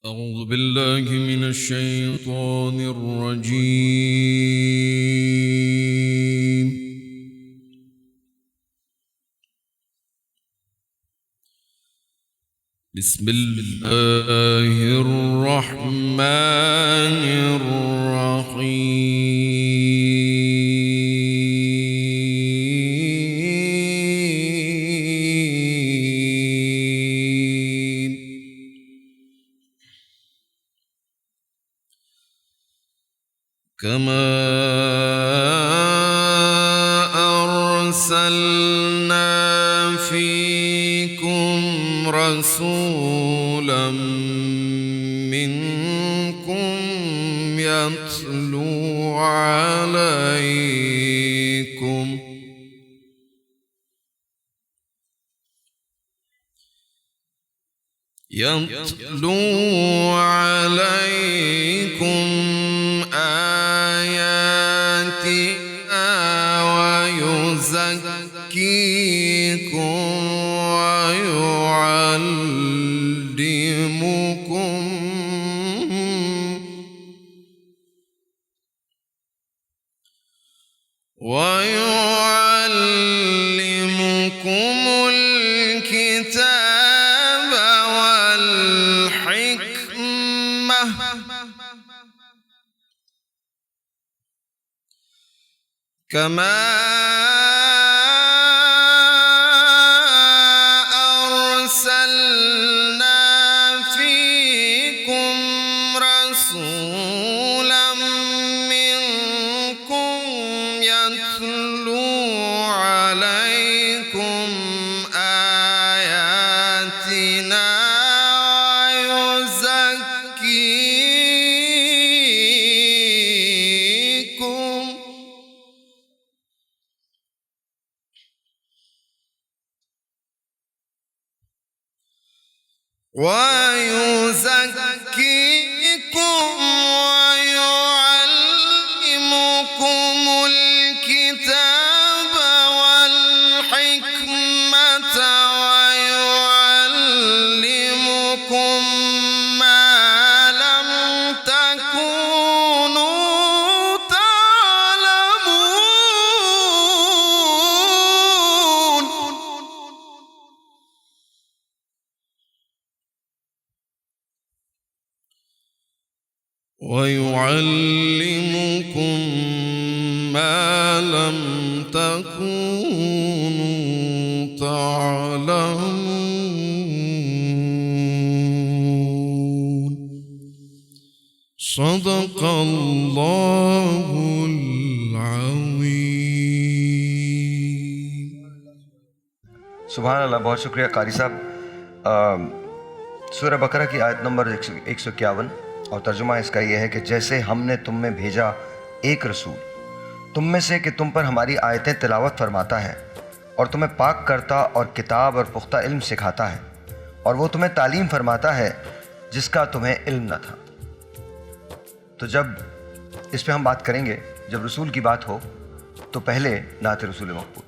أعوذ بالله من الشيطان الرجيم. بسم الله الرحمن الرحيم. كما أرسلنا فيكم رسولا منكم يتلو عليكم آياتنا ويزكيكم ويعلمكم الكتاب والحكمة كما أرسلنا فيكم رسولا منكم يتلو عليكم آياتنا ويزكيكم ويعلمكم الكتاب والحكمة ويعلمكم ما لم تكونوا تعلمون ويعلمكم ما لم تكونوا تعلمون. صدق الله العظيم. سبحان اللہ. بہت شکریہ قاری صاحب. سورہ بقرہ کی آیت نمبر 151 اور ترجمہ اس کا یہ ہے کہ جیسے ہم نے تم میں بھیجا ایک رسول تم میں سے کہ تم پر ہماری آیتیں تلاوت فرماتا ہے اور تمہیں پاک کرتا اور کتاب اور پختہ علم سکھاتا ہے اور وہ تمہیں تعلیم فرماتا ہے جس کا تمہیں علم نہ تھا. تو جب اس پہ ہم بات کریں گے، جب رسول کی بات ہو تو پہلے نعت رسول مقبول.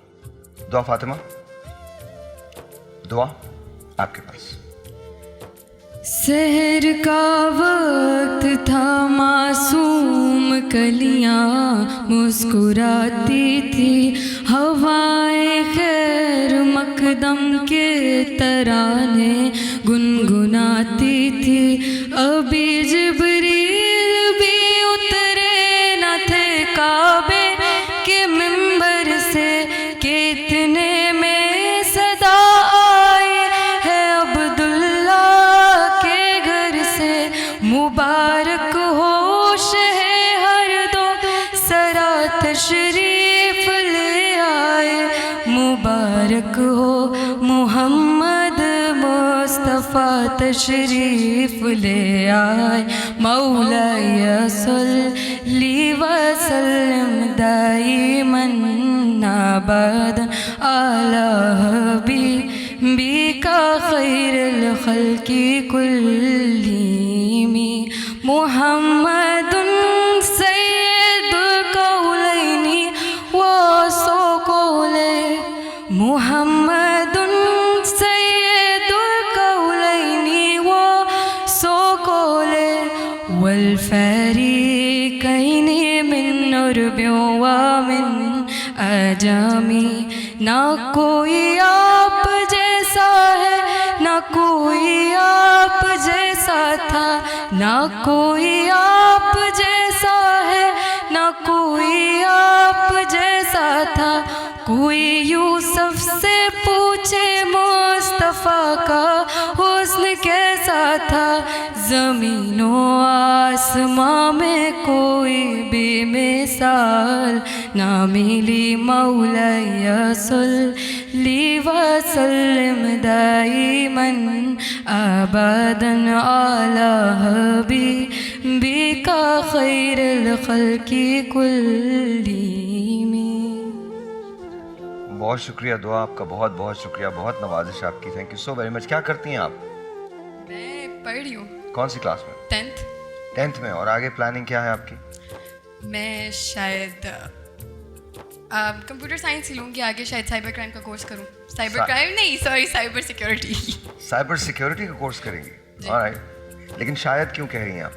دعا فاطمہ، دعا آپ کے پاس. سحر کا وقت تھا، معصوم کلیاں مسکراتی تھی، ہوائیں خیر مقدم کے ترانے گنگناتی تھی. ابھی جبریل بھی اترے نہ تھے کعبے کے منبر سے کہ اتنے میں صدا آئی ہے عبداللہ کے گھر سے. مبارک ہو شہر دو سرا تشریف لے آئے، مبارک ہو محمد مصطفیٰ تشریف لے آئے. مولاي صلی وسلم دائما ابدا على حبيبك خير الخلق كلهم محمد سيد القولين وصقولين محمد سيد القولين وصقولين जमी ना कोई आप जैसा है ना कोई आप जैसा था ना कोई आप जैसा है ना कोई आप जैसा था कोई यूसुफ से पूछे मुस्तफ़ा का हुस्न कैसा था ज़मीनों आसमां में कोई भी मिसाल ना मिली मौलाया सल्ली व सल्लिम दाइमन अबदन अला हबीबिका खैरुल खल्क़ि कुल्लिहिम। बहुत शुक्रिया दुआ आपका, बहुत बहुत शुक्रिया, बहुत नवाजिश आपकी, thank you so very much. क्या करती हैं आप? मैं पढ़ रही हूँ कौन सी क्लास में? 10th में। और आगे प्लानिंग क्या है आपकी? मैं शायद कंप्यूटर साइंस ही लूँगी, आगे शायद साइबर क्राइम का कोर्स करूँ। साइबर क्राइम नहीं, sorry, cyber security. Cyber security का कोर्स करेंगी? ऑलराइट, लेकिन शायद क्यों कह रही हैं आप?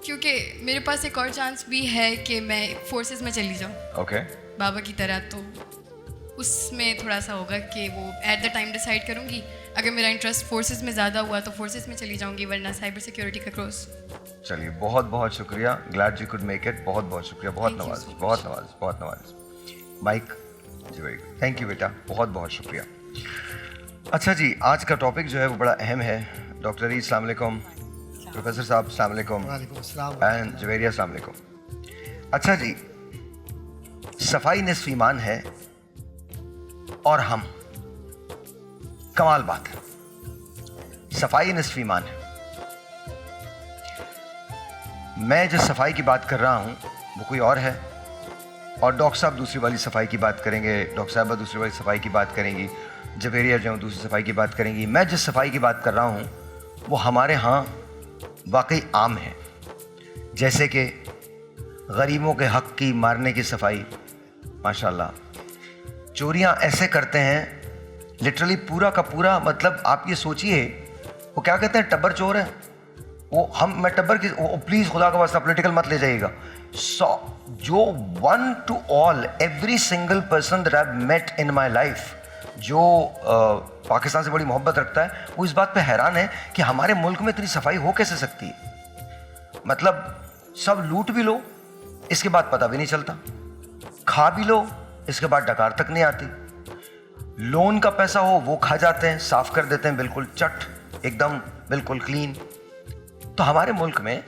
क्योंकि मेरे पास एक और चांस भी है कि मैं फोर्सेस में चली जाऊँ ओके बाबा की तरह, तो उसमें थोड़ा सा होगा कि वो एट द टाइम डिसाइड करूँगी। अगर मेरा इंटरेस्ट फोर्सेस में ज़्यादा हुआ तो फोर्सेस में चली जाऊँगी, वरना साइबर सिक्योरिटी का कोर्स। चलिए, बहुत बहुत शुक्रिया, glad you could make it, बहुत बहुत शुक्रिया, बहुत नवाजिश, बहुत नवाजिश, बहुत नवाजिश। माइक जी भाई, थैंक यू बेटा, बहुत बहुत शुक्रिया। अच्छा जी, आज का टॉपिक जो है वो बड़ा अहम है। डॉक्टर अली अस्सलाम वालेकुम, प्रोफेसर साहब अस्सलाम वालेकुम, एंड जवेरिया अस्सलाम वालेकुम। अच्छा जी, सफाई निस्फ ईमान है और हम, कमाल बात है, सफाई निस्फ ईमान है। मैं जिस सफाई की बात कर रहा हूं वो कोई और है, और डॉक्टर साहब दूसरी वाली सफाई की बात करेंगे, डॉक्टर साहबा दूसरी वाली सफाई की बात करेंगी, जवेरिया जो दूसरी सफाई की बात करेंगी। मैं जिस सफाई की बात कर रहा हूं वो हमारे यहाँ वाकई आम है, जैसे कि गरीबों के हक की मारने की सफाई, माशाल्लाह। चोरियां ऐसे करते हैं लिटरली पूरा का पूरा, मतलब आप ये सोचिए, वो क्या कहते हैं, टब्बर चोर है वो। मैं टब्बर की, वो प्लीज़ खुदा का वास्ता पॉलिटिकल मत ले जाइएगा। जो one to all, every single person that I have met in my life, जो पाकिस्तान से बड़ी मोहब्बत रखता है, वो इस बात पे हैरान है कि हमारे मुल्क में इतनी सफाई हो कैसे सकती है। मतलब सब लूट भी लो, इसके बाद पता भी नहीं चलता, खा भी लो, इसके बाद डकार तक नहीं आती, लोन का पैसा हो वो खा जाते हैं, साफ कर देते हैं बिल्कुल चट, एकदम बिल्कुल क्लीन। तो हमारे मुल्क में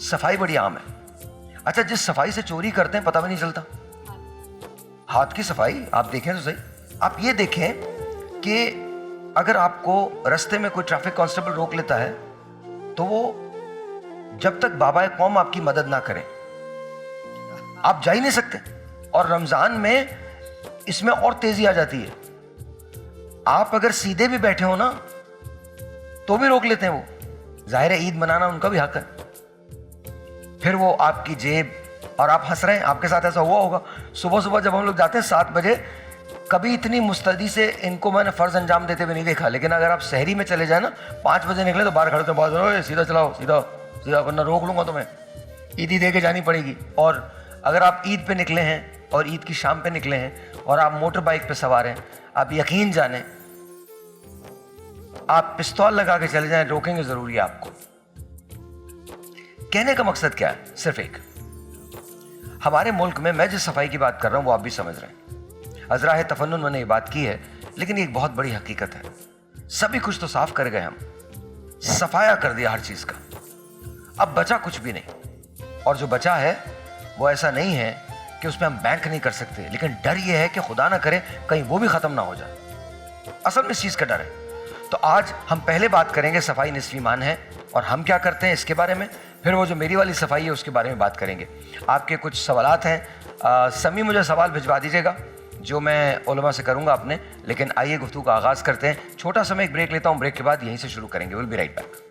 सफाई बड़ी आम है। अच्छा, जिस सफाई से चोरी करते हैं पता भी नहीं चलता, हाथ की सफाई आप देखें तो सही। आप ये देखें कि अगर आपको रास्ते में कोई ट्रैफिक कांस्टेबल रोक लेता है तो वो जब तक बाबा कौम आपकी मदद ना करें आप जा ही नहीं सकते। और रमजान में इसमें और तेजी आ जाती है। आप अगर सीधे भी बैठे हो ना तो भी रोक लेते हैं वो, जाहिर है ईद मनाना उनका भी हक है। फिर वो आपकी जेब, और आप हंस रहे हैं, आपके साथ ऐसा हुआ होगा। सुबह सुबह जब हम लोग जाते हैं 7 बजे, कभी इतनी मुस्तैदी से इनको मैंने फ़र्ज अंजाम देते हुए नहीं देखा, लेकिन अगर आप शहरी में चले जाए ना, 5 बजे निकले तो बाहर खड़े तो बात, सीधा चलाओ, सीधा सीधा, वरना रोक लूंगा तुम्हें, ईद ही दे के जानी पड़ेगी। और अगर आप ईद पे निकले हैं और ईद की शाम पे निकले हैं और आप मोटर बाइक पे सवार हैं, आप यकीन जाने आप पिस्तौल लगा के चले जाएं, रोकेंगे जरूरी है आपको। कहने का मकसद क्या है? सिर्फ एक, हमारे मुल्क में मैं जिस सफाई की बात कर रहा हूं वो आप भी समझ रहे हैं। अजराह तफन्नुन मैंने ये बात की है, लेकिन ये एक बहुत बड़ी हकीकत है। सभी कुछ तो साफ कर गए, हम सफाया कर दिया हर चीज का, अब बचा कुछ भी नहीं। और जो बचा है वो ऐसा नहीं है कि उसमें हम बैंक नहीं कर सकते, लेकिन डर ये है कि खुदा ना करे कहीं वो भी खत्म ना हो जाए। असल में इस चीज का डर है। तो आज हम पहले बात करेंगे सफाई निस्फ ईमान है और हम क्या करते हैं इसके बारे में, फिर वो जो मेरी वाली सफाई है उसके बारे में बात करेंगे। आपके कुछ सवालात हैं, समी मुझे सवाल भिजवा दीजिएगा जो मैं उलमा से करूंगा अपने। लेकिन आइए गुफ्तगू का आगाज़ करते हैं। छोटा सा मैं एक ब्रेक लेता हूं, ब्रेक के बाद यहीं से शुरू करेंगे। Will be right back.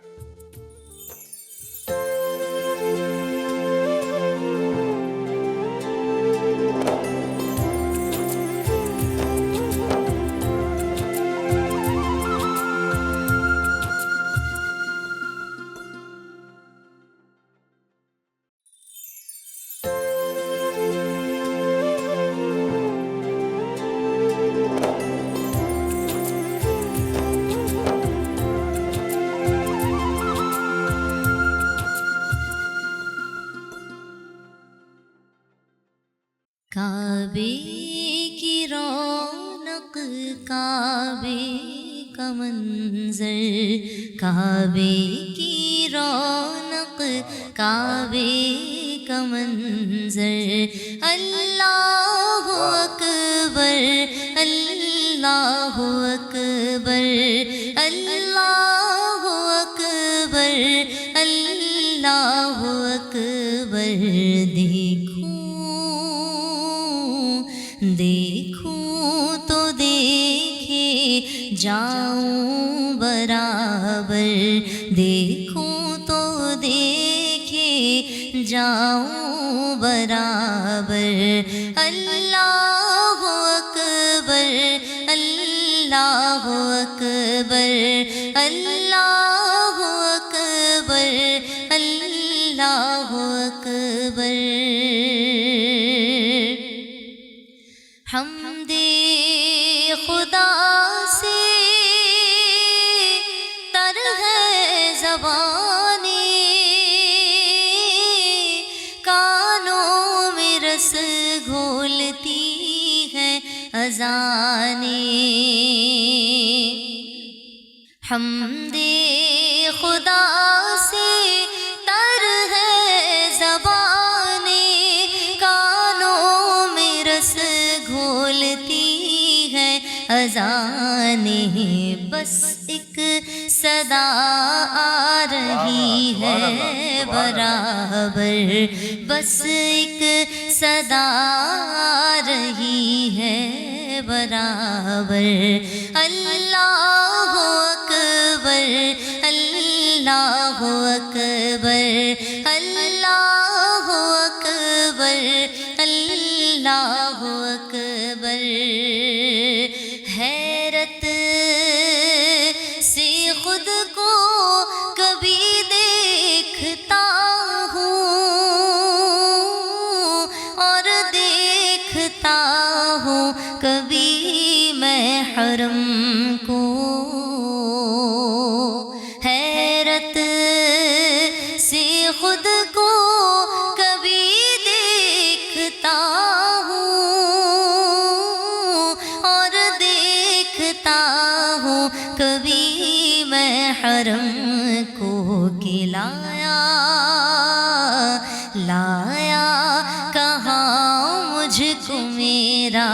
کعبے کی رونق کعبے کا منظر، کعبے کی رونق کعبے کا منظر، اللہ اکبر اللہ اکبر اللہ اکبر اللہ اکبر، دیکھوں تو دیکھے جاؤں برابر، دیکھوں تو دیکھے جاؤں برابر، اللہ اکبر اللہ اکبر اللہ اکبر اللہ اکبر، حمد خدا سے تر ہے زبانیں، کانوں میں رس گھولتی ہے اذانیں، حمد خدا سے تر ہے زبانیں، کانوں میں رس گھولتی ہے اذانیں، بس ایک صدا آ رہی ہے برابر، بس ایک صدا آ رہی ہے برابر، اللہ اکبر اللہ اکبر اللہ اکبر اللہ اکبر، حیرت سے خود کو کبھی دیکھتا ہوں اور دیکھتا ہوں کبھی میں حرم کو، حیرت سے خود کو کبھی دیکھتا ہوں اور دیکھتا ہوں کبھی میں حرم کو، کہ لایا کہاں مجھ کو میرا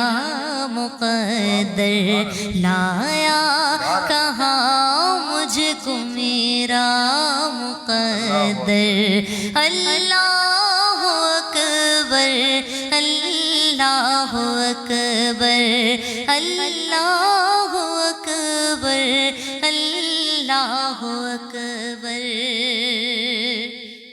مقدر، لایا کہاں مجھ کو میرا مقدر، اللہ اکبر اللہ اکبر اللہ اکبر اللہ اکبر۔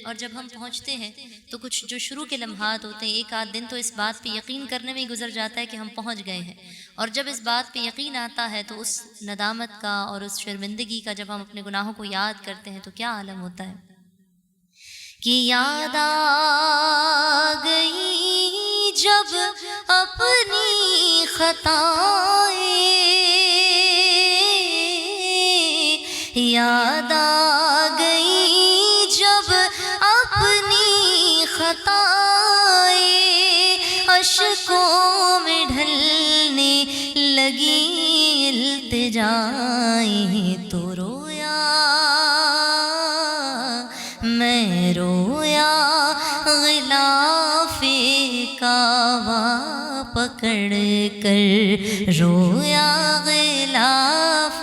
اور جب ہم پہنچتے ہیں تو کچھ جو شروع کے لمحات ہوتے ہیں، ایک آدھ دن تو اس بات پہ یقین کرنے میں ہی گزر جاتا ہے کہ ہم پہنچ گئے ہیں، اور جب اس بات پہ یقین آتا ہے تو اس ندامت کا اور اس شرمندگی کا، جب ہم اپنے گناہوں کو یاد کرتے ہیں تو کیا عالم ہوتا ہے، کہ یاد آ گئی جب اپنی خطائیں، یاد آ گئی جب اپنی خطائیں، اشکوں میں ڈھلنے لگی التجائیں، تو رویا میں رویا غلاف کعبہ پکڑ کر، رویا غلاف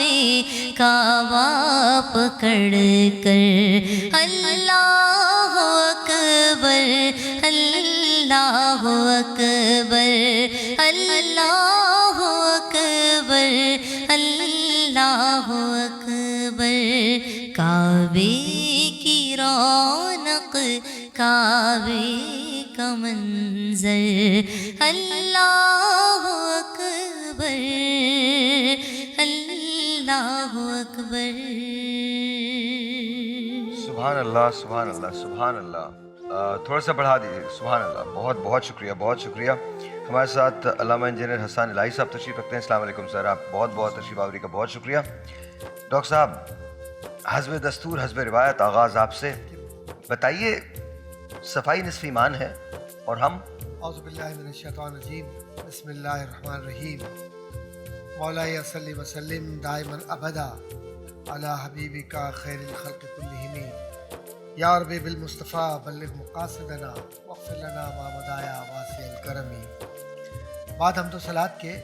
کعبہ پکڑ کر، اللہ اکبر اللہ اکبر اللہ اکبر اللہ اکبر، کعبے کی رونق کعبے کا منظر، اللہ اکبر اللہ اکبر۔ سبحان اللہ سبحان اللہ سبحان اللہ، تھوڑا سا بڑھا دیجیے، سبحان اللہ، بہت بہت شکریہ بہت شکریہ۔ ہمارے ساتھ علامہ انجینئر حسان الہی صاحب تشریف رکھتے ہیں۔ السلام علیکم سر، آپ بہت بہت تشریف آوری کا بہت شکریہ۔ ڈاکٹر صاحب، حسب دستور حسب روایت آغاز آپ سے، بتائیے صفائی نصف ایمان ہے اور ہم اعوذ باللہ من الشیطان الرجیم، بسم اللہ الرحمن الرحیم مولاي صلی وسلم دائما ابدا علی حبیبک خیر الخلق کلہم یا رب بالمصطفیٰ بلغ مقاصدنا واغفر لنا ما مدایا واسع الکرم. بعد حمد و صلوات کے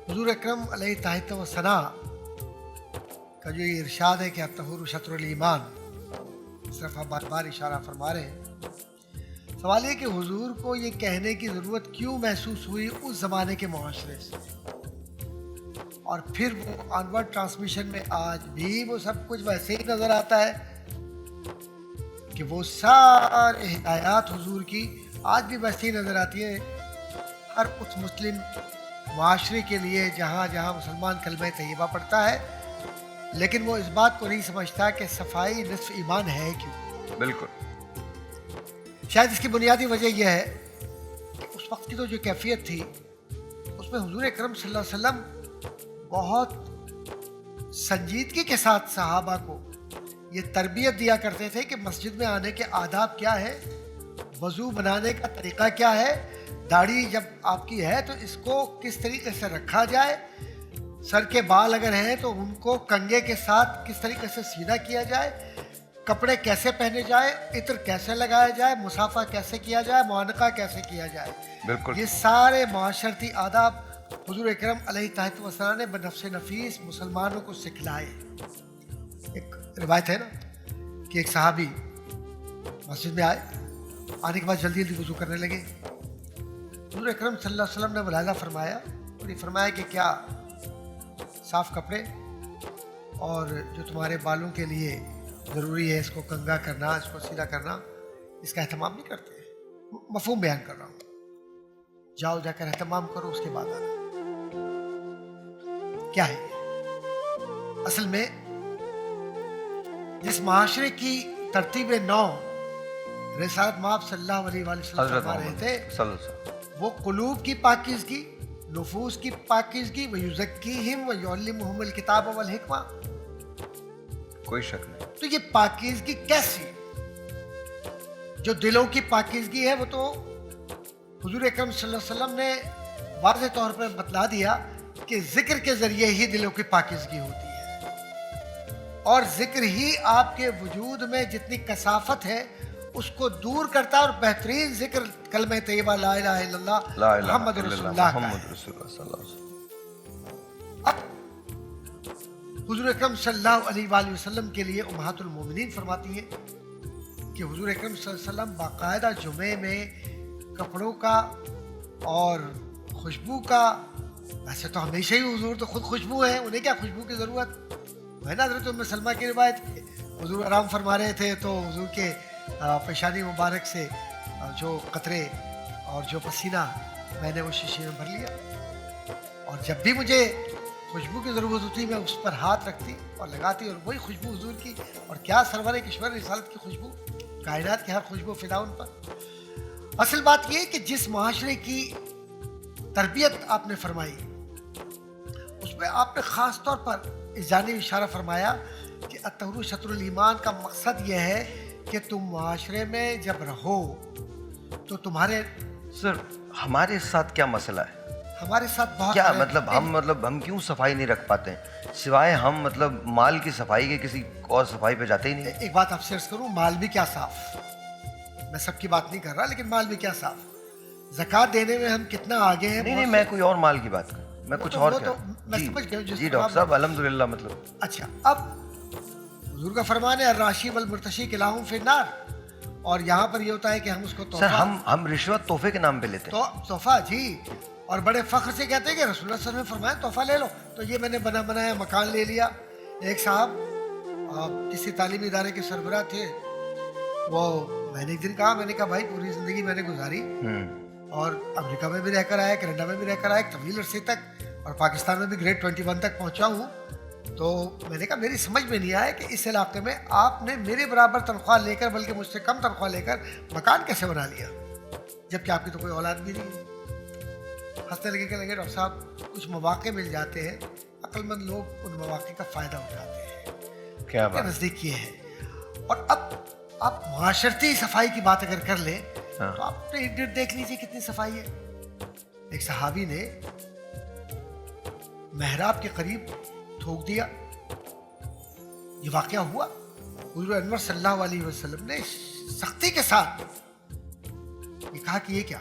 حضور اکرم علیہ تحیت و ثنا کا جو یہ ارشاد ہے کہ الطہور شطر الایمان، اس طرف آپ بار بار اشارہ فرما رہے ہیں. سوال یہ کہ حضور کو یہ کہنے کی ضرورت کیوں محسوس ہوئی اس زمانے کے معاشرے سے، اور پھر وہ آنورڈ ٹرانسمیشن میں آج بھی وہ سب کچھ ویسے ہی نظر آتا ہے کہ وہ سارے ہدایات حضور کی آج بھی ویسے ہی نظر آتی ہیں ہر اس مسلم معاشرے کے لیے جہاں جہاں مسلمان کلمہ طیبہ پڑھتا ہے، لیکن وہ اس بات کو نہیں سمجھتا کہ صفائی نصف ایمان ہے کیوں. بالکل. شاید اس کی بنیادی وجہ یہ ہے کہ اس وقت کی تو جو کیفیت تھی اس میں حضور اکرم صلی اللہ علیہ وسلم بہت سنجیدگی کے ساتھ صحابہ کو یہ تربیت دیا کرتے تھے کہ مسجد میں آنے کے آداب کیا ہے، وضو بنانے کا طریقہ کیا ہے، داڑھی جب آپ کی ہے تو اس کو کس طریقے سے رکھا جائے، سر کے بال اگر ہیں تو ان کو کنگھے کے ساتھ کس طریقے سے سیدھا کیا جائے، کپڑے کیسے پہنے جائے، عطر کیسے لگایا جائے، مصافحہ کیسے کیا جائے، معانقہ کیسے کیا جائے. بالکل. یہ سارے معاشرتی آداب حضور اکرم علیہ تحت وسلم نے بنفس نفیس مسلمانوں کو سکھلائے. ایک روایت ہے نا کہ ایک صحابی مسجد میں آئے، آنے کے بعد جلدی جلدی وضو کرنے لگے. حضور اکرم صلی اللہ علیہ وسلم نے ملاحظہ فرمایا اور یہ فرمایا کہ کیا صاف کپڑے اور جو تمہارے بالوں کے لیے ضروری ہے اس کو کنگھا کرنا، اس کو سیدھا کرنا، اس کا اہتمام نہیں کرتے. مفہوم بیان کر رہا ہوں. جاؤ جا کر اہتمام کرو، اس کے بعد آنا. کیا ہے یہ؟ اصل میں جس معاشرے کی ترتیب نو رسالت مآب صلی اللہ علیہ وآلہ وسلم فرما رہے تھے، وہ قلوب کی پاکیزگی، نفوس کی پاکیزگی، وَيُزَكِّيهِمْ وَيُعَلِّمُهُمُ الْكِتَابَ وَالْحِکمَہ. کوئی شک نہیں. تو یہ پاکیزگی کیسی؟ جو دلوں کی پاکیزگی ہے وہ تو حضور اکرم صلی اللہ علیہ وسلم نے واضح طور پر بتلا دیا کہ ذکر کے ذریعے ہی دلوں کی پاکیزگی ہوتی ہے، اور ذکر ہی آپ کے وجود میں جتنی کثافت ہے اس کو دور کرتا ہے، اور بہترین ذکر کلمہ طیبہ لا الہ الا اللہ محمد رسول اللہ کا ہے. اب حضور اکرم صلی اللہ علیہ وآلہ وسلم کے لیے امہات المومنین فرماتی ہیں کہ حضور اکرم صلی اللہ علیہ وسلم باقاعدہ جمعے میں کپڑوں کا اور خوشبو کا، ویسے تو ہمیشہ ہی حضور تو خود خوشبو ہیں، انہیں کیا خوشبو کی ضرورت ہے نا. حضرت ام سلمہ کی روایت، حضور آرام فرما رہے تھے تو حضور کے پیشانی مبارک سے جو قطرے اور جو پسینہ میں نے وہ شیشے میں بھر لیا، اور جب بھی مجھے خوشبو کی ضرورت ہوتی میں اس پر ہاتھ رکھتی اور لگاتی، اور وہی خوشبو حضور کی. اور کیا سرور کشور رسالت کی خوشبو، کائنات کی ہر خوشبو فدا ان پر. اصل بات یہ ہے کہ جس معاشرے کی تربیت آپ نے فرمائی اس میں آپ نے خاص طور پر اس جانب اشارہ فرمایا کہ الطہور شطر الایمان کا مقصد یہ ہے کہ تم معاشرے میں جب رہو تو تمہارے سر ہمارے ساتھ کیا مسئلہ ہے؟ ہمارے ساتھ بہت کیا ہم کیوں صفائی نہیں رکھ پاتے ہیں، سوائے ہم مال کی صفائی کے کسی اور صفائی پہ جاتے ہی نہیں. ایک بات آپ سے عرض کروں، مال بھی کیا صاف، میں سب کی بات نہیں کر رہا، لیکن مال بھی کیا صاف. زکوٰۃ دینے میں ہم کتنا آگے ہیں. نہیں میں کوئی اور مال کی بات کر، میں کچھ اور کر. جی ڈاکٹر صاحب الحمدللہ. اچھا، اب حضور کا فرمان ہے الراشی والمرتشی کلاہم فی النار، اور یہاں پر یہ ہوتا ہے کہ ہم اس کو سر ہم رشوت تحفے کے نام پہ لیتے ہیں. تحفہ جی، اور بڑے فخر سے کہتے ہیں کہ رسول اللہ صلی اللہ علیہ وسلم نے فرمایا تحفہ لے لو. تو یہ میں نے بنایا مکان لے لیا. ایک صاحب کسی تعلیمی ادارے کے سربراہ تھے، وہ میں نے ایک دن کہا، میں نے کہا بھائی پوری زندگی میں نے گزاری اور امریکہ میں بھی رہ کر آیا، کینیڈا میں بھی رہ کر آیا طویل عرصے تک، اور پاکستان میں بھی گریڈ 21 تک پہنچا ہوں. تو میں نے کہا میری سمجھ میں نہیں آیا کہ اس علاقے میں آپ نے میرے برابر تنخواہ لے کر، بلکہ مجھ سے کم تنخواہ لے کر مکان کیسے بنا لیا، جبکہ آپ کی تو کوئی اولاد بھی نہیں ہے. ہنسنے لگے کہ لگے ڈاکٹر صاحب کچھ مواقع مل جاتے ہیں، عقل مند لوگ ان مواقع کا فائدہ اٹھاتے ہیں. کیا بات نزدیک یہ ہے. اور اب آپ معاشرتی صفائی کی بات اگر کر لیں हाँ। तो आप देख लीजिए कितनी सफाई है। एक सहाबी ने मेहराब के करीब थूक दिया, ये वाकया हुआ। हुज़ूर अनवर सल्लल्लाहु अलैहि वसल्लम ने सख्ती के साथ ये कहा कि ये क्या,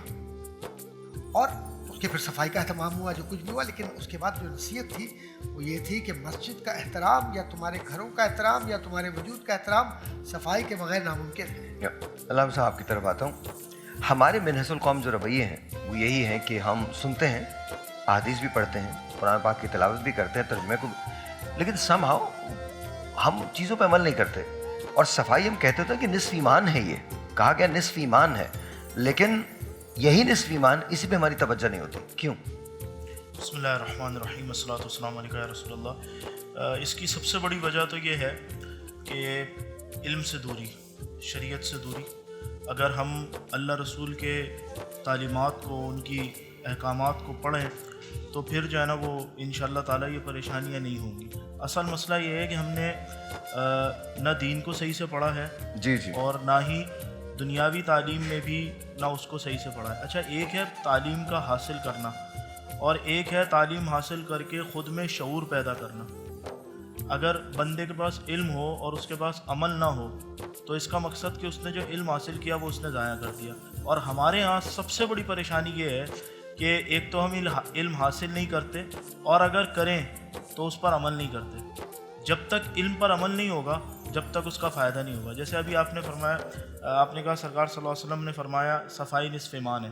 और उसके फिर सफाई का एहतमाम हुआ, जो कुछ भी हुआ। लेकिन उसके बाद जो नसीहत थी वो ये थी कि मस्जिद का एहतराम या तुम्हारे घरों का एहतराम या तुम्हारे वजूद का एहतराम सफाई के बगैर नामुमकिन है। अल्लाह साहब की तरफ आता हूँ। हमारे मिनहसुल कौम जो रवैये हैं वो यही है कि हम सुनते हैं, अहादीस भी पढ़ते हैं, कुरान पाक की तिलावत भी करते हैं, तर्जुमे को, लेकिन समहाउ हम चीज़ों पर अमल नहीं करते। और सफाई हम कहते थे कि निस्फ ईमान है, ये कहा गया निस्फ ईमान है, लेकिन यही निस्फ ईमान, इसी पे हमारी तवज्जो नहीं होती। क्यों? बिस्मिल्लाहिर्रहमानिर्रहीम, अस्सलातु वस्सलामु अलैका या रसूलल्लाह। इसकी सबसे बड़ी वजह तो ये है कि इल्म से दूरी, शरीयत से दूरी। अगर हम अल्लाह रसूल के तालीमात को, उनकी अहकामात को पढ़ें तो फिर जो है ना वो इंशाअल्लाह ताला ये परेशानियाँ नहीं होंगी। असल मसला ये है कि हमने ना दीन को सही से पढ़ा है जी जी, और ना ही दुनियावी तालीम में भी ना उसको सही से पढ़ा है। अच्छा, एक है तालीम का हासिल करना और एक है तालीम हासिल करके ख़ुद में शऊर पैदा करना। अगर बंदे के पास इल्म हो और उसके पास अमल ना हो तो इसका मकसद कि उसने जो इल्म हासिल किया वो उसने ज़ाया कर दिया। और हमारे यहाँ सबसे बड़ी परेशानी ये है कि एक तो हम इल्म हासिल नहीं करते और अगर करें तो उस पर अमल नहीं करते। जब तक इल्म पर अमल नहीं होगा जब तक उसका फ़ायदा नहीं होगा। जैसे अभी आपने फरमाया, आपने कहा सरकार सल्लल्लाहु अलैहि वसल्लम ने फरमाया सफ़ाई निस्फ़ ईमान है,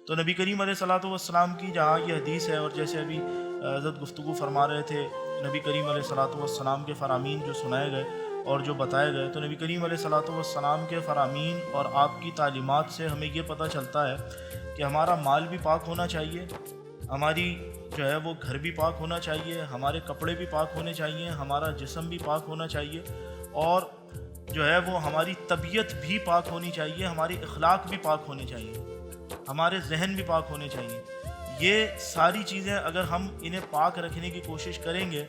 तो नबी करीम अलैहिस्सलातु वस्सलाम की जहाँ ये हदीस है और जैसे अभी हज़रत गुफ्तगू फरमा रहे थे नबी करीम अलैहिस्सलातु वस्सलाम के फ़रामीन जो सुनाए गए और जो बताए गए, तो नबी करीम अलैहिस्सलातु वस्सलाम के फ़रामीन और आपकी तालीमात से हमें ये पता चलता है कि हमारा माल भी पाक होना चाहिए, हमारी जो है वो घर भी पाक होना चाहिए, हमारे कपड़े भी पाक होने चाहिए, हमारा जिस्म भी पाक होना चाहिए और जो है वो हमारी तबीयत भी पाक होनी चाहिए, हमारी अखलाक भी पाक होने चाहिए, हमारे जहन भी पाक होने चाहिए। ये सारी चीज़ें अगर हम इन्हें पाक रखने की कोशिश करेंगे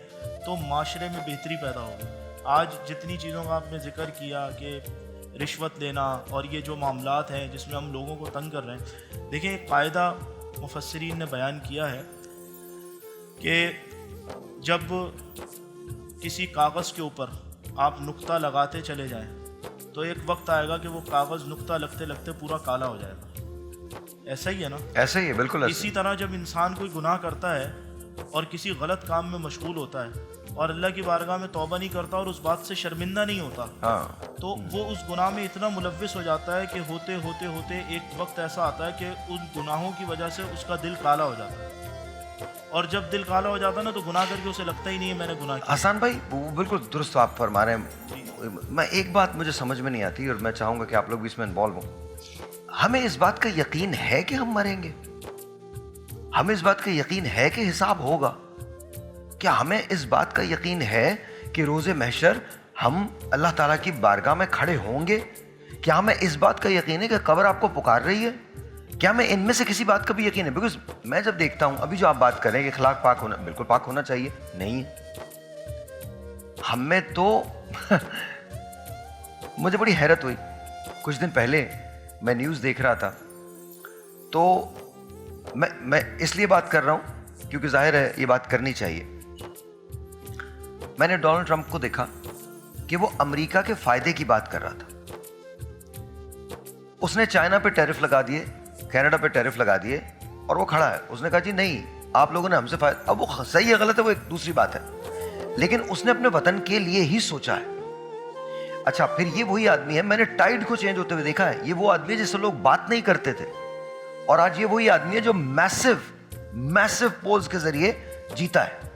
तो माशरे में बेहतरी पैदा होगी। आज जितनी चीज़ों का आपने ज़िक्र किया कि रिश्वत लेना और ये जो मामलात हैं जिसमें हम लोगों को तंग कर रहे हैं, देखें एक कायदा मुफस्सिरीन ने बयान किया है कि जब किसी कागज़ के ऊपर आप नुक्ता लगाते चले जाएं तो एक वक्त आएगा कि वो कागज़ नुक्ता लगते लगते पूरा काला हो जाएगा। ऐसा ही है ना? ऐसा ही है, बिल्कुल ऐसा। इसी तरह जब इंसान कोई गुनाह करता है और किसी गलत काम में मशगूल होता है और अल्लाह की बारगाह में तौबा नहीं करता और उस बात से शर्मिंदा नहीं होता, हाँ, तो वो उस गुनाह में इतना मुलव्विस हो जाता है कि होते होते होते एक वक्त ऐसा आता है कि उन गुनाहों की वजह से उसका दिल काला हो जाता है। और जब दिल काला हो जाता है ना तो गुनाह करके उसे लगता ही नहीं है मैंने गुनाह किया। हसन भाई वो बिल्कुल दुरुस्त आप फरमा रहे हैं। मैं एक बात मुझे समझ में नहीं आती और मैं चाहूँगा कि आप लोग भी इसमें इन्वॉल्व हों। हमें इस बात का यकीन है कि हम मरेंगे? हमें इस बात का यकीन है कि हिसाब होगा? क्या हमें इस बात का यकीन है कि रोज़े महशर हम अल्लाह ताला की बारगाह में खड़े होंगे? क्या हमें इस बात का यकीन है कि कब्र आपको पुकार रही है? क्या हमें इनमें से किसी बात का भी यकीन है? बिकॉज मैं जब देखता हूं, अभी जो आप बात करें कि अखलाक पाक होना, बिल्कुल पाक होना चाहिए, नहीं है हमें तो मुझे बड़ी हैरत हुई। कुछ दिन पहले मैं न्यूज़ देख रहा था, तो मैं इसलिए बात कर रहा हूं क्योंकि जाहिर है ये बात करनी चाहिए। मैंने डोनाल्ड ट्रंप को देखा कि वो अमेरिका के फायदे की बात कर रहा था। उसने चाइना पे टैरिफ लगा दिए, कनाडा पे टैरिफ लगा दिए और वो खड़ा है। उसने कहा जी नहीं, आप लोगों ने हमसे फायदा। अब वो सही है गलत है वो एक दूसरी बात है, लेकिन उसने अपने वतन के लिए ही सोचा है। अच्छा, फिर ये वही आदमी है, मैंने टाइड को चेंज होते हुए देखा है। ये वो आदमी है जिससे लोग बात नहीं करते थे और आज ये वही आदमी है जो मैसिव पोल्स के जरिए जीता है।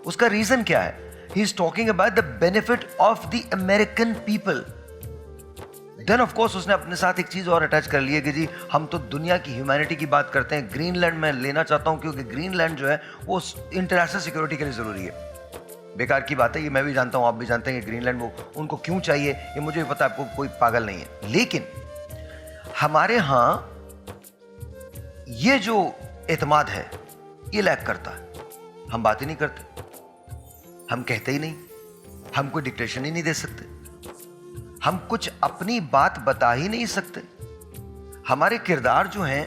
उसका रीजन क्या है? He is talking about the benefit of the American people. Then of course उसने अपने साथ एक चीज और अटैच कर ली है कि जी हम तो दुनिया की ह्यूमैनिटी की बात करते हैं। ग्रीनलैंड में लेना चाहता हूं क्योंकि ग्रीनलैंड जो है वो इंटरनेशनल सिक्योरिटी के लिए जरूरी है। बेकार की बात है, ये मैं भी जानता हूं, आप भी जानते हैं कि ग्रीनलैंड वो उनको क्यों चाहिए, ये मुझे भी पता है, आपको कोई पागल नहीं है। लेकिन हमारे यहां ये जो एतमाद है ये लैक करता है। हम बात ही नहीं करते, हम कहते ही नहीं, हम कोई डिक्टेशन ही नहीं दे सकते, हम कुछ अपनी बात बता ही नहीं सकते। ہمارے کردار جو ہیں,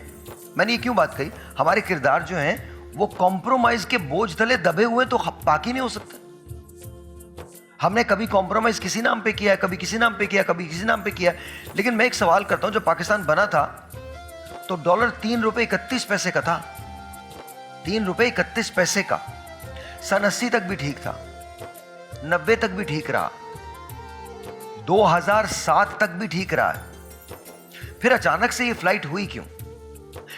میں نے یہ کیوں بات کہی, ہمارے کردار جو ہیں وہ کمپرومائز کے بوجھ تلے دبے ہوئے تو پاک ہی نہیں ہو سکتے. ہم نے کبھی کمپرومائز کسی نام پہ کیا ہے, کبھی کسی نام پہ کیا, کبھی کسی نام پہ کیا. لیکن میں ایک سوال کرتا ہوں, جب پاکستان بنا تھا تو ڈالر 3 روپے 31 پیسے کا تھا, 3 روپے 31 پیسے کا. سن 80 تک بھی ٹھیک تھا, 90 تک بھی ٹھیک رہا, 2007 تک بھی ٹھیک رہا ہے. پھر اچانک سے یہ فلائٹ ہوئی کیوں؟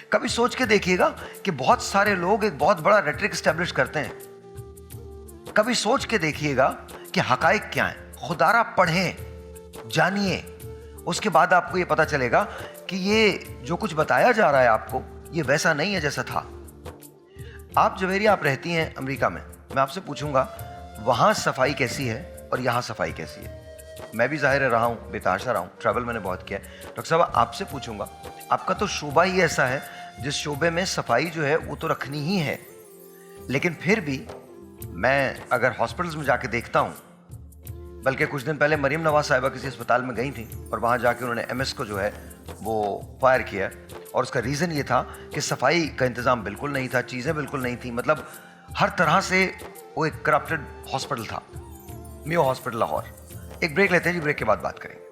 کبھی سوچ کے دیکھیے گا کہ بہت سارے لوگ ایک بہت بڑا ریٹرک اسٹیبلش کرتے ہیں. کبھی سوچ کے دیکھیے گا کہ حقائق کیا ہیں. خدا را پڑھیں, جانیے, اس کے بعد آپ کو یہ پتا چلے گا کہ یہ جو کچھ بتایا جا رہا ہے آپ کو, یہ ویسا نہیں ہے جیسا تھا. آپ جویریہ آپ رہتی ہیں امریکہ میں, میں آپ سے پوچھوں گا وہاں صفائی کیسی ہے اور یہاں صفائی کیسی ہے؟ میں بھی ظاہر رہا ہوں, بے تحاشا رہا ہوں, ٹریول میں نے بہت کیا ہے. ڈاکٹر صاحب آپ سے پوچھوں گا, آپ کا تو شعبہ ہی ایسا ہے جس شعبے میں صفائی جو ہے وہ تو رکھنی ہی ہے, لیکن پھر بھی میں اگر ہاسپٹلز میں جا کے دیکھتا ہوں, بلکہ کچھ دن پہلے مریم نواز صاحبہ کسی اسپتال میں گئی تھیں اور وہاں جا کے انہوں نے MS کو جو ہے وہ فائر کیا, اور اس کا ریزن یہ تھا کہ صفائی کا انتظام بالکل نہیں تھا, چیزیں بالکل نہیں تھیں, مطلب ہر طرح سے وہ ایک کرپٹڈ ہاسپٹل تھا, میو ہاسپٹل لاہور. ایک بریک لیتے ہیں جی, بریک کے بعد بات کریں گے.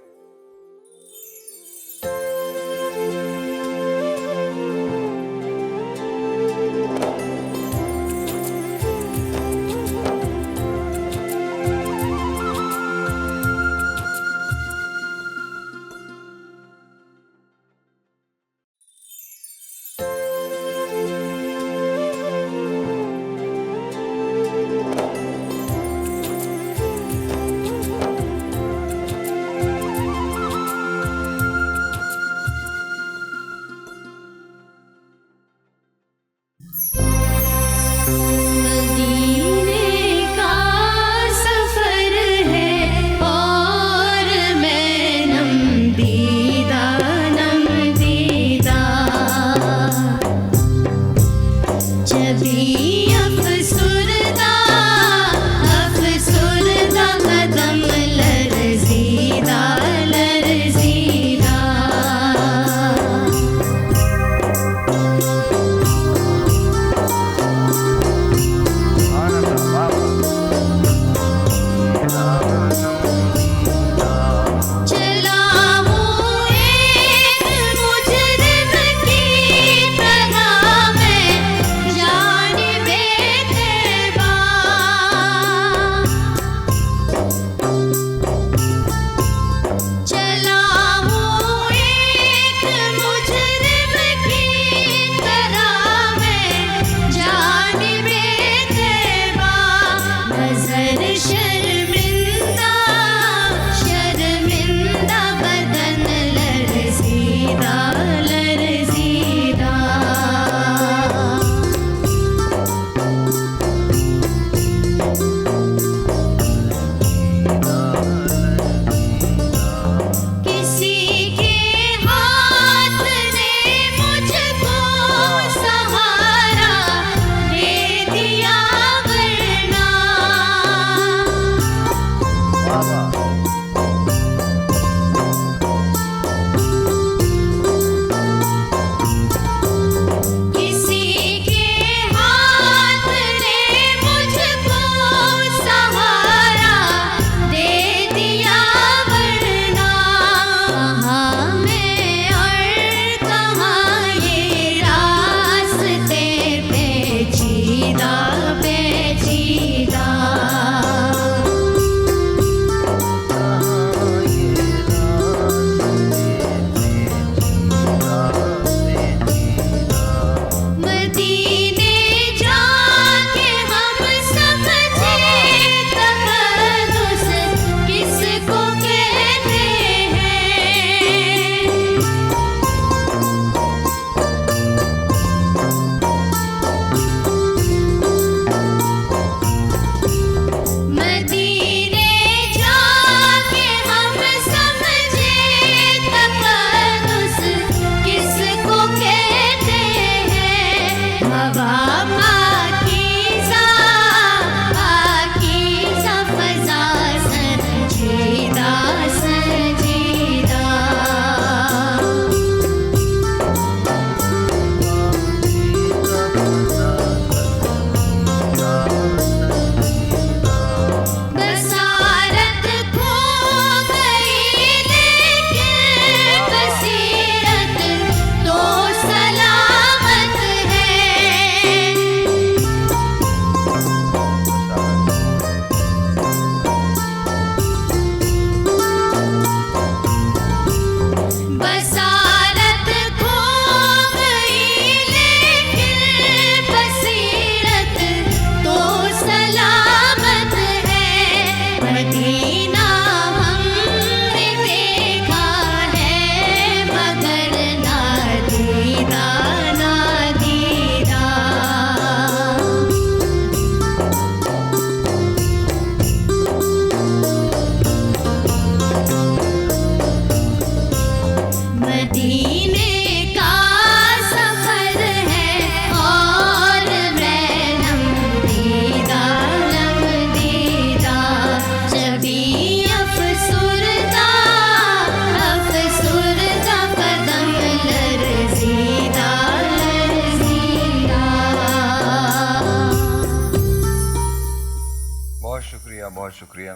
बहुत शुक्रिया, बहुत शुक्रिया।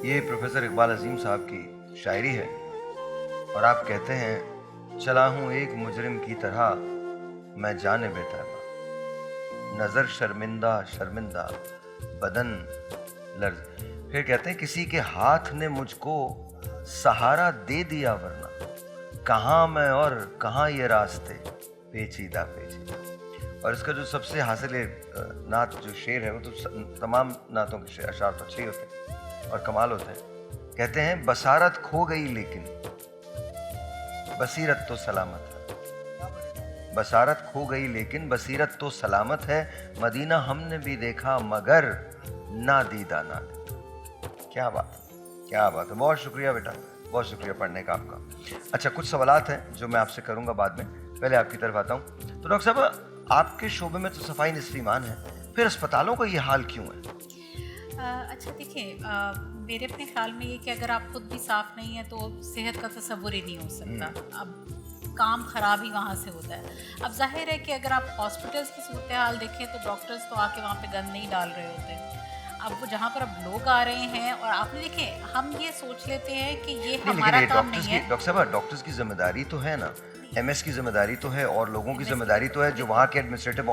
ये प्रोफेसर इकबाल अजीम साहब की शायरी है और आप कहते हैं, चला हूँ एक मुजरिम की तरह मैं जाने बेताबा, नज़र शर्मिंदा शर्मिंदा बदन लर्ज। फिर कहते हैं, किसी के हाथ ने मुझको सहारा दे दिया वरना कहाँ मैं और कहाँ ये रास्ते पेचीदा पेचीदा। और इसका जो सबसे हासिल नात जो शेर है वो तो तमाम नातों के अशार तो अच्छे ही होते हैं और कमाल होते हैं। कहते हैं, बसारत खो गई लेकिन बसीरत तो सलामत है, बसारत खो गई लेकिन बसीरत तो सलामत है, मदीना हमने भी देखा मगर ना दीदा ना दीदा। क्या बात है, क्या बात है। बहुत शुक्रिया बेटा, बहुत शुक्रिया पढ़ने का आपका। अच्छा, कुछ सवालात हैं जो मैं आपसे करूंगा बाद में, पहले आपकी तरफ आता हूँ। तो डॉक्टर साहब, आपके शोबे में तो सफाई निस्फ ईमान है, फिर अस्पतालों का ये हाल क्यों है? अच्छा देखिए, मेरे अपने ख्याल में ये कि अगर आप खुद भी साफ़ नहीं है तो सेहत का तसव्वुर ही नहीं हो सकता। अब काम ख़राब ही वहाँ से होता है। अब जाहिर है कि अगर आप हॉस्पिटल्स की सूरत हाल देखें तो डॉक्टर्स तो आके वहाँ पे गंद नहीं डाल रहे होते। अब वो जहाँ पर अब लोग आ रहे हैं और आपने देखे, हम ये सोच लेते हैं कि ये हमारा काम नहीं है। डॉक्टर साहब, डॉक्टर्स की जिम्मेदारी तो है ना, एमएस की जिम्मेदारी तो है और लोगों की जिम्मेदारी तो है, जो वहाँ के एडमिनिस्ट्रेटिव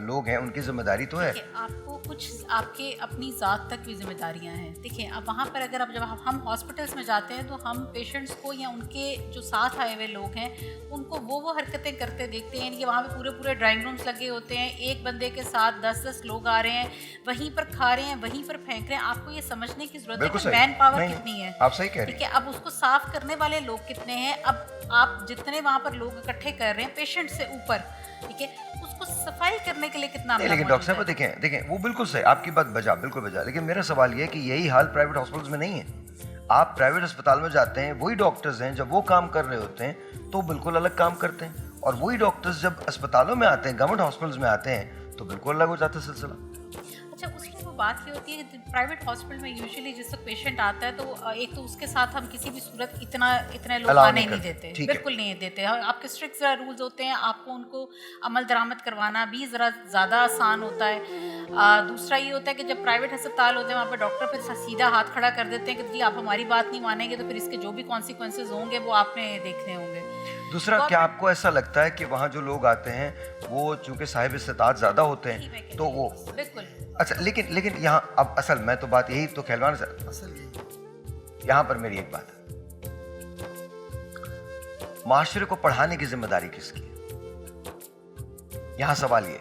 लोग हैं उनकी जिम्मेदारी तो है। आपको कुछ आपके अपनी ज़ात तक भी जिम्मेदारियां हैं। देखिए, अब वहाँ पर अगर अब जब हम हॉस्पिटल्स में जाते हैं तो हम पेशेंट्स को या उनके जो साथ आए हुए लोग हैं उनको वो हरकतें करते देखते हैं कि वहाँ पे पूरे पूरे ड्राइंग रूम्स लगे होते हैं, एक बंदे के साथ 10-10 लोग आ रहे हैं, वहीं पर खा रहे हैं, वहीं पर फेंक रहे हैं। आपको ये समझने की जरूरत है कि मैन पावर कितनी है। आप सही कह रही हैं। ठीक है, अब उसको साफ करने वाले लोग कितने हैं। अब आप जितने वहाँ पर लोग इकट्ठे कर रहे हैं पेशेंट से ऊपर, ठीक है, उसको सफाई करने के लिए कितना। लेकिन डॉक्टर साहब देखें वो बिल्कुल सही, आपकी बात बजा, बिल्कुल बजा। लेकिन मेरा सवाल ये है कि यही हाल प्राइवेट हॉस्पिटल्स में नहीं है। आप प्राइवेट अस्पताल में जाते हैं, वही डॉक्टर्स हैं, जब वो काम कर रहे होते हैं तो बिल्कुल अलग काम करते हैं, और वही डॉक्टर्स जब अस्पतालों में आते हैं, गवर्नमेंट हॉस्पिटल्स में आते हैं तो बिल्कुल अलग हो जाता है सिलसिला। अच्छा, उसमें वो बात ये होती है कि प्राइवेट हॉस्पिटल में यूजुअली जिस वक्त पेशेंट आता है तो एक तो उसके साथ हम किसी भी सूरत इतने लोग आने नहीं देते, बिल्कुल नहीं देते। आपके स्ट्रिक्ट ज़रा रूल्स होते हैं, आपको उनको अमल दरामद करवाना भी ज़रा ज़्यादा आसान होता है। दूसरा ये होता है कि जब प्राइवेट अस्पताल होते हैं वहाँ पर डॉक्टर फिर सीधा हाथ खड़ा कर देते हैं कि जी आप हमारी बात नहीं मानेंगे तो फिर इसके जो भी कॉन्सिक्वेंसेज होंगे वो आपने देखने होंगे। दूसरा, क्या आपको ऐसा लगता है कि वहाँ जो लोग आते हैं वो चूंकि साहिब इस्तिताअत ज़्यादा होते हैं तो वो बिल्कुल। अच्छा, लेकिन यहाँ अब असल मैं तो बात यही तो कहलवान सर, असल यहाँ पर मेरी एक बात है, माशरे को पढ़ाने की जिम्मेदारी किसकी है? यहाँ सवाल ये है,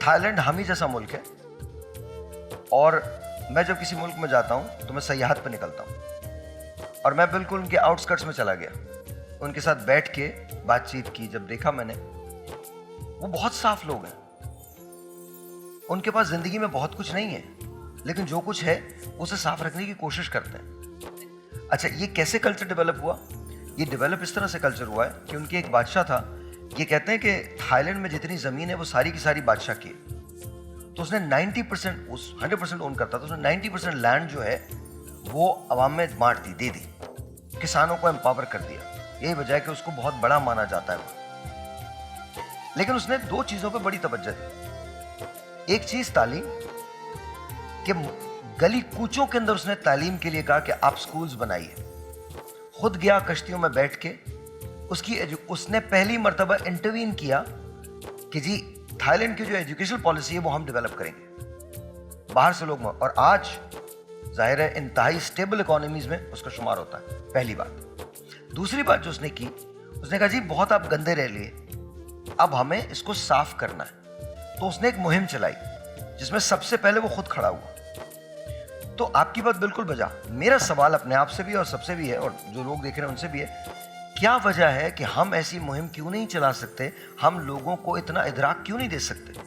थाईलैंड हम ही जैसा मुल्क है और मैं जब किसी मुल्क में जाता हूँ तो मैं सयाहत पे निकलता हूँ और मैं बिल्कुल उनके आउटस्कर्ट्स में चला गया, उनके साथ बैठ के बातचीत की। जब देखा मैंने, वो बहुत साफ लोग हैं, उनके पास जिंदगी में बहुत कुछ नहीं है लेकिन जो कुछ है उसे साफ रखने की कोशिश करते हैं। अच्छा, ये कैसे कल्चर डेवलप हुआ? ये डेवलप इस तरह से कल्चर हुआ है कि उनके एक बादशाह था, ये कहते हैं कि थाईलैंड में जितनी ज़मीन है वो सारी की सारी बादशाह की, तो उसने 90% उस 100% ओन करता था, उसने 90% लैंड जो है वो अवाम में बांट दी, दे दी, किसानों को एम्पावर कर दिया। यही वजह है कि उसको बहुत बड़ा माना जाता है वो। लेकिन उसने दो चीज़ों पर बड़ी तवज्जो दी। एक चीज़ तालीम, कि गली कूचों के अंदर उसने तालीम के लिए कहा कि आप स्कूल्स बनाइए। खुद गया कश्तियों में बैठ के, उसने पहली मर्तबा इंटरवीन किया कि जी थाईलैंड की जो एजुकेशन पॉलिसी है वो हम डेवलप करेंगे, बाहर से लोग, और आज जाहिर है इंतहाई स्टेबल इकोनॉमीज में उसका शुमार होता है। पहली बात। दूसरी बात जो उसने की, उसने कहा जी बहुत आप गंदे रह लिए, अब हमें इसको साफ करना है। तो उसने एक मुहिम चलाई जिसमें सबसे पहले वो खुद खड़ा हुआ। तो आपकी बात बिल्कुल बजा। मेरा सवाल अपने आप से भी और सबसे भी है और जो लोग देख रहे हैं उनसे भी है, क्या वजह है कि हम ऐसी मुहिम क्यों नहीं चला सकते? हम लोगों को इतना इदराक क्यों नहीं दे सकते?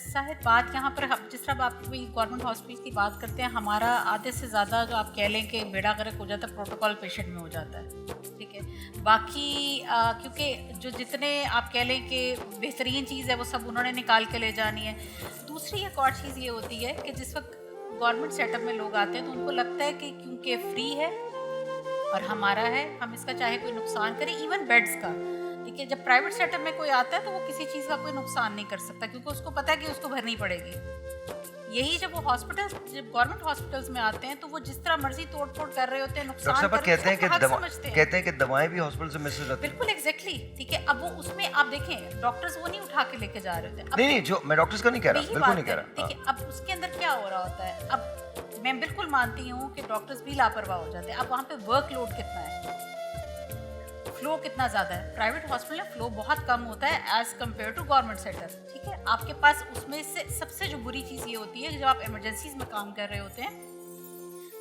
शायद बात यहाँ पर जिस तरह आप गवर्नमेंट हॉस्पिटल की बात करते हैं, हमारा आधे से ज़्यादा जो आप कह लें कि बेड़ा गर्क हो जाता है प्रोटोकॉल पेशेंट में हो जाता है, ठीक है। बाकी क्योंकि जो जितने आप कह लें कि बेहतरीन चीज़ है वो सब उन्होंने निकाल के ले जानी है। दूसरी एक और चीज़ ये होती है कि जिस वक्त गवर्नमेंट सेटअप में लोग आते हैं तो उनको लगता है कि क्योंकि फ्री है और हमारा है, हम इसका चाहे कोई नुकसान करें, इवन बेड्स का, ठीक है। जब प्राइवेट सेटअप में कोई आता है तो वो किसी चीज़ का कोई नुकसान नहीं कर सकता क्योंकि उसको पता है कि उसको भरनी पड़ेगी। यही जब वो हॉस्पिटल, जब गवर्नमेंट हॉस्पिटल्स में आते हैं तो वो जिस तरह मर्जी तोड़ फोड़ कर रहे होते हैं, डॉक्टर नुकसान साहब कर रहे कहते हैं होते कि कहते हैं कि दवाएं भी हॉस्पिटल से मिस हो जाती हैं। बिल्कुल एग्जैक्टली, ठीक है। अब वो उसमें आप देखें डॉक्टर्स वो नहीं उठा के लेके जा रहे होते। अब नहीं, जो मैं डॉक्टर्स का नहीं कह रहा, यही बिल्कुल बात नहीं कह है, रहा। ठीक है। अब उसके अंदर क्या हो रहा होता है, अब मैं बिल्कुल मानती हूँ कि डॉक्टर्स भी लापरवाह हो जाते हैं। अब वहाँ पे वर्कलोड कितना है, फ्लो कितना ज़्यादा है। प्राइवेट हॉस्पिटल में फ्लो बहुत कम होता है as compare to government sector, ठीक है। आपके पास उसमें से सबसे जो बुरी चीज़ ये होती है कि जब आप इमरजेंसीज में काम कर रहे होते हैं,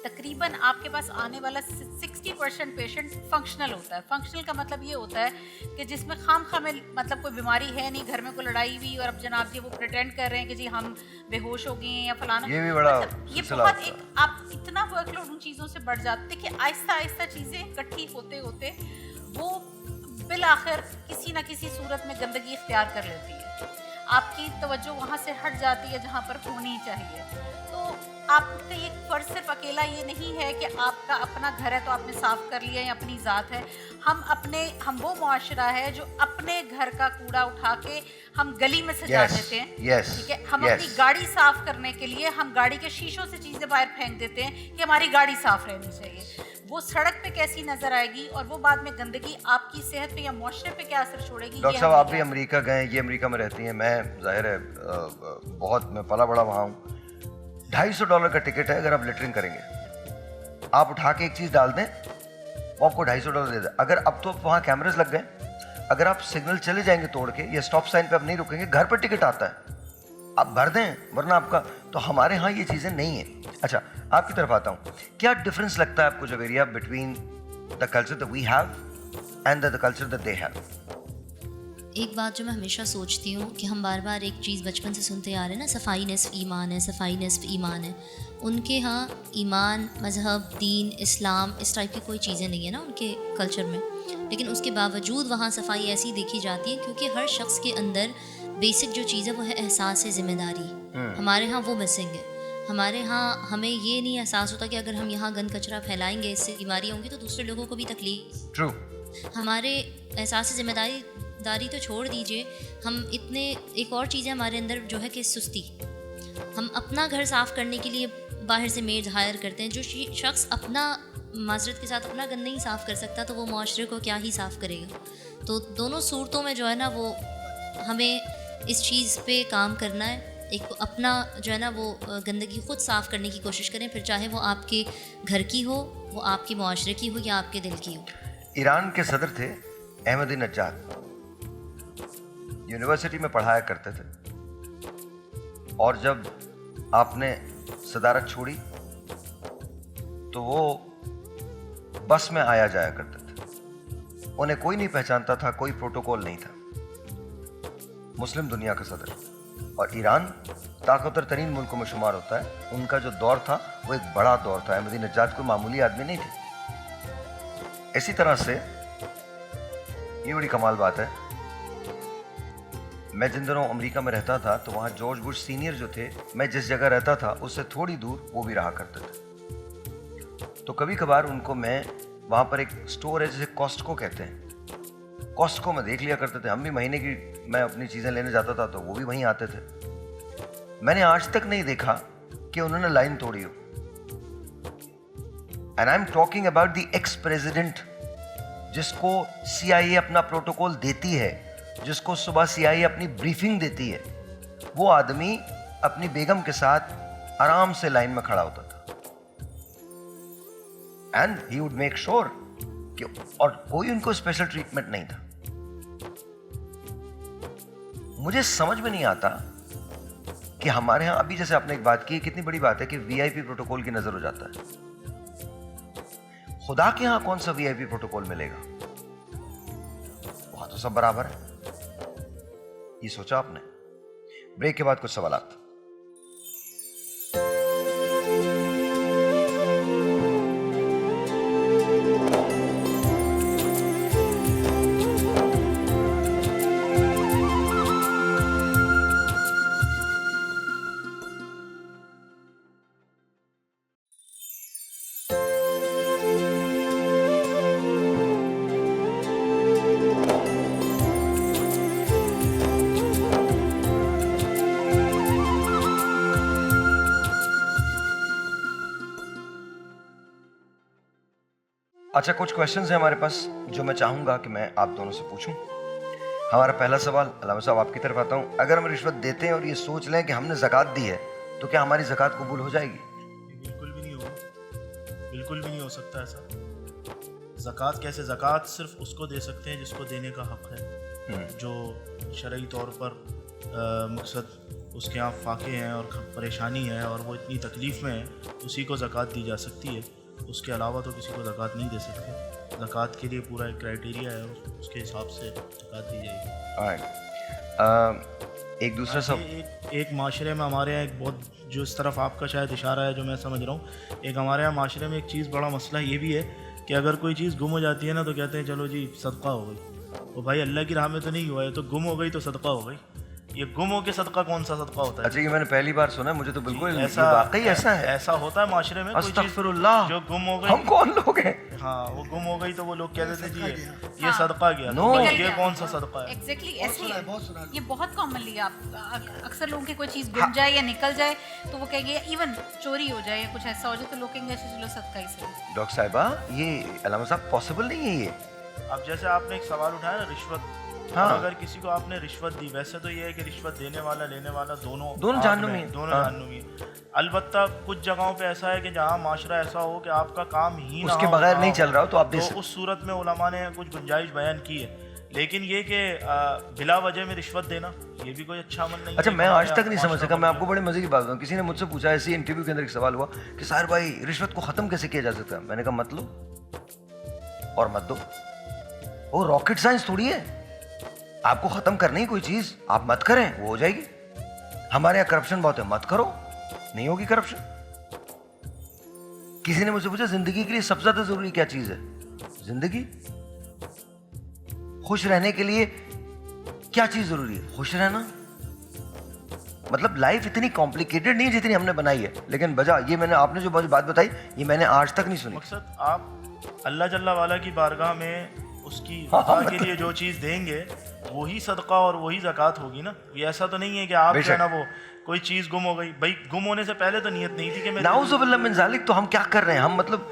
तकरीबन आपके पास आने वाला 60% पेशेंट फंक्शनल होता है। फंक्शनल का मतलब ये होता है कि जिसमें खाम में मतलब कोई बीमारी है नहीं, घर में कोई लड़ाई हुई और अब जनाब जी वो प्रिटेंड कर रहे हैं कि जी हम बेहोश हो गए हैं या फलाना। ये भी बड़ा मतलब ये सिलसिला बहुत होता एक आप इतना वर्कलोड उन चीज़ों से बढ़ जाते। देखिए आहिस्ता आहिस्ता चीज़ें इकट्ठी होते होते वो बिल आखिर किसी ना किसी सूरत में गंदगी इख्तियार कर लेती है। आपकी तवज्जो वहाँ से हट जाती है जहाँ पर होनी चाहिए। तो आपका ये फ़र्ज़ सिर्फ अकेला ये नहीं है कि आपका अपना घर है तो आपने साफ़ कर लिया या अपनी ज़ात है। हम वो मुआशरा है जो अपने घर का कूड़ा उठा के हम गली में सजा देते हैं, ठीक है। हम अपनी गाड़ी साफ़ करने के लिए हम गाड़ी के शीशों से चीज़ें बाहर फेंक देते हैं कि हमारी गाड़ी साफ़ रहनी चाहिए। वो सड़क पे कैसी नज़र आएगी और वो बाद में गंदगी आपकी सेहत पे या मुआशरे पे क्या असर छोड़ेगी। डॉक्टर साहब आप भी अमेरिका गए, ये अमेरिका में रहती हैं, मैं जाहिर है बहुत मैं पला बड़ा वहाँ हूँ। $250 का टिकट है, अगर आप लेटरिन करेंगे आप उठा के एक चीज़ डाल दें वो आपको $250 दे दें। अगर अब तो वहाँ कैमरेज लग गए, अगर आप सिग्नल चले जाएंगे तोड़ के या स्टॉप साइन पे आप नहीं रुकेंगे, घर पर टिकट आता है, आप भर दें वरना आपका। तो हमारे यहाँ ये चीज़ें नहीं हैं। अच्छा आपकी तरफ आता हूँ, क्या डिफरेंस लगता है आपको Javeria between the culture that we have and the culture that they have? एक बात जो मैं हमेशा सोचती हूँ कि हम बार बार एक चीज़ बचपन से सुनते आ रहे हैं ना, सफाई निस्फ ईमान है, सफाई निस्फ ईमान है। उनके यहाँ ईमान, मज़हब, दीन, इस्लाम इस टाइप की कोई चीज़ें नहीं है ना उनके कल्चर में, लेकिन उसके बावजूद वहाँ सफाई ऐसी देखी जाती है क्योंकि हर शख्स के अंदर बेसिक जो चीज़ है वो है एहसास ज़िम्मेदारी। हमारे यहाँ वो मिसिंग है। हमारे यहाँ हमें ये नहीं एहसास होता कि अगर हम यहाँ गंद कचरा फैलाएंगे इससे बीमारियाँ होंगी तो दूसरे लोगों को भी तकलीफ। ट्रू। हमारे एहसास ज़िम्मेदारी तो छोड़ दीजिए, हम इतने एक और चीज़ है हमारे अंदर जो है कि सुस्ती। हम अपना घर साफ़ करने के लिए बाहर से मेड हायर करते हैं। जो शख्स अपना माजरत के साथ अपना गंद नहीं साफ़ कर सकता तो वो मुआशरे को क्या ही साफ़ करेगा। तो दोनों सूरतों में जो है ना वो हमें इस चीज़ पे काम करना है। एक तो अपना जो है ना वो गंदगी ख़ुद साफ़ करने की कोशिश करें, फिर चाहे वो आपके घर की हो, वो आपके मुआशरे की हो या आपके दिल की हो। ईरान के सदर थे अहमदीनेजाद, यूनिवर्सिटी में पढ़ाया करते थे और जब आपने सदारत छोड़ी तो वो बस में आया जाया करते थे। उन्हें कोई नहीं पहचानता था, कोई प्रोटोकॉल नहीं था। मुस्लिम दुनिया का सदर, और ईरान ताकतवर तरीन मुल्कों में शुमार होता है। उनका जो दौर था वो एक बड़ा दौर था। अहमदीनेजाद कोई मामूली आदमी नहीं थे। इसी तरह से ये बड़ी कमाल बात है, मैं जिन दिनों अमेरिका में रहता था तो वहाँ जॉर्ज बुश सीनियर जो थे, मैं जिस जगह रहता था उससे थोड़ी दूर वो भी रहा करते थे। तो कभी कभार उनको मैं वहाँ पर एक स्टोर है जिसे कॉस्टको कहते हैं, कॉस्टको में देख लिया करते थे। हम भी महीने की मैं अपनी चीज़ें लेने जाता था तो वो भी वहीं आते थे। मैंने आज तक नहीं देखा कि उन्होंने लाइन तोड़ी हो। And I am talking about the ex president, जिसको CIA अपना प्रोटोकॉल देती है, जिसको सुबह CIA अपनी ब्रीफिंग देती है। वो आदमी अपनी बेगम के साथ आराम से लाइन में खड़ा होता था and he would make sure कि, और कोई उनको स्पेशल ट्रीटमेंट नहीं था। मुझे समझ में नहीं आता कि हमारे यहां अभी जैसे आपने एक बात की, कितनी बड़ी बात है कि VIP प्रोटोकॉल की नजर हो जाता है। खुदा के यहां कौन सा VIP प्रोटोकॉल मिलेगा? वहां तो सब बराबर है। ये सोचा आपने? ब्रेक के बाद कुछ सवालात। अच्छा, कुछ क्वेश्चंस हैं हमारे पास जो मैं चाहूँगा कि मैं आप दोनों से पूछूं। हमारा पहला सवाल, अल्लामा साहब आपकी तरफ आता हूँ। अगर हम रिश्वत देते हैं और ये सोच लें कि हमने ज़कात दी है, तो क्या हमारी ज़कात कबूल हो जाएगी? बिल्कुल भी नहीं होगा, बिल्कुल भी नहीं हो सकता ऐसा। ज़कात कैसे? ज़कात सिर्फ उसको दे सकते हैं जिसको देने का हक़ है, जो शरई तौर पर मकसद उसके यहाँ फाके हैं और परेशानी है और वो इतनी तकलीफ़ में है, उसी को ज़कात दी जा सकती है। उसके अलावा तो किसी को ज़कात नहीं दे सकते। ज़कात के लिए पूरा एक क्राइटेरिया है, उसके हिसाब से ज़कात दी जाएगी। एक दूसरा सब एक माशरे में हमारे यहाँ एक बहुत, जो इस तरफ आपका शायद इशारा है जो मैं समझ रहा हूँ, एक हमारे यहाँ माशरे में एक चीज़, बड़ा मसला ये भी है कि अगर कोई चीज़ गुम हो जाती है ना, तो कहते हैं चलो जी सदका हो गई। तो भाई अल्लाह की राह में तो नहीं हुआ है, तो गुम हो गई तो सदका हो गई। ये गुम हो के सदका कौन सा सदका होता है? अच्छा, ये मैंने पहली बार सुना है, मुझे तो बिल्कुल ऐसा वाकई ऐसा है। ऐसा होता है माशरे में, कोई चीज़ अस्तगफिरुल्लाह, जो गुम हो गई। हम कौन लोग हैं? हाँ, वो गुम हो गई तो वो लोग कहते थे जी ये सदका गया। No. तो ये कौन सा सदका है? एग्जैक्टली बहुत ऐसे ही सुना है, है। बहुत सुना है। ये बहुत कॉमनली अक्सर लोगों की कोई चीज़ गुम जाए या निकल जाए तो वो कहेंगे, इवन चोरी हो जाए या कुछ ऐसा हो जाए तो लोग कहेंगे अच्छा चलो सदका ही से। डॉक्टर साहिबा, ये अल्लामा साहब पॉसिबल नहीं है ये। अब जैसे आपने एक सवाल उठाया ना, रिश्वत। हाँ। अगर किसी को आपने रिश्वत दी, वैसे तो ये है कि रिश्वत देने वाला लेने वाला दोनों जहन्नुमी हैं। दोनों हाँ। जहन्नुमी हैं। अलबत्ता कुछ जगहों पे ऐसा है कि जहाँ माशरा ऐसा हो कि आपका काम ही ना उसके हो, बगैर ना नहीं हो, चल रहा हो तो आप दे सकते। उस सूरत में उलमा ने कुछ गुंजाइश बयान की है। लेकिन ये कि बिला वजह में रिश्वत देना, ये भी कोई अच्छा अमल नहीं अच्छा, है। मैं आज तक नहीं समझ माशरा सका। मैं बन आपको बड़े मजे की बात बताऊं, किसी ने मुझसे पूछा, ऐसे इंटरव्यू के अंदर एक सवाल हुआ कि साहिर भाई रिश्वत को खत्म कैसे किया जा सकता है? मैंने कहा मत लो और मत दो, वो रॉकेट साइंस थोड़ी है। आपको खत्म करनी है कोई चीज, आप मत करें, वो हो जाएगी। हमारे यहाँ करप्शन बहुत है, मत करो, नहीं होगी करप्शन। किसी ने मुझसे पूछा जिंदगी के लिए सबसे ज्यादा जरूरी क्या चीज है? जिंदगी, खुश रहने के लिए क्या चीज जरूरी है? खुश रहना। मतलब लाइफ इतनी कॉम्प्लिकेटेड नहीं है जितनी हमने बनाई है, लेकिन बजा ये मैंने, आपने जो बात बताई, ये मैंने आज तक नहीं सुनी। मकसद आप अल्लाह जल्ला वाला की बारगाह में उसकी हाँ, रज़ा के लिए जो चीज़ देंगे वही सदका और वही ज़कात होगी ना। ये ऐसा तो नहीं है कि आप जो है ना, वो कोई चीज़ गुम हो गई, भाई गुम होने से पहले तो नियत नहीं थी कि मैं नाउज़ुबिल्लाह मिन ज़ालिक। तो हम क्या कर रहे हैं? हम मतलब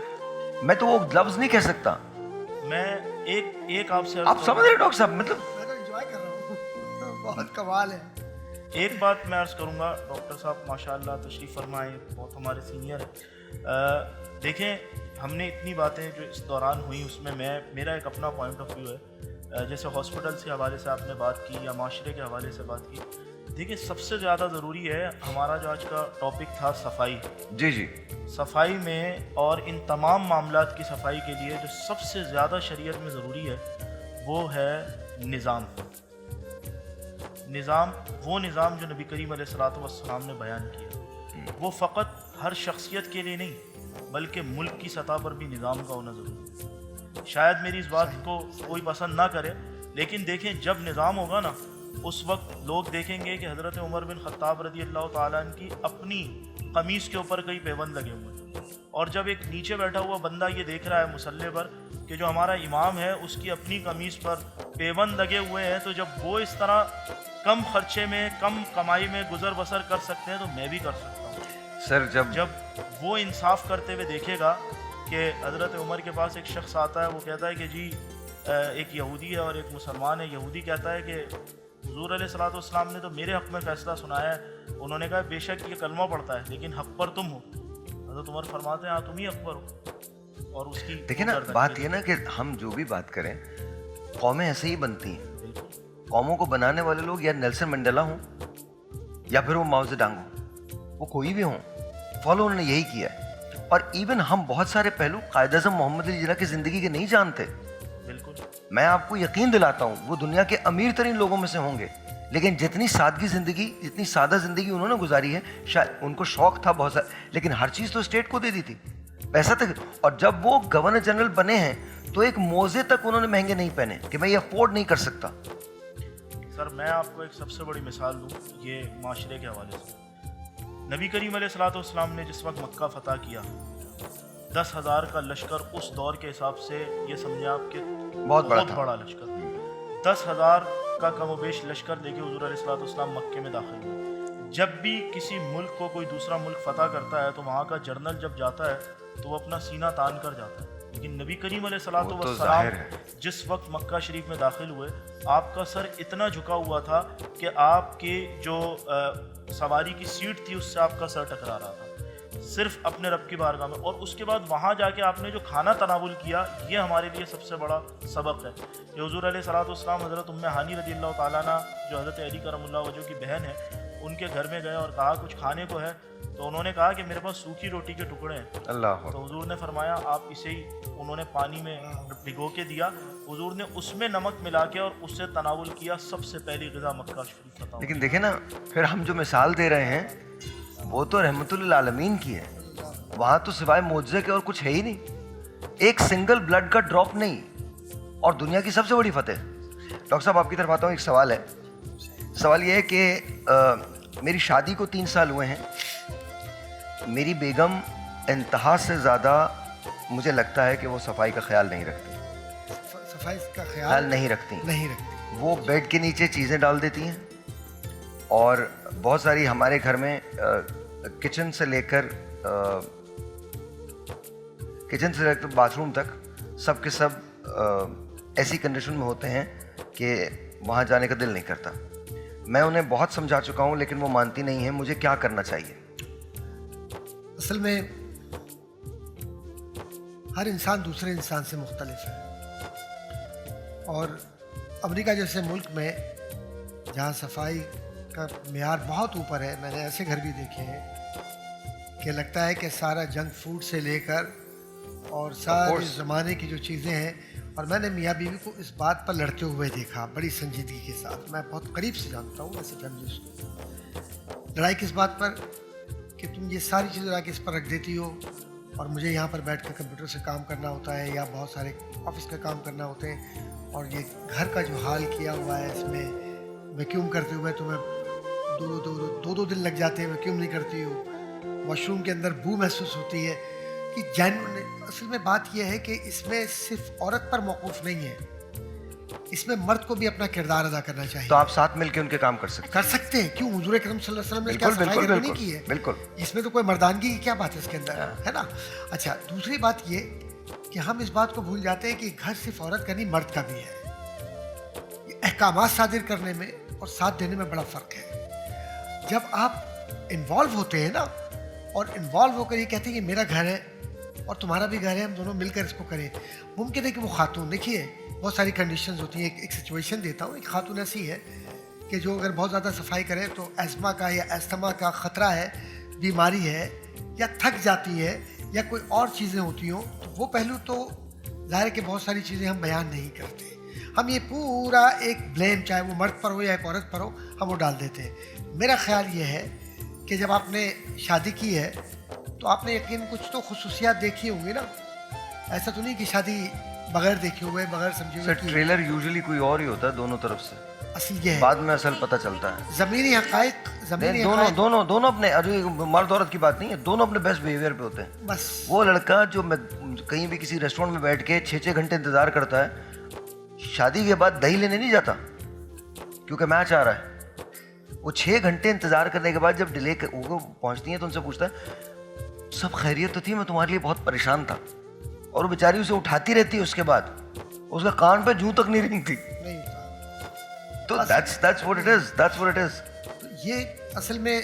मैं तो वो लफ्ज नहीं कह सकता। मैं एक आपसे आप समझ रहे डॉक्टर साहब? मतलब मैं तो एंजॉय कर रहा हूँ, बहुत कमाल है। एक बात मैं अर्ज़ करूँगा, डॉक्टर साहब माशाअल्लाह तशरीफ़ फरमाए, बहुत हमारे सीनियर हैं। देखें, हमने इतनी बातें जो इस दौरान हुई उसमें मेरा एक अपना पॉइंट ऑफ व्यू है। जैसे हॉस्पिटल के हवाले से आपने बात की या माशरे के हवाले से बात की। देखिए, सबसे ज़्यादा ज़रूरी है, हमारा जो आज का टॉपिक था सफाई। जी जी, सफाई में और इन तमाम मामलात की सफाई के लिए जो सबसे ज़्यादा शरीयत में ज़रूरी है वो है निज़ाम। वो निज़ाम जो नबी करीम अलैहिस्सलातु वस्सलाम ने बयान किया, वो फ़कत हर शख्सियत के लिए नहीं बल्कि मुल्क की सतह पर भी निज़ाम का होना ज़रूरी है। शायद मेरी इस बात को कोई पसंद ना करे, लेकिन देखें, जब निज़ाम होगा ना, उस वक्त लोग देखेंगे कि हज़रत उमर बिन ख़त्ताब रज़ी अल्लाह ताला अन्हु की अपनी कमीज़ के ऊपर कई पैबंद लगे हुए हैं, और जब एक नीचे बैठा हुआ बंदा ये देख रहा है मुसल्ले पर कि जो हमारा इमाम है उसकी अपनी कमीज़ पर पैबंद लगे हुए हैं, तो जब वो इस तरह कम खर्चे में, कम कमाई में गुजर बसर कर सकते हैं, तो मैं भी कर सकता हूँ। सर जब वो इंसाफ करते हुए देखेगा कि हज़रत उमर के पास एक शख्स आता है, वो कहता है कि जी एक यहूदी है और एक मुसलमान है। यहूदी कहता है कि हुज़ूर अलैहिस्सलातु वस्सलाम ने तो मेरे हक़ में फ़ैसला सुनाया है। उन्होंने कहा बेशक ये कलमा पढ़ता है लेकिन हक़ पर तुम हो। हज़रत उमर फरमाते हैं हाँ, तुम ही हक़ पर हो। और उसकी देखिए ना, बात ये ना कि हम जो भी बात करें, कौमें ऐसे ही बनती हैं। कौमों को बनाने वाले लोग या नेल्सन मंडेला हों या फिर वो माओ ज़ेडुंग हो, वो कोई भी हों, फॉलो उन्होंने यही किया है। और इवन हम बहुत सारे पहलू कायद आज़म मोहम्मद अली जिन्ना की ज़िंदगी के नहीं जानते। बिल्कुल, मैं आपको यकीन दिलाता हूँ वो दुनिया के अमीर तरीन लोगों में से होंगे, लेकिन जितनी सादगी ज़िंदगी, जितनी सादा ज़िंदगी उन्होंने गुजारी है, शायद उनको शौक था बहुत सारा, लेकिन हर चीज़ तो स्टेट को दे दी थी, पैसा तक। और जब वो गवर्नर जनरल बने हैं तो एक मोजे तक उन्होंने महंगे नहीं पहने कि मैं ये अफोर्ड नहीं कर सकता। सर मैं आपको एक सबसे बड़ी मिसाल दूँ ये माशरे के हवाले से। नबी करीम अलैहिस्सलातु वस्सलाम ने जिस वक्त मक्का फ़तह किया, 10,000 का लश्कर उस दौर के हिसाब से ये समझे आपके बहुत बड़ा लश्कर। 10,000 का कमोबेश लश्कर लेके हुज़ूर अलैहिस्सलातु वस्सलाम मक्के में दाखिल हुए। जब भी किसी मुल्क को कोई दूसरा मुल्क फ़तह करता है तो वहाँ का जर्नल जब जाता है तो वो अपना सीना तान कर जाता है लेकिन नबी करीम वो तो अलैहिस्सलाम ज़ाहिर है। जिस वक्त मक्का शरीफ में दाखिल हुए, आपका सर इतना झुका हुआ था कि आपके जो सवारी की सीट थी उससे आपका सर टकरा रहा था, सिर्फ अपने रब की बारगाह में। और उसके बाद वहाँ जाके आपने जो खाना तनावुल किया, ये हमारे लिए सबसे बड़ा सबक है। कि हुज़ूर अलैहिस्सलाम हज़रत उम्मे हानी रज़ियल्लाहु ताला अन्हा, जो हज़रत अली करमुल्लाह वजह की बहन है, उनके घर में गए और कहा कुछ खाने को है, तो उन्होंने कहा कि मेरे पास सूखी रोटी के टुकड़े हैं। अल्लाह तो हुजूर ने फरमाया आप इसे ही, उन्होंने पानी में भिगो के दिया, हुजूर ने उसमें नमक मिला के और उससे तनावुल किया। सबसे पहली ग़िज़ा मक्का शरीफ था। लेकिन देखे ना, फिर हम जो मिसाल दे रहे हैं वो तो रहमतुल आलमीन की है। वहाँ तो सिवाय मुआज़े के और कुछ है ही नहीं, एक सिंगल ब्लड का ड्रॉप नहीं, और दुनिया की सबसे बड़ी फतेह। डॉक्टर साहब आपकी तरफ आता हूँ। एक सवाल है, सवाल ये है कि मेरी शादी को 3 साल हुए हैं। मेरी बेगम इंतहा से ज़्यादा मुझे लगता है कि वो सफाई का ख्याल नहीं रखती, सफाई का ख्याल ख्याल नहीं रखती। नहीं रखती। वो बेड के नीचे चीज़ें डाल देती हैं, और बहुत सारी हमारे घर में किचन से लेकर बाथरूम तक सब के सब ऐसी कंडीशन में होते हैं कि वहाँ जाने का दिल नहीं करता। मैं उन्हें बहुत समझा चुका हूँ, लेकिन वो मानती नहीं है। मुझे क्या करना चाहिए? असल में हर इंसान दूसरे इंसान से मुख्तलिफ है, और अमेरिका जैसे मुल्क में जहाँ सफाई का मेयार बहुत ऊपर है, मैंने ऐसे घर भी देखे हैं कि लगता है कि सारा जंक फूड से लेकर और सारे ज़माने की जो चीज़ें हैं, और मैंने मियाँ बीवी को इस बात पर लड़ते हुए देखा बड़ी संजीदगी के साथ। मैं बहुत करीब से जानता हूँ ऐसी फैमिलीज को। लड़ाई किस बात पर कि तुम ये सारी चीज़ें ला के इस पर रख देती हो, और मुझे यहाँ पर बैठ कर कंप्यूटर से काम करना होता है या बहुत सारे ऑफिस का काम करना होते हैं, और ये घर का जो हाल किया हुआ है इसमें वैक्यूम करते हुए तुम्हें दो दिन लग जाते हैं, वैक्यूम नहीं करती हो, वॉशरूम के अंदर बू महसूस होती है कि असल में बात यह है कि इसमें सिर्फ औरत पर मौकूफ़ नहीं है, इसमें मर्द को भी अपना किरदार अदा करना चाहिए। तो आप साथ मिलकर उनके काम कर सकते हैं। क्यों? हुजूर अकरम सल्लल्लाहु अलैहि वसल्लम ने क्या बिल्कुल, सफाई बिल्कुल, नहीं की है? बिल्कुल। इसमें तो कोई मर्दानगी की क्या बात है इसके अंदर, है ना? अच्छा, दूसरी बात ये कि हम इस बात को भूल जाते हैं कि घर सिर्फ औरत का नहीं, मर्द का भी है। अहकामात सादिर करने में और साथ देने में बड़ा फ़र्क है। जब आप इन्वॉल्व होते हैं ना, और इन्वॉल्व होकर ये कहते हैं कि मेरा घर है और तुम्हारा भी घर है, हम दोनों मिलकर इसको करें। मुमकिन है कि वो खातून, देखिए बहुत सारी कंडीशंस होती हैं। एक सिचुएशन देता हूँ, एक खातून ऐसी है कि जो अगर बहुत ज़्यादा सफाई करे तो एस्मा का या एस्थमा का ख़तरा है, बीमारी है, या थक जाती है, या कोई और चीज़ें होती हों, तो वो पहलू तो ज़ाहिर है कि बहुत सारी चीज़ें हम बयान नहीं करते। हम ये पूरा एक ब्लेम, चाहे वो मर्द पर हो या एक औरत पर हो, हम वो डाल देते हैं। मेरा ख्याल ये है कि जब आपने शादी की है तो आपने यकीन कुछ तो खुसूसियात देखी होंगी ना। ऐसा तो नहीं कि शादी बगैर देखे हुए, बगैर समझे हुए। ट्रेलर यूजुअली कोई और ही होता है दोनों तरफ से, असल ये है, बाद में असल पता चलता है। ज़मीनी हक़ाइक़, दोनों अपने, अरे मर्द औरत की बात नहीं है, दोनों अपने बेस्ट बिहेवियर पे होते हैं। बस वो लड़का जो कहीं भी किसी रेस्टोरेंट में बैठ के 6-6 घंटे इंतजार करता है, शादी के बाद दही लेने नहीं जाता क्योंकि मैच आ रहा है। वो 6 घंटे इंतजार करने के बाद जब डिले वो पहुंचती है तो उनसे पूछता है सब खैरियत तो थी, मैं तुम्हारे लिए बहुत परेशान था, और वो बेचारी उसे उठाती रहती है। उसके बाद उसका कान पे जूं तक नहीं रेंगती। नहीं होता। तो that's what it is। तो ये असल में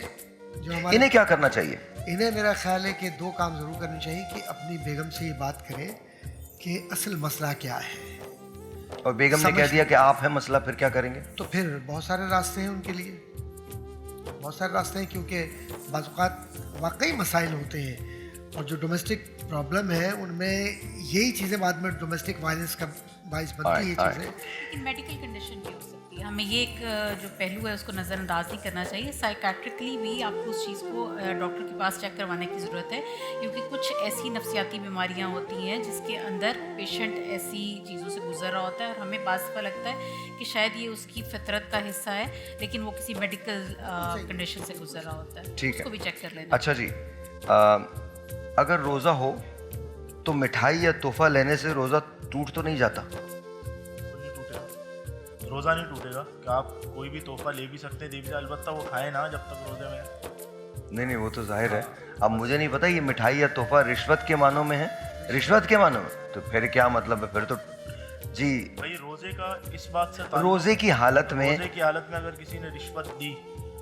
जो हमारे, इन्हें क्या करना चाहिए? इन्हें मेरा ख्याल है कि 2 काम ज़रूर करने चाहिए कि अपनी बेगम से ये बात करें कि असल मसला क्या है। और बेगम ने कह दिया कि आप है मसला, फिर क्या करेंगे? तो फिर बहुत सारे रास्ते हैं उनके लिए, बहुत सारे रास्ते हैं, क्योंकि बाज़ वाकई मसाइल होते हैं, और जो डोमेस्टिक प्रॉब्लम है उनमें यही चीज़ें बाद में डोमेस्टिक वायलेंस का बाइस बनती है चीज़ें। लेकिन मेडिकल कंडीशन भी हो सकती है, हमें ये एक जो पहलू है उसको नज़रअंदाज नहीं करना चाहिए। साइकेट्रिकली भी आपको उस चीज़ को डॉक्टर के पास चेक करवाने की ज़रूरत है, क्योंकि कुछ ऐसी नफसियाती बीमारियां होती हैं जिसके अंदर पेशेंट ऐसी चीज़ों से गुजर रहा होता है, और हमें बात दफ़ा लगता है कि शायद ये उसकी फितरत का हिस्सा है, लेकिन वो किसी मेडिकल कंडीशन से गुजर रहा होता है। ठीक है, उसको भी चेक कर लेना। अच्छा जी, अगर रोज़ा हो तो मिठाई या तोहफा लेने से रोज़ा टूट तो नहीं जाता? नहीं टूटेगा, रोज़ा नहीं टूटेगा। कि आप कोई भी तोहफा ले भी सकते हैं, दे भी, अलबत्ता वो खाए ना जब तक रोज़े में। नहीं, वो तो जाहिर है। अब मुझे नहीं पता ये मिठाई या तोहफा रिश्वत के मानों में है रिश्वत के मानो में? तो फिर क्या मतलब है? फिर तो जी भाई रोजे का इस बात से ताल्लुक- रोजे की हालत में रोजे की हालत में अगर किसी ने रिश्वत दी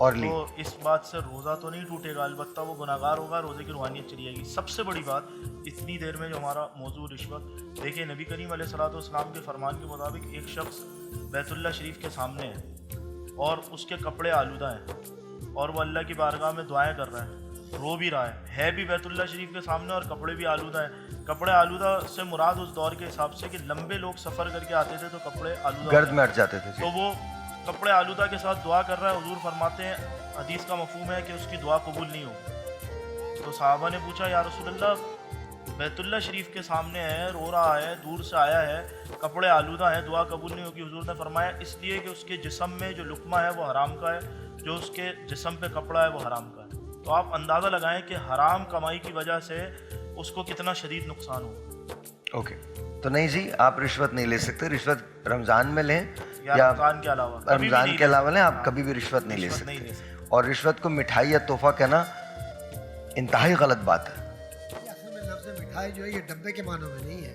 और ली, तो इस बात से रोज़ा तो नहीं टूटेगा, अलबत्ता वो गुनाहगार होगा, रोज़े की रूहानियत चली जाएगी। सबसे बड़ी बात इतनी देर में जो हमारा मौजूद रिश्वत, देखिए नबी करीम अलैहिस्सलाम के फरमान के मुताबिक एक शख्स बैतुल्लाह शरीफ के सामने है और उसके कपड़े आलूदा हैं और वो अल्लाह की बारगाह में दुआएं कर रहा है, रो भी रहा है भी बैतुल्लाह शरीफ के सामने और कपड़े भी आलूदा हैं। कपड़े आलूदा से मुराद उस दौर के हिसाब से कि लंबे लोग सफ़र करके आते थे तो कपड़े आलूदा गर्द में अट जाते थे। तो वो कपड़े आलूदा के साथ दुआ कर रहा है। हुजूर फरमाते हैं, हदीस का मफहूम है कि उसकी दुआ कबूल नहीं होगी। तो सहाबा ने पूछा, या रसूलल्लाह, बैतुल्लाह शरीफ के सामने है, रो रहा है, दूर से आया है, कपड़े आलूदा हैं, दुआ कबूल नहीं होगी। हुजूर ने फरमाया, इसलिए कि उसके जिस्म में जो लुकमा है वो हराम का है, जो उसके जिस्म पे कपड़ा है वो हराम का है। तो आप अंदाज़ा लगाएं कि हराम कमाई की वजह से उसको कितना शदीद नुकसान हो। ओके, तो नहीं जी, आप रिश्वत नहीं ले सकते। रिश्वत रमज़ान में लें या रमज़ान के अलावा, रमज़ान के अलावा लें, आप कभी भी रिश्वत नहीं ले सकते। और रिश्वत को मिठाई या तोहफा कहना इंतहाई गलत बात है। ये असल में लफ्ज़ मिठाई जो है ये डब्बे के मानों में नहीं है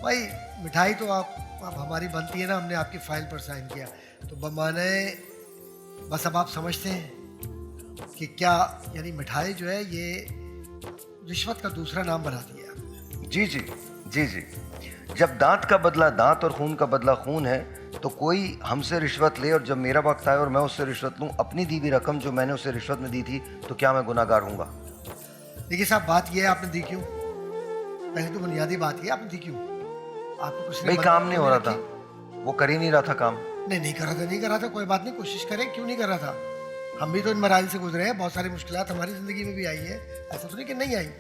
भाई। मिठाई तो आप हमारी बनती है ना, हमने आपकी फाइल पर साइन किया तो बमाने बस अब आप समझते हैं कि क्या यानी मिठाई जो है ये रिश्वत का दूसरा नाम बना दिया। जी जी जी जी, जब दांत का बदला दांत और खून का बदला खून है तो कोई हमसे रिश्वत ले और जब मेरा वक्त आए और मैं उससे रिश्वत लूँ अपनी दी हुई रकम जो मैंने उसे रिश्वत में दी थी, तो क्या मैं गुनाहगार हूँगा? देखिए साहब, बात ये है आपने दी क्यों? पहले तो बुनियादी बात ये, आपने दी क्यों? आपको कुछ भाई काम नहीं हो रहा था, वो कर ही नहीं रहा था काम। नहीं कर रहा था, नहीं कर रहा था, कोई बात नहीं, कोशिश करें, क्यों नहीं कर रहा था? हम भी तो इन मराइल से गुजरे हैं, बहुत सारी मुश्किलात हमारी ज़िंदगी में भी आई है, ऐसा तो नहीं कि नहीं आई।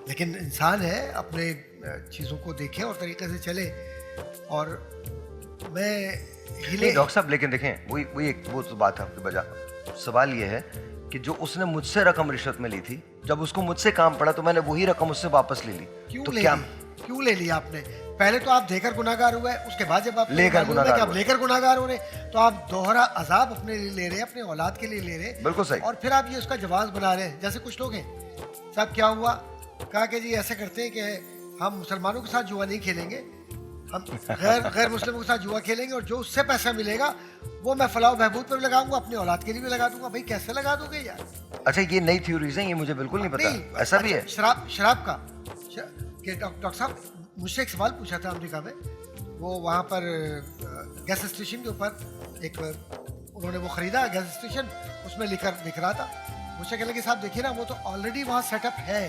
लेकिन इंसान है, अपने चीज़ों को देखे और तरीके से चले। और मैं नहीं डॉक्टर साहब, लेकिन देखें वो तो बात है आपकी वजह। सवाल ये है कि जो उसने मुझसे रकम रिश्वत में ली थी, जब उसको मुझसे काम पड़ा तो मैंने वही रकम उससे वापस ले ली। क्यों ले ली आपने? पहले तो आप देकर गुनाहगार हुए, उसके बाद जब आप लेकर गुनाहगार हो रहे तो आप दोहरा अजाब अपने लिए ले रहे, अपने औलाद के लिए ले रहे। बिल्कुल सही। और फिर आप ये उसका जवाब बना रहे हैं। जैसे कुछ लोग हैं साहब, क्या हुआ, कहा कि जी ऐसा करते हैं कि हम मुसलमानों के साथ जुआ नहीं खेलेंगे, हम गैर मुस्लिमों के साथ जुआ खेलेंगे और जो उससे पैसा मिलेगा वो मैं फलाह बहबूद पर भी लगाऊंगा, अपनी औलाद के लिए भी लगा दूंगा। भाई कैसे लगा दोगे यार? अच्छा, ये नई थ्योरीज हैं, ये मुझे बिल्कुल नहीं पता। ऐसा भी है? शराब का डॉक्टर साहब मुझसे एक सवाल पूछा था अमेरिका में, वो वहाँ पर गैस स्टेशन के ऊपर एक उन्होंने वो ख़रीदा गैस स्टेशन, उसमें लिख रहा था। मुझसे कहने के साहब देखिए ना, वो तो ऑलरेडी वहाँ सेटअप है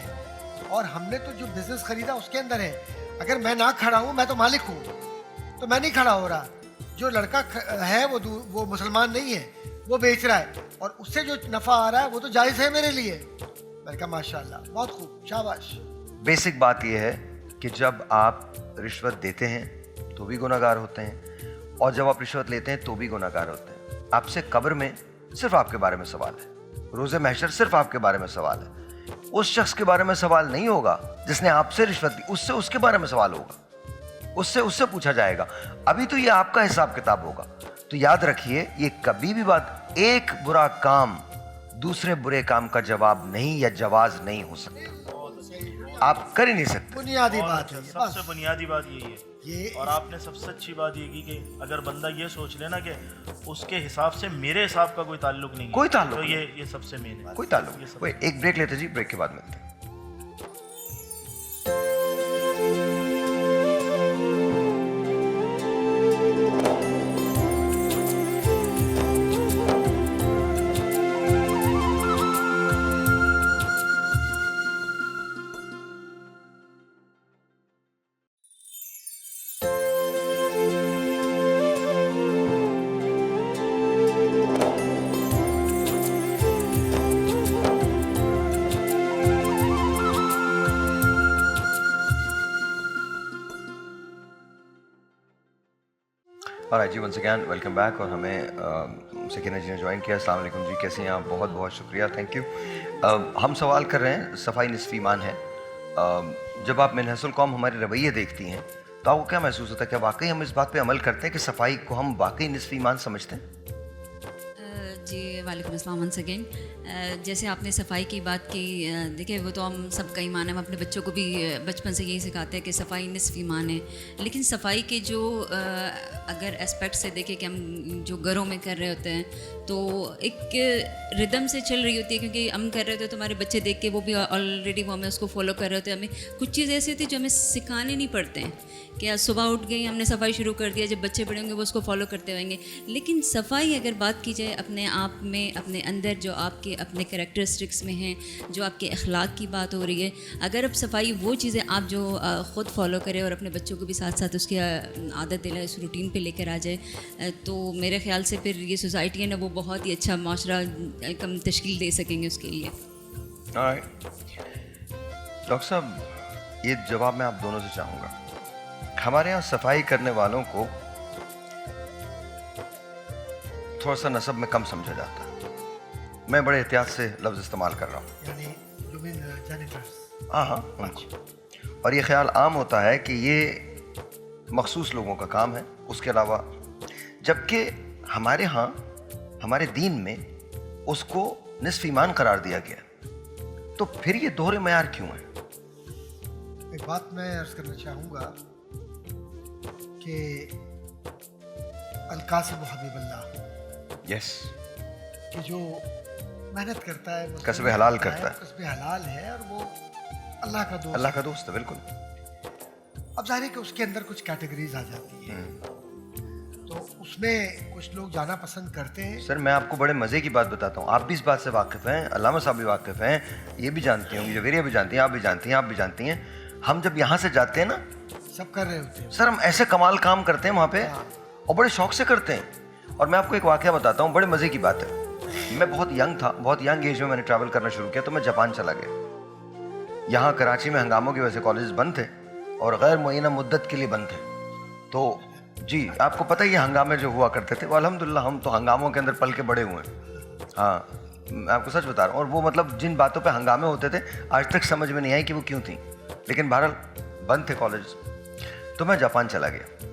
और हमने तो जो बिज़नेस ख़रीदा उसके अंदर है। अगर मैं ना खड़ा हूँ, मैं तो मालिक हूँ, तो मैं नहीं खड़ा हो रहा। जो लड़का है वो मुसलमान नहीं है, वो बेच रहा है और उससे जो नफ़ा आ रहा है वो तो जायज़ है मेरे लिए। मैंने कहा माशाल्लाह, बहुत खूब, शाबाश। बेसिक बात यह है कि जब आप रिश्वत देते हैं तो भी गुनाहगार होते हैं और जब आप रिश्वत लेते हैं तो भी गुनाहगार होते हैं। आपसे कब्र में सिर्फ आपके बारे में सवाल है, रोज़े महशर सिर्फ आपके बारे में सवाल है। उस शख्स के बारे में सवाल नहीं होगा जिसने आपसे रिश्वत दी, उससे उसके बारे में सवाल होगा, उससे पूछा जाएगा। अभी तो ये आपका हिसाब किताब होगा। तो याद रखिए, ये कभी भी बात, एक बुरा काम दूसरे बुरे काम का जवाब नहीं या जवाज नहीं हो सकता। आप कर ही नहीं सकते। बुनियादी बात है, सबसे बुनियादी बात यही है। ये और आपने सबसे अच्छी बात ये की कि अगर बंदा ये सोच लेना कि उसके हिसाब से मेरे हिसाब का कोई ताल्लुक नहीं है, कोई ताल्लुक तो नहीं। ये सबसे मेन है। कोई ताल्लुक नहीं। एक ब्रेक लेते जी, ब्रेक के बाद मिलते हैं। और जी वंस अगैन वेलकम बैक। और हमें सकीना जी ने ज्वाइन किया। अस्सलाम वालेकुम जी, कैसे हैं आप? बहुत बहुत शुक्रिया, थैंक यू। हम सवाल कर रहे हैं, सफाई निस्फ़ ईमान है। जब आप मिनहसुल कौम हमारे रवैये देखती हैं तो आपको क्या महसूस होता है? क्या वाकई हम इस बात पे अमल करते हैं कि सफाई को हम वाकई निस्फ़ ईमान समझते हैं? جی وعلیکم السلام ونس اگین. جیسے آپ نے صفائی کی بات کی, دیکھیں وہ تو ہم سب کا ایمان ہے, ہم اپنے بچوں کو بھی بچپن سے یہی سکھاتے ہیں کہ صفائی نصف ایمان ہے. لیکن صفائی کے جو اگر اسپیکٹ سے دیکھیں کہ ہم جو گھروں میں کر رہے ہوتے ہیں تو ایک ردم سے چل رہی ہوتی ہے, کیونکہ ہم کر رہے ہوتے ہیں تو ہمارے بچے دیکھ کے وہ بھی آلریڈی وہ ہمیں اس کو فالو کر رہے ہوتے ہیں. ہمیں کچھ چیز ایسی ہوتی ہے جو ہمیں سکھانے نہیں پڑتے ہیں کہ صبح اٹھ گئی ہم نے صفائی شروع کر دیا, جب بچے بڑے ہوں گے وہ اس کو فالو کرتے ہوئیں گے. لیکن صفائی اگر بات کی جائے اپنے آپ میں, اپنے اندر جو آپ کے اپنے کریکٹرسٹکس میں ہیں, جو آپ کے اخلاق کی بات ہو رہی ہے, اگر اب صفائی وہ چیزیں آپ جو خود فالو کریں اور اپنے بچوں کو بھی ساتھ ساتھ اس کی عادت دلائے, اس روٹین پہ لے کر آ جائے, تو میرے خیال سے پھر یہ سوسائٹی ہے نا وہ بہت ہی اچھا معاشرہ کم تشکیل دے سکیں گے اس کے لیے. ڈاکٹر صاحب, یہ جواب میں آپ دونوں سے چاہوں گا. ہمارے یہاں صفائی کرنے والوں کو تھوڑا سا نسب میں کم سمجھا جاتا ہے. میں بڑے احتیاط سے لفظ استعمال کر رہا ہوں. یعنی you mean janitors. ہاں ان کو, اور یہ خیال عام ہوتا ہے کہ یہ مخصوص لوگوں کا کام ہے, اس کے علاوہ, جبکہ ہمارے ہاں ہمارے دین میں اس کو نصف ایمان قرار دیا گیا. تو پھر یہ دوہرے معیار کیوں ہیں؟ ایک بات میں عرض کرنا چاہوں گا کہ القاسم حبیب اللہ, یس, کہ جو محنت کرتا ہے, کسب حلال کرتا ہے, کسب حلال ہے, اور وہ اللہ کا دوست, اللہ کا دوست ہے. بالکل. اب ظاہر ہے کہ اس کے اندر کچھ کیٹیگریز آ جاتی ہیں, تو اس میں کچھ لوگ جانا پسند کرتے ہیں. سر میں آپ کو بڑے مزے کی بات بتاتا ہوں, آپ بھی اس بات سے واقف ہیں, علامہ صاحب بھی واقف ہیں, یہ بھی جانتی ہوں, جویریہ بھی جانتی ہیں, آپ بھی جانتی ہیں, آپ بھی جانتی ہیں. ہم جب یہاں سے جاتے ہیں نا, سب کر رہے ہوتے ہیں سر ہم ایسے کمال کام کرتے ہیں وہاں پہ, اور بڑے شوق سے کرتے ہیں. اور میں آپ کو ایک واقعہ بتاتا ہوں, بڑے مزے کی بات ہے. میں بہت ینگ تھا, بہت ینگ ایج میں نے ٹریول کرنا شروع کیا, تو میں جاپان چلا گیا. یہاں کراچی میں ہنگاموں کی وجہ سے کالجز بند تھے اور غیر معینہ مدت کے لیے بند تھے. تو جی آپ کو پتہ ہی ہے ہنگامے جو ہوا کرتے تھے, وہ الحمدللہ ہم تو ہنگاموں کے اندر پل کے بڑے ہوئے ہیں. ہاں میں آپ کو سچ بتا رہا ہوں, اور وہ مطلب جن باتوں پہ ہنگامے ہوتے تھے آج تک سمجھ میں نہیں آئی کہ وہ کیوں تھیں, لیکن بہرحال بند تھے کالج. تو میں جاپان چلا گیا.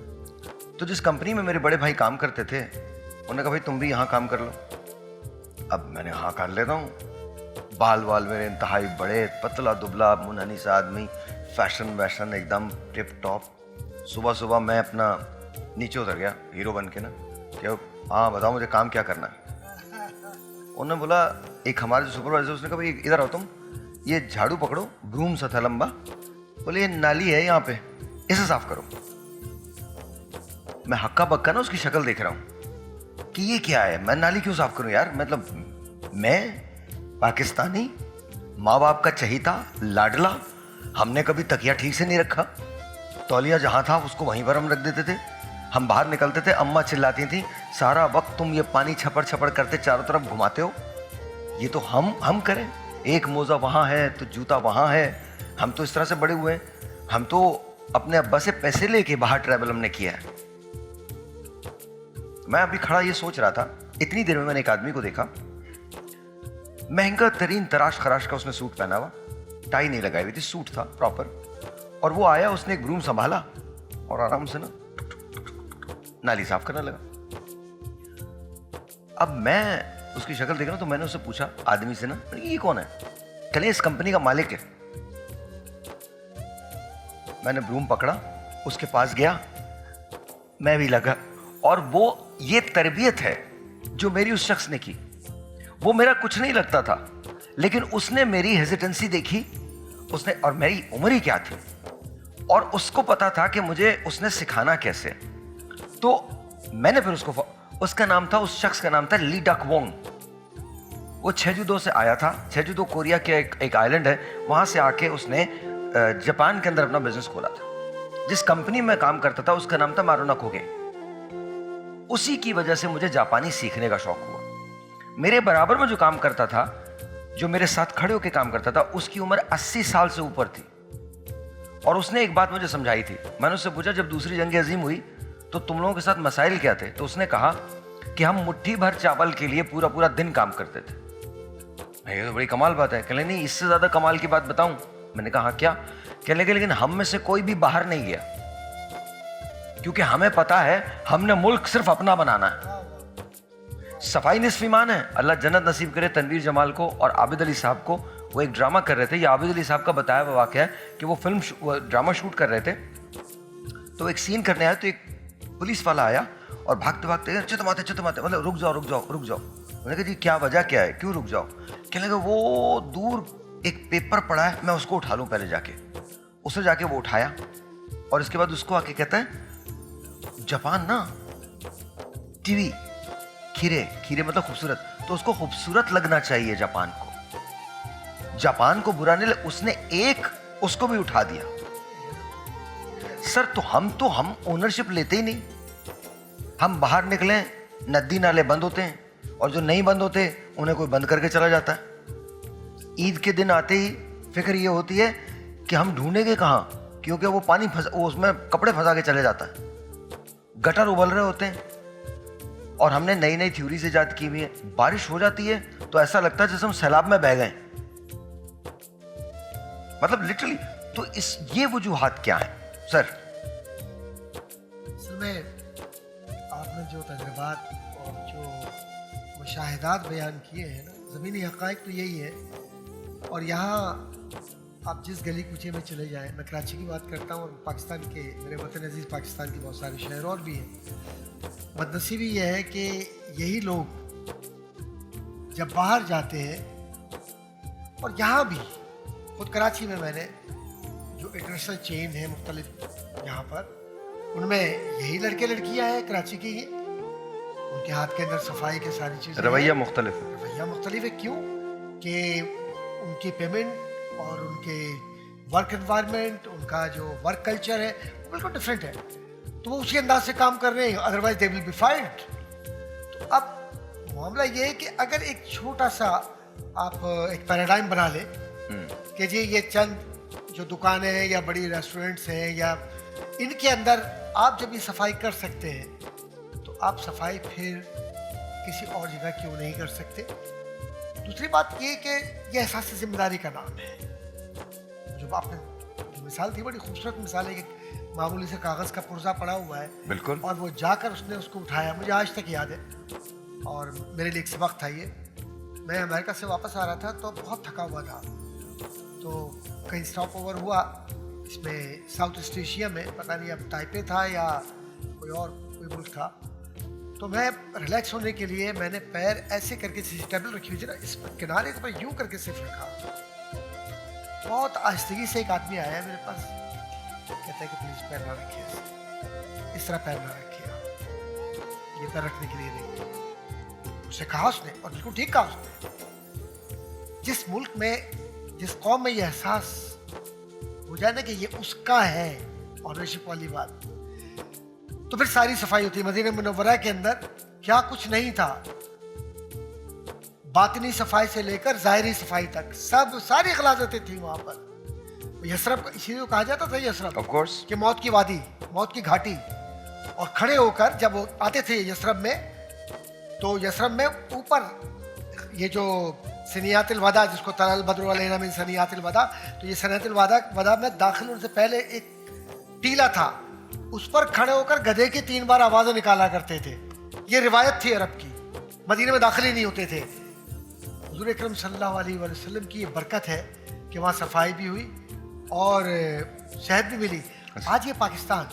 تو جس کمپنی میں میرے بڑے بھائی کام کرتے تھے, انہوں نے کہا بھائی تم بھی یہاں کام کر لو. اب میں نے ہاں کر لیتا ہوں. بال میرے انتہائی بڑے, پتلا دبلا منحنی سا آدمی, فیشن ایک دم ٹپ ٹاپ. صبح صبح میں اپنا نیچے اتر گیا ہیرو بن کے نا, کہ ہاں بتاؤ مجھے کام کیا کرنا ہے. انہوں نے بولا, ایک ہمارے جو سپروائزر, اس نے کہا بھائی ادھر آؤ تم, یہ جھاڑو پکڑو, بروم سا تھا لمبا, بولے یہ نالی ہے یہاں پہ, اسے صاف کرو. میں ہکا بکا نا اس کی شکل دیکھ رہا ہوں کہ یہ کیا ہے, میں نالی کیوں صاف کروں یار, مطلب میں پاکستانی, ماں باپ کا چہیتا, لاڈلا, ہم نے کبھی تکیہ ٹھیک سے نہیں رکھا, تولیہ جہاں تھا اس کو وہیں پر ہم رکھ دیتے تھے. ہم باہر نکلتے تھے, اماں چلاتی تھیں سارا وقت تم یہ پانی چھپڑ چھپڑ کرتے چاروں طرف گھماتے ہو, یہ تو ہم کریں. ایک موزہ وہاں ہے تو جوتا وہاں ہے, ہم تو اس طرح سے بڑے ہوئے ہیں. ہم تو اپنے ابا سے پیسے لے کے باہر ٹریول ہم نے کیا ہے. میں ابھی کھڑا یہ سوچ رہا تھا, اتنی دیر میں نے ایک آدمی کو دیکھا, مہنگا ترین تراش خراش کا اس نے سوٹ پہنا ہوا, ٹائی نہیں لگائی ہوئی تھی, سوٹ تھا پراپر. اور وہ آیا, اس نے ایک بروم سنبھالا اور آرام سے نا نالی صاف کرنے لگا. اب میں اس کی شکل دیکھ رہا ہوں, تو میں نے اس سے پوچھا آدمی سے نا, یہ کون ہے؟ چلے اس کمپنی کا مالک ہے. میں نے بروم پکڑا, اس کے پاس گیا, میں بھی لگا. اور وہ یہ تربیت ہے جو میری اس شخص نے کی. وہ میرا کچھ نہیں لگتا تھا, لیکن اس نے میری ہیزیٹنسی دیکھی, اس نے, اور میری عمر ہی کیا تھی, اور اس کو پتا تھا کہ مجھے اس نے سکھانا کیسے. تو میں نے پھر اس کا نام تھا, اس شخص کا نام تھا لی ڈک وونگ. وہ چھیجودو سے آیا تھا. چھیجودو کوریا کے ایک آئلینڈ ہے, وہاں سے آ کے اس نے جاپان کے اندر اپنا بزنس کھولا تھا. جس کمپنی میں کام کرتا تھا اس کا نام تھا مارونا کوگے. اسی کی وجہ سے مجھے جاپانی سیکھنے کا شوق ہوا. میرے برابر میں جو کام کرتا تھا, جو میرے ساتھ کھڑے ہو کے کام کرتا تھا, اس کی عمر 80 سال سے اوپر تھی. اور اس نے ایک بات مجھے سمجھائی تھی. میں نے اس سے پوچھا جب دوسری جنگ عظیم ہوئی تو تم لوگوں کے ساتھ مسائل کیا تھے؟ تو اس نے کہا کہ ہم مٹھی بھر چاول کے لیے پورا دن کام کرتے تھے. یہ تو بڑی کمال بات ہے. کہنے نہیں, اس سے زیادہ کمال کی بات بتاؤں. میں نے کہا ہاں کیا؟ کہنے لگے لیکن ہم میں سے کوئی بھی باہر نہیں گیا, کیونکہ ہمیں پتا ہے ہم نے ملک صرف اپنا بنانا ہے. صفائی نصف ایمان ہے. اللہ جنت نصیب کرے تنویر جمال کو اور عابد علی صاحب کو. وہ ایک ڈرامہ کر رہے تھے, یہ عابد علی صاحب کا بتایا ہوا واقعہ ہے کہ وہ ڈرامہ شوٹ کر رہے تھے, تو ایک سین کرنے آئے تو ایک پولیس والا آیا اور بھاگتے بھاگتے چتماتے مطلب رک جاؤ. میں نے کہا جی کیا وجہ کیا ہے, کیوں رک جاؤ؟ کہنے لگا وہ دور ایک پیپر پڑا ہے, میں اس کو اٹھا لوں پہلے جا کے. اس نے جا کے وہ اٹھایا اور اس کے بعد اس کو آ کے کہتا ہے جاپان نا ٹی وی کھیرے مطلب خوبصورت, تو اس کو خوبصورت لگنا چاہیے جاپان کو برا نہیں. اس نے ایک اس کو بھی اٹھا دیا. سر تو ہم اونرشپ لیتے ہی نہیں. ہم باہر نکلیں ندی نالے بند ہوتے ہیں اور جو نہیں بند ہوتے انہیں کوئی بند کر کے چلا جاتا ہے. عید کے دن آتے ہی فکر یہ ہوتی ہے کہ ہم ڈھونڈیں گے کہاں, کیونکہ وہ پانی اس میں کپڑے پھنسا کے چلے جاتا ہے. گٹر ابل رہے ہوتے ہیں اور ہم نے نئی تھیوریز ایجاد کی ہوئی ہیں. بارش ہو جاتی ہے تو ایسا لگتا ہے جیسے ہم سیلاب میں بہہ گئے, مطلب لٹرلی. تو یہ وجوہات کیا ہیں سر؟ اصل میں آپ نے جو تجربات اور جو مشاہدات بیان کیے ہیں نا, زمینی حقائق تو یہی ہے. اور یہاں آپ جس گلی کوچے میں چلے جائیں, میں کراچی کی بات کرتا ہوں اور پاکستان کے میرے وطن عزیز پاکستان کے بہت سارے شہر اور بھی ہیں. بدنصیبی یہ ہے کہ یہی لوگ جب باہر جاتے ہیں, اور یہاں بھی خود کراچی میں نے جو انٹرنیشنل چین ہے مختلف یہاں پر, ان میں یہی لڑکے لڑکیاں ہیں کراچی کی ہی, ان کے ہاتھ کے اندر صفائی کے ساری چیزیں. رویہ مختلف ہے. کیوں کہ ان کی پیمنٹ اور ان کے ورک انوائرمنٹ, ان کا جو ورک کلچر ہے وہ بالکل ڈفرینٹ ہے. تو وہ اسی انداز سے کام کر رہے ہیں, otherwise they will be fired. تو اب معاملہ یہ ہے کہ اگر ایک چھوٹا سا آپ ایک پیراڈائم بنا لیں کہ جی یہ چند جو دکانیں ہیں یا بڑی ریسٹورنٹس ہیں یا ان کے اندر آپ جب یہ صفائی کر سکتے ہیں, تو آپ صفائی پھر کسی اور جگہ کیوں نہیں کر سکتے؟ دوسری بات یہ کہ یہ احساس ذمہ داری کا نام ہے. جو آپ نے جو مثال تھی بڑی خوبصورت مثال ہے کہ معمولی سے کاغذ کا پرزہ پڑا ہوا ہے بالکل, اور وہ جا کر اس نے اس کو اٹھایا. مجھے آج تک یاد ہے اور میرے لیے ایک سبق تھا یہ. میں امریکہ سے واپس آ رہا تھا تو بہت تھکا ہوا تھا, تو کہیں اسٹاپ اوور ہوا اس میں ساؤتھ ایسٹ ایشیا میں, پتہ نہیں اب تائپے تھا یا کوئی ملک تھا. تو میں ریلیکس ہونے کے لیے میں نے پیر ایسے کر کے ٹیبل رکھی ہوئی تھی نا, اس پر کنارے کے پر یوں کر کے صرف رکھا. بہت آہستگی سے ایک آدمی آیا میرے پاس, کہتا ہے کہ پلیز پیر نہ رکھیے, اس طرح پیر نہ رکھیے, یہ پیر رکھنے کے لیے نہیں. اسے کہا اس نے, اور بالکل ٹھیک کہا اس نے. جس ملک میں جس قوم میں یہ احساس ہو جائے نا کہ یہ اس کا ہے, آنرشپ والی بات, تو پھر ساری صفائی ہوتی ہے. مدینہ منورہ کے اندر کیا کچھ نہیں تھا, باطنی صفائی سے لے کر ظاہری صفائی تک ساری غلاظتیں تھیں وہاں پر. یثرب اسی لیے کہا جاتا تھا یثرب آف کورس کہ موت کی وادی, موت کی گھاٹی. اور کھڑے ہو کر جب وہ آتے تھے یثرب میں, تو یثرب میں اوپر یہ جو سنیات الوداع جس کو طلع البدر علینا من سنیات الوداع, تو یہ سنیات الوداع میں داخل ہونے سے پہلے ایک ٹیلا تھا, اس پر کھڑے ہو کر گدھے کی 3 بار آوازیں نکالا کرتے تھے. یہ روایت تھی عرب کی. مدینے میں داخل ہی نہیں ہوتے تھے. حضور اکرم صلی اللہ علیہ وسلم کی یہ برکت ہے کہ وہاں صفائی بھی ہوئی اور صحت بھی ملی. آج یہ پاکستان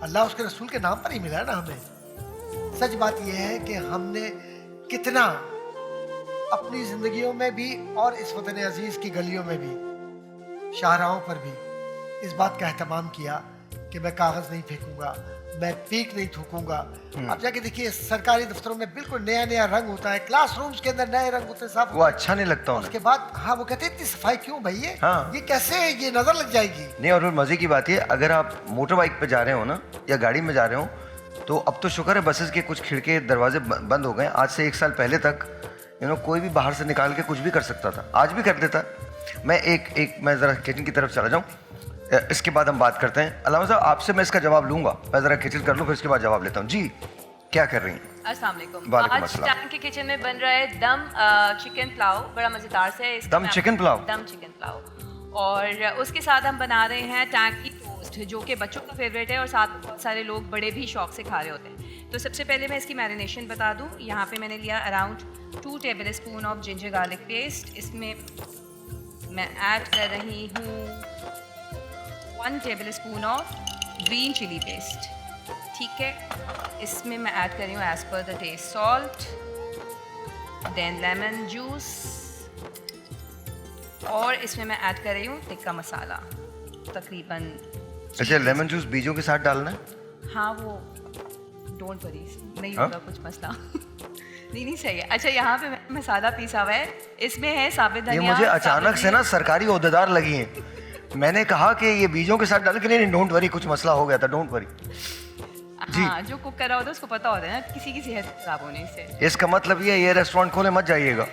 اللہ اس کے رسول کے نام پر ہی ملا ہے نا ہمیں. سچ بات یہ ہے کہ ہم نے کتنا اپنی زندگیوں میں بھی اور اس وطن عزیز کی گلیوں میں بھی, شاہراہوں پر بھی اس بات کا اہتمام کیا کہ میں کاغذ نہیں پھینکوں گا, میں پیک نہیں تھوکوں گا. اب جا کے دیکھیے سرکاری دفتروں میں بالکل نیا رنگ ہوتا ہے, کلاس رومز کے اندر نئے رنگ ہوتے ہیں, صاف وہ اچھا نہیں لگتا. اس کے بعد ہاں وہ کہتے ہیں اتنی صفائی کیوں بھائی, یہ کیسے یہ نظر لگ جائے گی. نہیں, اور مزے کی بات یہ, اگر آپ موٹر بائک پہ جا رہے ہو نا یا گاڑی میں جا رہے ہو, تو اب تو شکر ہے بسز کے کچھ کھڑکے دروازے بند ہو گئے. آج سے 1 سال پہلے تک کوئی بھی باہر سے نکال کے کچھ بھی کر سکتا تھا, آج بھی کر دیتا. میں ذرا کچن کی طرف چلا جاؤں, اس کے بعد ہم بات کرتے ہیں. علامہ صاحب آپ سے میں اس کا جواب لوں گا, میں ذرا کچن کر لوں پھر اس کے بعد جواب لیتا ہوں. جی کیا کر رہی ہیں؟ السلام علیکم. وعلیکم آج السلام. ٹانگ کے کچن میں بن رہا ہے دم چکن پلاؤ, بڑا مزیدار سے. دم چکن پلاؤ. دم چکن پلاؤ, اور اس کے ساتھ ہم بنا رہے ہیں ٹانگ کی ٹوسٹ, جو کہ بچوں کا فیوریٹ ہے اور ساتھ بہت سارے لوگ بڑے بھی شوق سے کھا رہے ہوتے ہیں. تو سب سے پہلے میں اس کی میرینیشن بتا دوں. یہاں پہ میں نے لیا around 2 tablespoon of ginger garlic paste. اس میں میں ایڈ کر رہی ہوں 1 tablespoon of green chilli paste. ٹھیک ہے. اس میں میں ایڈ کر رہی ہوں as per the taste salt, then lemon juice, اور اس میں ایڈ کر رہی ہوں ٹکا مسالہ تقریباً. اچھا لیمن جوس بیجوں کے ساتھ ڈالنا ہے؟ ہاں وہ ڈونٹ وری نہیں ہوگا کچھ مسئلہ. نہیں صحیح ہے. اچھا یہاں پہ مسالہ پیسا ہوا ہے, اس میں ہے ثابت دھنیا. یہ مجھے اچانک سے نا سرکاری عہدیدار لگی ہیں. میں نے کہا کہ یہ بیجوں کے ساتھ ڈال کے نہیں ڈونٹ وری کچھ مسئلہ ہو گیا تھا, ڈونٹ وری. ہاں جو کک کر رہا ہوتا ہے اس کو پتہ ہوتا ہے نا کسی کی صحت خراب ہونے سے. اس کا مطلب یہ ریسٹورینٹ کھولے مت جائیے گا.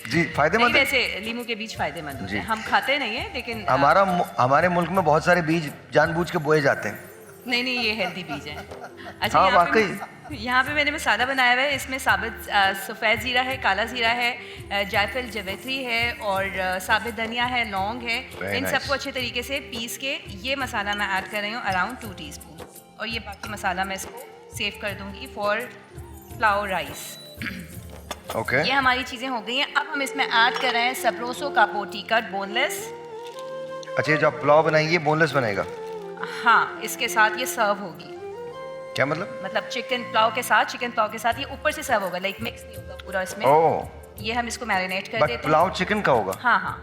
جی فائدے مند. ویسے لیمو کے بیج فائدے مند ہوتے ہیں, ہم کھاتے نہیں ہیں لیکن ہمارے ملک میں بہت سارے بیج جان بوجھ کے بوئے جاتے ہیں. نہیں یہ ہیلدی بیج ہیں. اچھا واقعی یہاں پہ میں نے مسالہ بنایا ہوا ہے. اس میں ثابت سفید زیرہ ہے, کالا زیرہ ہے, جائفل جویتری ہے, اور ثابت دھنیا ہے, لونگ ہے. ان سب کو اچھے طریقے سے پیس کے یہ مسالہ میں ایڈ کر رہی ہوں اراؤنڈ 2 ٹی اسپون. اور یہ باقی مسالہ میں اس کو سیو کر دوں گی فار فلاور رائس. اوکے یہ ہماری چیزیں ہو گئی ہیں. اب ہم اس میں ایڈ کر رہے ہیں سبروسو کا بوٹی کٹ بون لیس. اچھا جو آپ پلاؤ بنائیں گے بون لیس بنے گا؟ ہاں اس کے ساتھ یہ سرو ہوگی. کیا مطلب؟ مطلب چکن پلاؤ کے ساتھ یہ اوپر سے سرو ہوگا, لائک مکس نہیں ہوگا پورا اس میں. یہ ہم اس کو میرینیٹ کر دیتے ہیں. پلاؤ چکن کا ہوگا؟ ہاں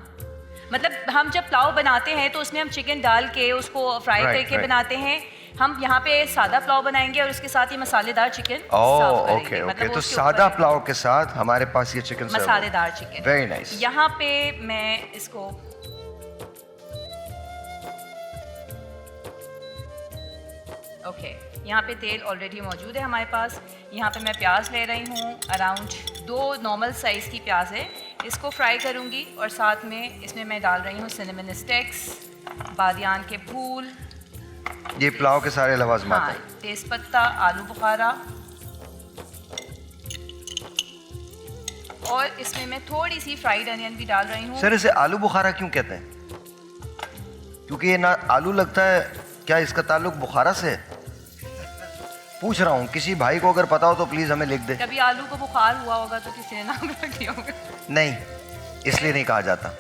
مطلب ہم جب پلاؤ بناتے ہیں تو اس میں ہم چکن ڈال کے اس کو فرائی کر کے بناتے ہیں. ہم یہاں پہ سادہ پلاؤ بنائیں گے اور اس کے ساتھ یہ مسالے دار چکن سرو کریں گے. اوکے تو سادہ پلاؤ کے ساتھ ہمارے پاس یہ چکن مسالے دار چکن. Very nice. یہاں پہ میں اس کو اوکے یہاں پہ تیل آلریڈی موجود ہے ہمارے پاس. یہاں پہ میں پیاز لے رہی ہوں اراؤنڈ 2 نارمل سائز کی پیاز ہے. اس کو فرائی کروں گی اور ساتھ میں اس میں ڈال رہی ہوں سنمن اسٹیکس, بادیان کے پھول, یہ پلاؤ کے سارے لوازمات ہیں, تیز پتہ, آلو بخارا, اور اس میں تھوڑی سی فرائیڈ انین بھی ڈال رہی ہوں. سر اسے آلو بخارا کیوں کہتے ہیں؟ کیونکہ یہ نہ آلو لگتا ہے, کیا اس کا تعلق بخارا سے ہے؟ پوچھ رہا ہوں, کسی بھائی کو اگر پتا ہو تو پلیز ہمیں لکھ دے. کبھی آلو کو بخار ہوا ہوگا تو کسی نے نام رکھ دیا ہوگا. نہیں اس لیے نہیں کہا جاتا.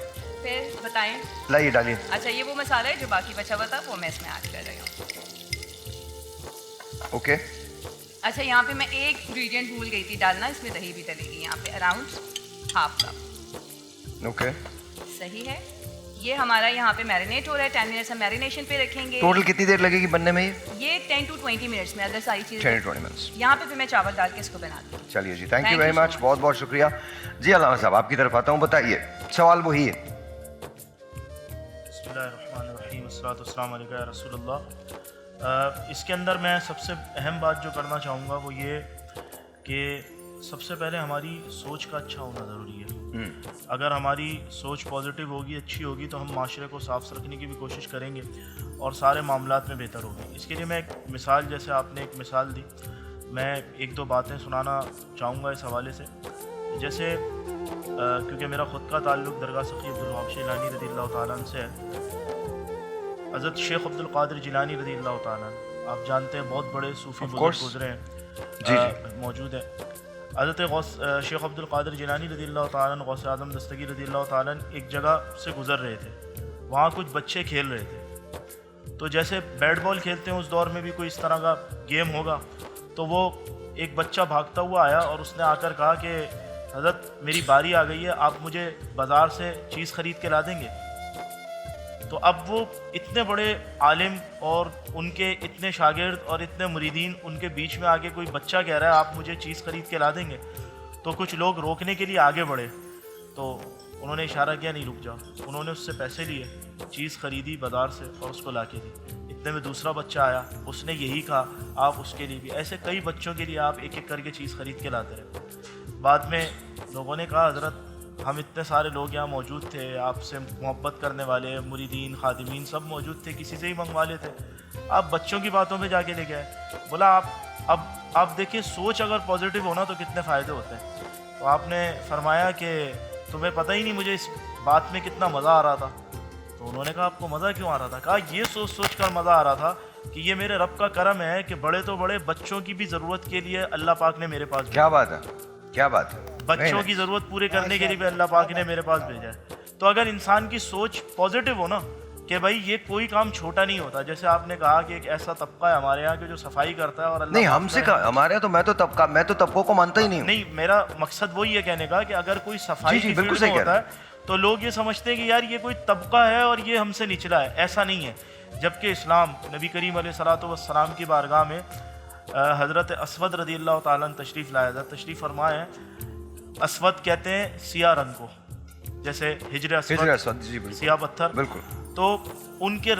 پھر بتائیں. لائیے ڈالیے. اچھا یہ وہ مسالہ ہے جو باقی بچا ہوا تھا وہ میں اس میں ایڈ کر رہی ہوں. اوکے اچھا یہاں پہ میں ایک انگریڈینٹ بھول گئی تھی ڈالنا, اس میں دہی بھی ڈلے گی. یہاں پہ اراؤنڈ ½ کپ. اوکے صحیح ہے. یہ ہمارا یہاں پہ میرینیٹ ہو رہا ہے. 10 منٹس ہم میرینیشن پہ رکھیں گے. ٹوٹل کتنی دیر لگے گی بننے میں؟ یہ 10 to 20 منٹس میں ادر ساری چیزیں 10 to 20 منٹس. یہاں پہ میں چاول ڈال کے اس کو بناتی ہوں. چلیے جی تھینک یو ویری مچ, بہت بہت شکریہ. جی علامہ صاحب آپ کی طرف آتا ہوں, بتائیے سوال وہی ہے. بسم اللہ الرحمن الرحیم, والصلاۃ والسلام علیکم یا رسول اللہ. اس کے اندر میں سب سے اہم بات جو کرنا چاہوں گا وہ یہ کہ سب سے پہلے ہماری سوچ کا اچھا ہونا ضروری ہے. اگر ہماری سوچ پازیٹیو ہوگی, اچھی ہوگی, تو ہم معاشرے کو صاف رکھنے کی بھی کوشش کریں گے اور سارے معاملات میں بہتر ہوگی. اس کے لیے میں ایک مثال, جیسے آپ نے ایک مثال دی, میں 1-2 باتیں سنانا چاہوں گا اس حوالے سے. جیسے کیونکہ میرا خود کا تعلق درگاہ سخی عبدالوہاب جیلانی رضی اللہ تعالیٰ عنہ سے ہے. حضرت شیخ عبد القادر جیلانی رضی اللہ تعالیٰ عنہ آپ جانتے ہیں بہت بڑے صوفی بزرگ گزرے ہیں, موجود ہیں. حضرت شیخ عبد القادر جیلانی رضی اللہ تعالیٰ عنہ, غوث اعظم دستگیر رضی اللہ تعالیٰ عنہ ایک جگہ سے گزر رہے تھے. وہاں کچھ بچے کھیل رہے تھے. تو جیسے بیٹ بال کھیلتے ہیں اس دور میں بھی کوئی اس طرح کا گیم ہوگا, تو وہ ایک بچہ بھاگتا ہوا آیا اور اس نے آ کر کہا کہ حضرت میری باری آ گئی ہے, آپ مجھے بازار سے چیز خرید کے لا دیں گے. تو اب وہ اتنے بڑے عالم اور ان کے اتنے شاگرد اور اتنے مریدین, ان کے بیچ میں آگے کوئی بچہ کہہ رہا ہے آپ مجھے چیز خرید کے لا دیں گے. تو کچھ لوگ روکنے کے لیے آگے بڑھے, تو انہوں نے اشارہ کیا نہیں رک جا. انہوں نے اس سے پیسے لیے, چیز خریدی بازار سے اور اس کو لا کے دی. اتنے میں دوسرا بچہ آیا, اس نے یہی کہا آپ اس کے لیے بھی. ایسے کئی بچوں کے لیے آپ ایک ایک کر کے چیز خرید کے لاتے رہے. بعد میں لوگوں نے کہا حضرت ہم اتنے سارے لوگ یہاں موجود تھے, آپ سے محبت کرنے والے مریدین خادمین سب موجود تھے, کسی سے ہی منگوا لیتے, آپ بچوں کی باتوں پہ جا کے لے گئے. بولا آپ دیکھیے سوچ اگر پازیٹیو ہونا تو کتنے فائدے ہوتے ہیں. تو آپ نے فرمایا کہ تمہیں پتہ ہی نہیں مجھے اس بات میں کتنا مزہ آ رہا تھا. تو انہوں نے کہا آپ کو مزہ کیوں آ رہا تھا؟ کہا یہ سوچ کر مزہ آ رہا تھا کہ یہ میرے رب کا کرم ہے کہ بڑے تو بڑے بچوں کی بھی ضرورت کے لیے اللہ پاک نے میرے پاس بھیجا. کیا بات ہے, کیا بات ہے. بچوں کی ضرورت پورے کرنے کے لیے بھی اللہ پاک نے میرے پاس بھیجا ہے. تو اگر انسان کی سوچ پازیٹیو ہو نا کہ بھائی یہ کوئی کام چھوٹا نہیں ہوتا, جیسے آپ نے کہا کہ ایک ایسا طبقہ ہے ہمارے یہاں کہ جو صفائی کرتا ہے اور اللہ نہیں ہم سے ہمارے یہاں تو میں تو طبقوں کو مانتا ہی نہیں ہوں. نہیں, میرا مقصد وہی ہے کہنے کا کہ اگر کوئی صفائی کی بالکل فیلڈ صحیح میں کہہ ہوتا رہے ہے تو لوگ یہ سمجھتے ہیں کہ یار یہ کوئی طبقہ ہے اور یہ ہم سے نچلا ہے. ایسا نہیں ہے. جبکہ اسلام نبی کریم علیہ الصلوۃ والسلام کی بارگاہ میں حضرت اسود رضی اللہ تعالیٰ عنہ تشریف لایا تھا. تشریف فرمائے ہیں. اسود کہتے ہیں سیاہ رنگ کو, جیسے ہجر اسود سیاہ پتھر. بالکل. تو ان کے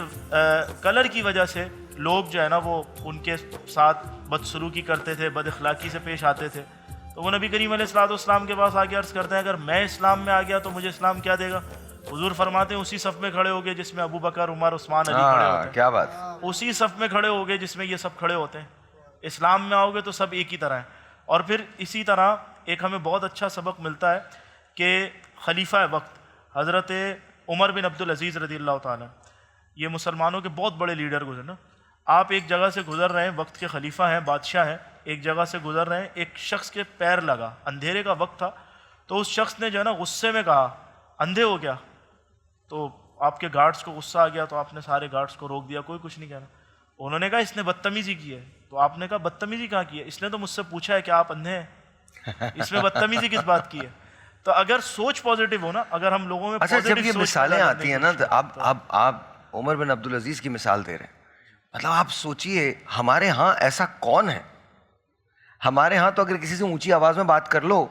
کلر کی وجہ سے لوگ جو ہے نا وہ ان کے ساتھ بدسلوکی کرتے تھے, بد اخلاقی سے پیش آتے تھے. تو وہ نبی کریم علیہ الصلوۃ والسلام کے پاس آ کے عرض کرتے ہیں اگر میں اسلام میں آ گیا تو مجھے اسلام کیا دے گا؟ حضور فرماتے ہیں اسی صف میں کھڑے ہو گئے جس میں ابو بکر, عمر, عثمان, علی کھڑے ہوتے ہیں. کیا بات. اسی صف میں کھڑے ہو گئے جس میں یہ سب کھڑے ہوتے ہیں. اسلام میں آؤ گے تو سب ایک ہی طرح ہیں. اور پھر اسی طرح ایک ہمیں بہت اچھا سبق ملتا ہے کہ خلیفہ وقت حضرت عمر بن عبد العزیز رضی اللہ تعالیٰ, یہ مسلمانوں کے بہت بڑے لیڈر گزرے نا. آپ ایک جگہ سے گزر رہے ہیں, وقت کے خلیفہ ہیں, بادشاہ ہیں, ایک جگہ سے گزر رہے ہیں, ایک شخص کے پیر لگا, اندھیرے کا وقت تھا. تو اس شخص نے جو ہے نا غصے میں کہا اندھے ہو گیا. تو آپ کے گارڈز کو غصہ آ گیا تو آپ نے سارے گارڈز کو روک دیا, کوئی کچھ نہیں کہنا. انہوں نے کہا اس نے بدتمیزی کی ہے. تو آپ نے کہا بدتمیزی کہاں کی ہے؟ اس نے تو مجھ سے پوچھا ہے کہ آپ اندھے ہیں, اس میں بدتمیزی کس بات کی ہے؟ تو اگر سوچ پازیٹیو ہو نا, اگر ہم لوگوں میں اچھا جب یہ مثالیں آتی ہیں نا تو آپ عمر بن عبد العزیز کی مثال دے رہے ہیں, مطلب آپ سوچئے ہمارے ہاں ایسا کون ہے. ہمارے ہاں تو اگر کسی سے اونچی آواز میں بات کر لو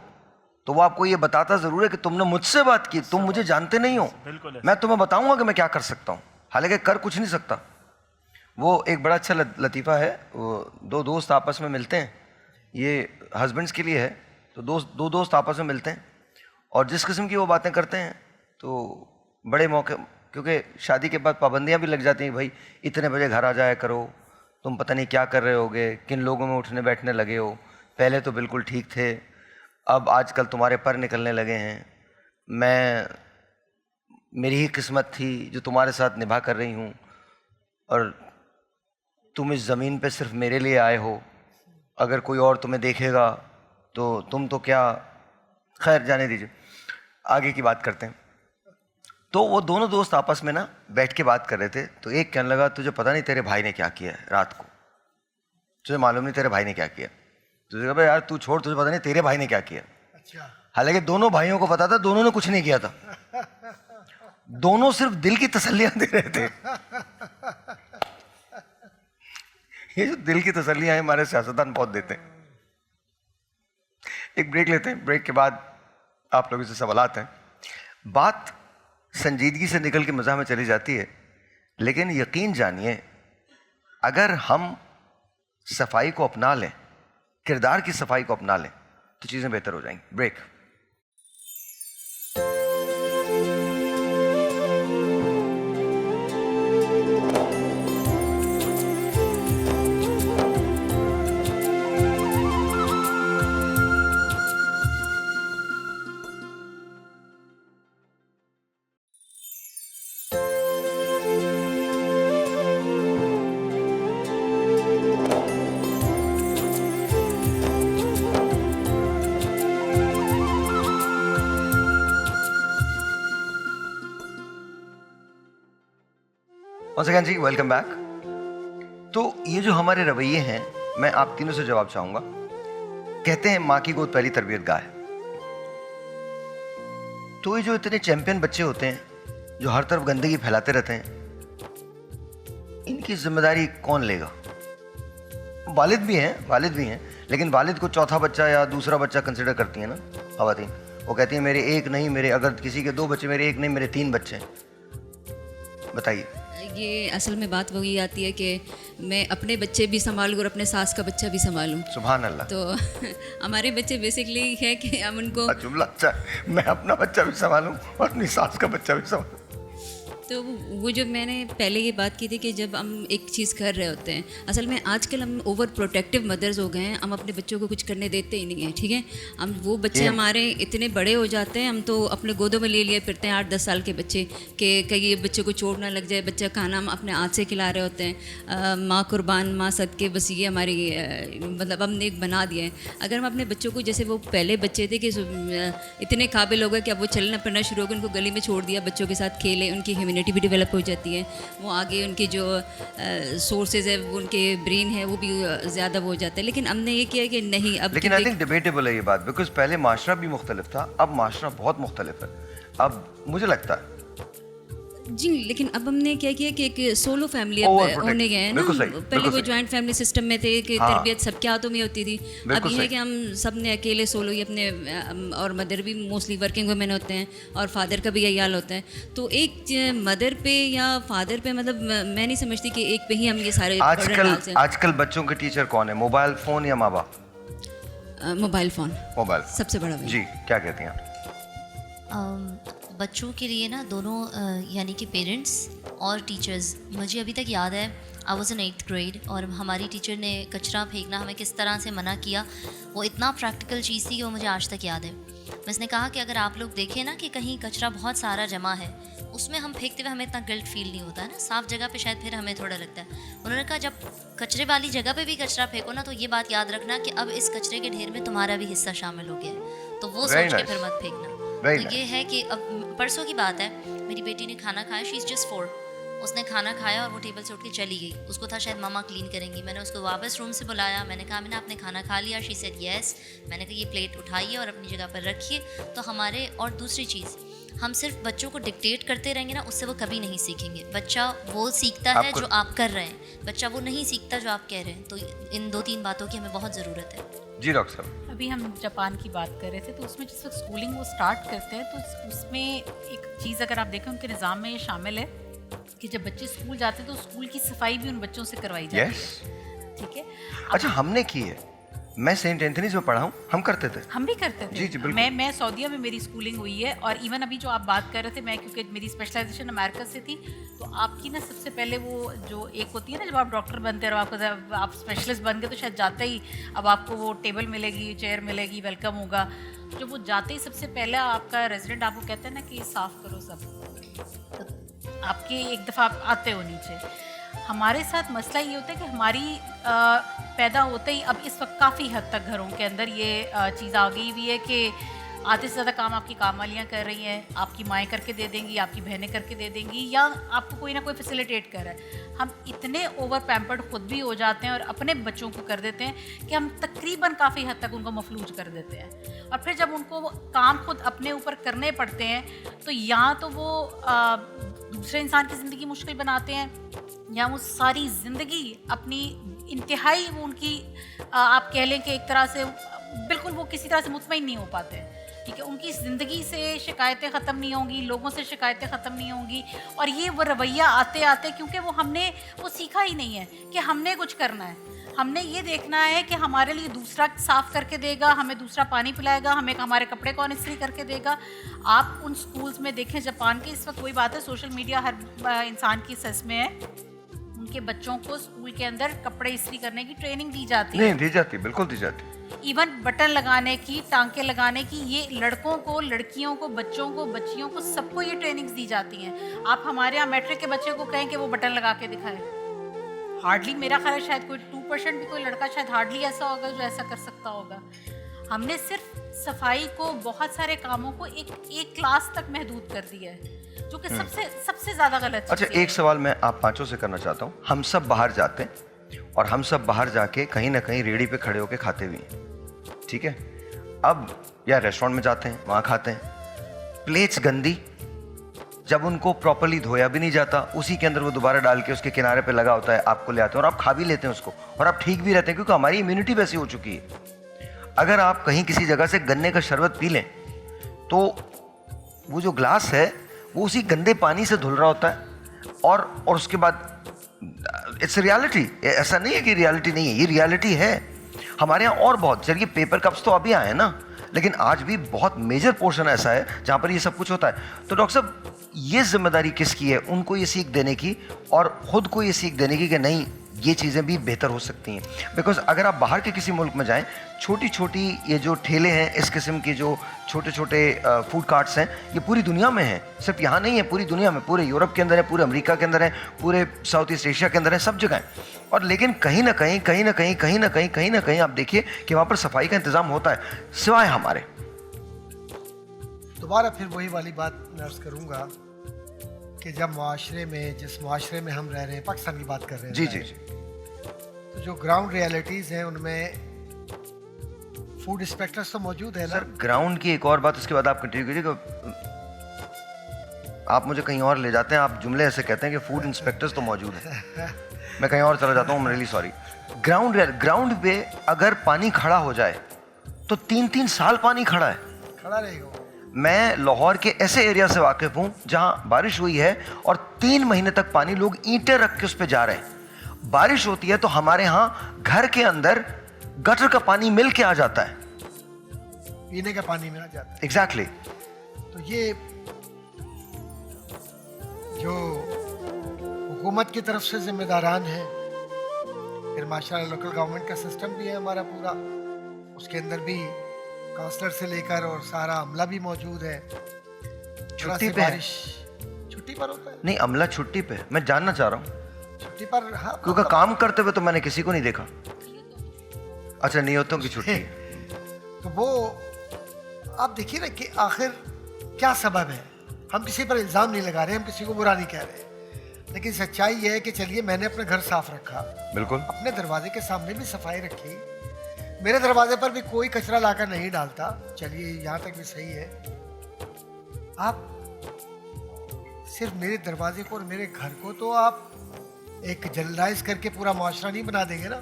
تو وہ آپ کو یہ بتاتا ضرور ہے کہ تم نے مجھ سے بات کی, تم مجھے جانتے نہیں ہو, میں تمہیں بتاؤں گا کہ میں کیا کر سکتا ہوں, حالانکہ کر کچھ نہیں سکتا. وہ ایک بڑا اچھا لطیفہ ہے, وہ دو دوست آپس میں ملتے ہیں, یہ ہسبینڈس کے لیے ہے. تو دو دوست آپس میں ملتے ہیں اور جس قسم کی وہ باتیں کرتے ہیں تو بڑے موقع, کیونکہ شادی کے بعد پابندیاں بھی لگ جاتی ہیں, بھائی اتنے بجے گھر آ جایا کرو, تم پتہ نہیں کیا کر رہے ہوگے, کن لوگوں میں اٹھنے بیٹھنے لگے ہو, پہلے تو بالکل ٹھیک تھے, اب آج کل تمہارے پر نکلنے لگے ہیں, میری ہی قسمت تھی جو تمہارے ساتھ نبھا کر رہی ہوں, اور تم اس زمین پہ صرف میرے لیے آئے ہو, اگر کوئی اور تمہیں دیکھے گا تو تم تو کیا. خیر جانے دیجیے, آگے کی بات کرتے ہیں. تو وہ دونوں دوست آپس میں نا بیٹھ کے بات کر رہے تھے. تو ایک کہنے لگا تجھے پتہ نہیں تیرے بھائی نے کیا کیا ہے رات کو, تجھے معلوم نہیں تیرے بھائی نے کیا کیا. تو کہا یار تو چھوڑ, تجھے پتہ نہیں تیرے بھائی نے کیا کیا. حالانکہ دونوں بھائیوں کو پتا تھا دونوں نے کچھ نہیں کیا تھا, دونوں صرف دل کی تسلیاں دے رہے تھے. یہ جو دل کی تسلیاں ہیں ہمارے سیاستدان بہت دیتے ہیں. ایک بریک لیتے ہیں, بریک کے بعد آپ لوگوں سے سوالات ہیں. بات سنجیدگی سے نکل کے مزاح میں چلی جاتی ہے, لیکن یقین جانیے اگر ہم صفائی کو اپنا لیں, کردار کی صفائی کو اپنا لیں تو چیزیں بہتر ہو جائیں گی. بریک. once again جی ویلکم بیک. تو یہ جو ہمارے رویے ہیں, میں آپ تینوں سے جواب چاہوں گا. کہتے ہیں ماں کی گود پہلی تربیت گاہ ہے. تو یہ جو اتنے چیمپئن بچے ہوتے ہیں جو ہر طرف گندگی پھیلاتے رہتے ہیں, ان کی ذمہ داری کون لے گا؟ والد بھی ہیں, لیکن والد کو چوتھا بچہ یا دوسرا بچہ کنسیڈر کرتی ہیں نا خواتین. وہ کہتی ہیں میرے ایک نہیں, میرے اگر کسی کے 2 بچے, میرے ایک نہیں, میرے 3 بچے ہیں. بتائیے. یہ اصل میں بات وہی آتی ہے کہ میں اپنے بچے بھی سنبھالوں اور اپنے ساس کا بچہ بھی سنبھالوں. سبحان اللہ. تو ہمارے بچے بیسکلی ہے کہ ہم ان کو جملہ اچھا, میں اپنا بچہ بھی سنبھالوں اور اپنی ساس کا بچہ بھی سنبھالوں. تو وہ جو میں نے پہلے یہ بات کی تھی کہ جب ہم ایک چیز کر رہے ہوتے ہیں، اصل میں آج کل ہم اوور پروٹیکٹیو مدرز ہو گئے ہیں، ہم اپنے بچوں کو کچھ کرنے دیتے ہی نہیں ہیں. ٹھیک ہے، ہم وہ بچے ہمارے اتنے بڑے ہو جاتے ہیں، ہم تو اپنے گودوں میں لے لیے پھرتے ہیں 8-10 سال کے بچے کہ کہیں بچے کو چوٹ نہ لگ جائے. بچہ کھانا ہم اپنے ہاتھ سے کھلا رہے ہوتے ہیں، ماں قربان ماں صدقے، بس یہ ہماری مطلب ہم نے ایک بنا دیا ہے. اگر ہم اپنے بچوں کو جیسے وہ پہلے بچے تھے کہ اتنے قابل ہو گئے کہ اب وہ چلنا پھرنا شروع ہو گیا، ان کو گلی میں چھوڑ دیا، بچوں کے ساتھ کھیلے، ان کی ہیومینٹی بھی ڈیولپ ہو جاتی ہے، وہ آگے ان کے جو سورسز ہے وہ ان کے برین ہے وہ بھی زیادہ ہو جاتا ہے. لیکن ہم نے یہ کیا کہ نہیں اب لیکن آئی تھنک ڈیبیٹیبل ہے یہ بات، بیکاز پہلے معاشرہ بھی مختلف تھا، اب معاشرہ بہت مختلف ہے. اب مجھے لگتا ہے جی، لیکن اب ہم نے کیا کیا کہ ایک سولو فیملی اب ہونے گئے ہیں نا. پہلے وہ جوائنٹ فیملی سسٹم میں تھے کہ تربیت سب کے ہاتھوں میں ہوتی تھی. اب یہ ہے کہ ہم سب نے اکیلے سولو ہی اپنے، اور مدر بھی موسٹلی ورکنگ وومن ہوتے ہیں اور فادر کا بھی یہی حال ہوتا ہے. تو ایک مدر پہ یا فادر پہ مطلب میں نہیں سمجھتی کہ ایک پہ ہی ہم یہ سارے. آج کل بچوں کے ٹیچر کون ہے؟ موبائل فون یا ماں باپ؟ موبائل فون سب سے بڑا. جی کیا کہتی ہیں؟ بچوں کے لیے نا دونوں یعنی کہ پیرنٹس اور ٹیچرز، مجھے ابھی تک یاد ہے I was in 8th grade اور ہماری ٹیچر نے کچرا پھینکنا ہمیں کس طرح سے منع کیا. وہ اتنا پریکٹیکل چیز تھی کہ وہ مجھے آج تک یاد ہے. اس نے کہا کہ اگر آپ لوگ دیکھیں نا کہ کہیں کچرا بہت سارا جمع ہے، اس میں ہم پھینکتے ہوئے ہمیں اتنا گلٹ فیل نہیں ہوتا ہے نا، صاف جگہ پہ شاید پھر ہمیں تھوڑا لگتا ہے. انہوں نے کہا جب کچرے والی جگہ پہ بھی کچرا پھینکو نا تو یہ بات یاد رکھنا کہ اب اس کچرے کے ڈھیر میں تمہارا بھی حصہ شامل ہو گیا ہے، تو وہ سوچ کے پھر مت پھینکنا. تو یہ ہے کہ اب پرسوں کی بات ہے، میری بیٹی نے کھانا کھایا، شی از جسٹ 4. اس نے کھانا کھایا اور وہ ٹیبل سے اٹھ کے چلی گئی. اس کو تھا شاید ماما کلین کریں گی. میں نے اس کو واپس روم سے بلایا، میں نے کہا میں نے آپ نے کھانا کھا لیا؟ She said yes. میں نے کہا یہ پلیٹ اٹھائیے اور اپنی جگہ پر رکھیے. تو ہمارے، اور دوسری چیز، ہم صرف بچوں کو ڈکٹیٹ کرتے رہیں گے نا، اس سے وہ کبھی نہیں سیکھیں گے. بچہ وہ سیکھتا ہے جو آپ کر رہے ہیں، بچہ وہ نہیں سیکھتا جو آپ کہہ رہے ہیں. تو ان 2-3 باتوں کی ہمیں بہت ضرورت ہے. جی ڈاکٹر صاحب، ابھی ہم جاپان کی بات کر رہے تھے، تو اس میں جس وقت اسکولنگ وہ اسٹارٹ کرتے ہیں تو اس میں ایک چیز اگر آپ دیکھیں ان کے نظام میں یہ شامل ہے کہ جب بچے اسکول جاتے ہیں تو اسکول کی صفائی بھی ان بچوں سے کروائی جاتی ہے. ٹھیک ہے، اچھا ہم نے کی ہے، میں سینٹ اینتھنیز میں پڑھا ہوں، ہم کرتے تھے. ہم بھی کرتے تھے. جی بالکل. میں سعودیہ میں میری اسکولنگ ہوئی ہے، اور ایون ابھی جو آپ بات کر رہے تھے، میں کیونکہ میری اسپیشلائزیشن امریکہ سے تھی، تو آپ کی نا سب سے پہلے وہ جو ایک ہوتی ہے نا جب آپ ڈاکٹر بنتے ہیں اور آپ اسپیشلسٹ بن گئے تو شاید جاتے ہی اب آپ کو وہ ٹیبل ملے گی، چیئر ملے گی، ویلکم ہوگا. جب وہ جاتے ہی سب سے پہلا آپ کا ریزیڈنٹ آپ کو کہتا ہے نا کہ صاف کرو سب، آپ کے ایک دفعہ آپ آتے ہو نیچے. ہمارے ساتھ مسئلہ یہ ہوتا ہے کہ ہماری پیدا ہوتے ہی اب اس وقت کافی حد تک گھروں کے اندر یہ چیز آ گئی ہوئی ہے کہ آدھے سے زیادہ کام آپ کی کام والیاں کر رہی ہیں، آپ کی مائیں کر کے دے دیں گی، آپ کی بہنیں کر کے دے دیں گی، یا آپ کو کوئی نہ کوئی فیسیلیٹیٹ کر رہا ہے. ہم اتنے اوور پیمپرڈ خود بھی ہو جاتے ہیں اور اپنے بچوں کو کر دیتے ہیں کہ ہم تقریباً کافی حد تک ان کو مفلوج کر دیتے ہیں. اور پھر جب ان کو کام خود اپنے اوپر کرنے پڑتے ہیں تو یا تو وہ دوسرے انسان کی زندگی مشکل بناتے ہیں، یا وہ ساری زندگی اپنی انتہائی وہ ان کی آپ کہہ لیں کہ ایک طرح سے بالکل وہ کسی طرح سے مطمئن نہیں ہو پاتے. ٹھیک ہے، ان کی زندگی سے شکایتیں ختم نہیں ہوں گی، لوگوں سے شکایتیں ختم نہیں ہوں گی. اور یہ وہ رویہ آتے آتے کیونکہ وہ ہم نے وہ سیکھا ہی نہیں ہے کہ ہم نے کچھ کرنا ہے. ہم نے یہ دیکھنا ہے کہ ہمارے لیے دوسرا صاف کر کے دے گا، ہمیں دوسرا پانی پلائے گا، ہمیں ہمارے کپڑے کون استری کر کے دے گا. آپ ان سکولز میں دیکھیں جاپان کے، اس وقت وہی بات ہے، سوشل میڈیا ہر انسان کی سس میں ہے. ان کے بچوں کو اسکول کے اندر کپڑے استری کرنے کی ٹریننگ دی جاتی ہے. نہیں دی جاتی، بالکل دی جاتی. ایون بٹن لگانے کی، ٹانکے لگانے کی، یہ لڑکوں کو، لڑکیوں کو، بچوں کو، بچیوں کو، سب کو یہ ٹریننگز دی جاتی ہیں. آپ ہمارے یہاں میٹرک کے بچے کو کہیں کہ وہ بٹن لگا کے دکھائے، ہارڈلی، میرا خیال ہے شاید کوئی 2% بھی کوئی لڑکا شاید ہارڈلی ایسا ہوگا جو ایسا کر سکتا ہوگا. ہم نے صرف صفائی کو، بہت سارے کاموں کو ایک کلاس تک محدود کر دیا ہے، جو کہ سب سے زیادہ غلط. اچھا ایک سوال میں آپ پانچوں سے کرنا چاہتا ہوں. ہم سب باہر جاتے ہیں اور ہم سب باہر جا کے کہیں نہ کہیں ریڑھی پہ کھڑے ہو کے کھاتے بھی ہیں، ٹھیک ہے؟ اب یا ریسٹورینٹ میں جاتے ہیں وہاں کھاتے ہیں، پلیٹس گندی، جب ان کو پراپرلی دھویا بھی نہیں جاتا، اسی کے اندر وہ دوبارہ ڈال کے اس کے کنارے پہ لگا ہوتا ہے، آپ کو لے آتے ہیں اور آپ کھا بھی لیتے ہیں اس کو، اور آپ ٹھیک بھی رہتے ہیں کیونکہ ہماری امیونٹی ویسی ہو چکی ہے. اگر آپ کہیں کسی جگہ سے گنے کا شربت پی لیں تو وہ جو گلاس ہے وہ اسی گندے پانی سے دھل رہا ہوتا ہے، اور اس کے بعد اٹس ریالٹی. ایسا نہیں ہے کہ ریالٹی نہیں ہے، یہ ریالٹی ہے ہمارے یہاں. اور بہت چلیے پیپر کپس تو ابھی آئے ہیں نا، لیکن آج بھی بہت میجر پورشن ایسا ہے جہاں پر یہ سب کچھ ہوتا ہے. تو ڈاکٹر صاحب یہ ذمہ داری کس کی ہے, ان کو یہ سیکھ دینے کی اور خود کو یہ سیکھ دینے کی کہ نہیں یہ چیزیں بھی بہتر ہو سکتی ہیں؟ بیکاز اگر آپ باہر کے کسی ملک میں جائیں, چھوٹی چھوٹی یہ جو ٹھیلے ہیں, اس قسم کی جو چھوٹے چھوٹے فوڈ کارٹس ہیں, یہ پوری دنیا میں ہیں, صرف یہاں نہیں ہے, پوری دنیا میں, پورے یورپ کے اندر ہے, پورے امریکہ کے اندر ہے, پورے ساؤتھ ایسٹ ایشیا کے اندر ہے, سب جگہ ہیں. اور لیکن کہیں نہ کہیں آپ دیکھیے کہ وہاں پر صفائی کا انتظام ہوتا ہے, سوائے ہمارے. دوبارہ پھر وہی والی بات میں عرض کروں گا کہ جب معاشرے میں, جس معاشرے میں ہم رہ رہے ہیں, پاکستان کی بات کر رہے ہیں جی جی جی, تو جو گراؤنڈ ریالٹیز ہیں ان میں فوڈ انسپیکٹرز تو موجود ہیں نا. سر گراؤنڈ کی ایک اور بات, اس کے بعد آپ کنٹینیو کیجیے کہ آپ مجھے کہیں اور لے جاتے ہیں, آپ جملے ایسے کہتے ہیں کہ فوڈ انسپیکٹرز تو موجود ہیں, میں کہیں اور چلا جاتا ہوں, ریلی سوری. گراؤنڈ پہ اگر پانی کھڑا ہو جائے تو 3 سال پانی کھڑا ہے, کھڑا رہے گا. میں لاہور کے ایسے ایریا سے واقف ہوں جہاں بارش ہوئی ہے اور 3 مہینے تک پانی, لوگ اینٹیں رکھ کے اس پہ جا رہے ہیں. بارش ہوتی ہے تو ہمارے ہاں گھر کے اندر گٹر کا پانی مل کے آ جاتا ہے, پینے کا پانی میں آ جاتا ہے. ایگزیکٹلی. تو یہ جو حکومت کی طرف سے ذمہ داران ہیں, پھر ماشاءاللہ لوکل گورنمنٹ کا سسٹم بھی ہے ہمارا پورا, اس کے اندر بھی کاؤنسلر سے لے کر اور سارا عملہ بھی موجود ہے. چھٹی پہ ہے؟ چھٹی پر ہوتا ہے نہیں, عملہ چھٹی پہ, میں جاننا چاہ رہا ہوں چھٹی پر. ہاں, کیونکہ کام کرتے ہوئے تو میں نے کسی کو نہیں دیکھا. اچھا, نیتوں کی چھٹی. تو وہ آپ دیکھیے نا کہ آخر کیا سبب ہے. ہم کسی پر الزام نہیں لگا رہے, ہم کسی کو برا نہیں کہہ رہے, لیکن سچائی یہ ہے کہ چلیے میں نے اپنا گھر صاف رکھا, بالکل اپنے دروازے کے سامنے بھی صفائی رکھی, میرے دروازے پر بھی کوئی کچرا لا کر نہیں ڈالتا, چلیے یہاں تک بھی صحیح ہے. آپ صرف میرے دروازے کو اور میرے گھر کو تو آپ ایک جنرلائز کر کے پورا معاشرہ نہیں بنا دیں گے نا.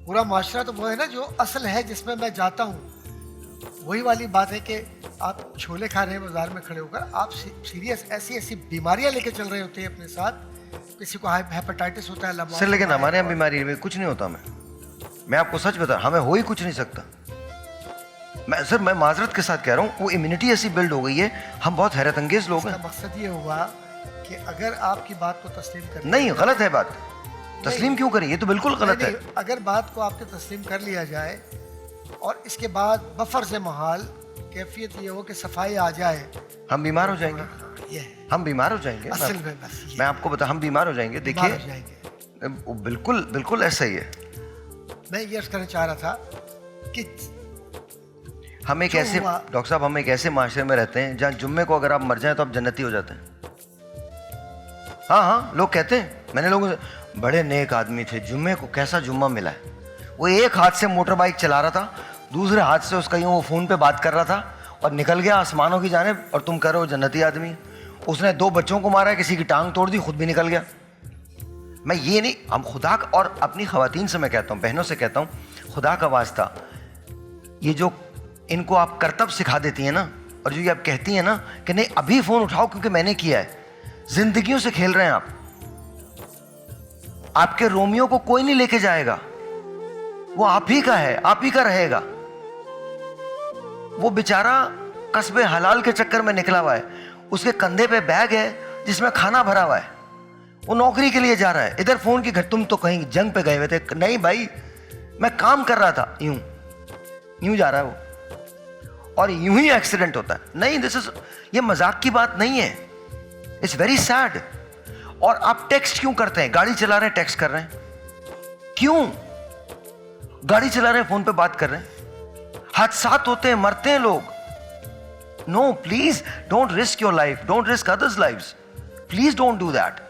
پورا معاشرہ تو وہ ہے نا جو اصل ہے جس میں میں جاتا ہوں. وہی والی بات ہے کہ آپ چھولے کھا رہے ہیں بازار میں کھڑے ہو کر, آپ سیریس ایسی بیماریاں لے کے چل رہے ہوتے ہیں اپنے ساتھ. کسی کو ہیپاٹائٹس ہوتا ہے سر, لیکن ہمارے یہاں بیماری میں کچھ نہیں ہوتا. میں آپ کو سچ بتا, ہمیں ہو ہی کچھ نہیں سکتا. میں معذرت کے ساتھ کہہ رہا ہوں, وہ امیونٹی ایسی بلڈ ہو گئی ہے, ہم بہت حیرت انگیز لوگ ہیں. مقصد یہ ہوا کہ اگر آپ کی بات کو تسلیم کر نہیں, غلط ہے بات. تسلیم کیوں کریں, یہ تو بالکل غلط ہے. اگر بات کو آپ نے تسلیم کر لیا جائے اور اس کے بعد بفرض محال کیفیت یہ ہو کہ صفائی آ جائے, ہم بیمار ہو جائیں گے. ہم بیمار ہو جائیں گے اصل میں بس میں آپ کو بتا, ہم بیمار ہو جائیں گے. دیکھیے بالکل ایسا ہی ہے. میں یہ عرض کرنا چاہ رہا تھا کہ ہم ایک ایسے, ڈاکٹر صاحب ہم ایک ایسے معاشرے میں رہتے ہیں جہاں جمعے کو اگر آپ مر جائیں تو آپ جنتی ہو جاتے ہیں. ہاں, لوگ کہتے ہیں, میں نے لوگوں سے, بڑے نیک آدمی تھے, جمعے کو کیسا جمعہ ملا ہے. وہ ایک ہاتھ سے موٹر بائک چلا رہا تھا, دوسرے ہاتھ سے اس کا یوں وہ فون پہ بات کر رہا تھا اور نکل گیا آسمانوں کی جانب, اور تم کہہ رہے ہو جنتی آدمی. اس نے 2 بچوں کو مارا, کسی کی ٹانگ توڑ دی, خود بھی نکل گیا. میں یہ نہیں, ہم خدا کا, اور اپنی خواتین سے میں کہتا ہوں, بہنوں سے کہتا ہوں, خدا کا واسطہ یہ جو ان کو آپ کرتب سکھا دیتی ہیں نا, اور جو یہ آپ کہتی ہیں نا کہ نہیں ابھی فون اٹھاؤ کیونکہ میں نے کیا ہے, زندگیوں سے کھیل رہے ہیں آپ. آپ کے رومیو کو کوئی نہیں لے کے جائے گا, وہ آپ ہی کا ہے, آپ ہی کا رہے گا. وہ بیچارہ قصبے حلال کے چکر میں نکلا ہوا ہے, اس کے کندھے پہ بیگ ہے جس میں کھانا بھرا ہوا ہے, وہ نوکری کے لیے جا رہا ہے, ادھر فون کی گھر, تم تو کہیں جنگ پہ گئے ہوئے تھے. نہیں بھائی, میں کام کر رہا تھا. یوں جا رہا ہے وہ, اور یوں ہی ایکسیڈنٹ ہوتا ہے. نہیں, یہ مذاق کی بات نہیں ہے, اٹس ویری سیڈ. اور آپ ٹیکسٹ کیوں کرتے ہیں, گاڑی چلا رہے ہیں ٹیکسٹ کر رہے ہیں, کیوں؟ گاڑی چلا رہے ہیں فون پہ بات کر رہے ہیں, حادثات ہوتے ہیں, مرتے ہیں لوگ. No please don't risk your life, don't risk others lives, please don't do that.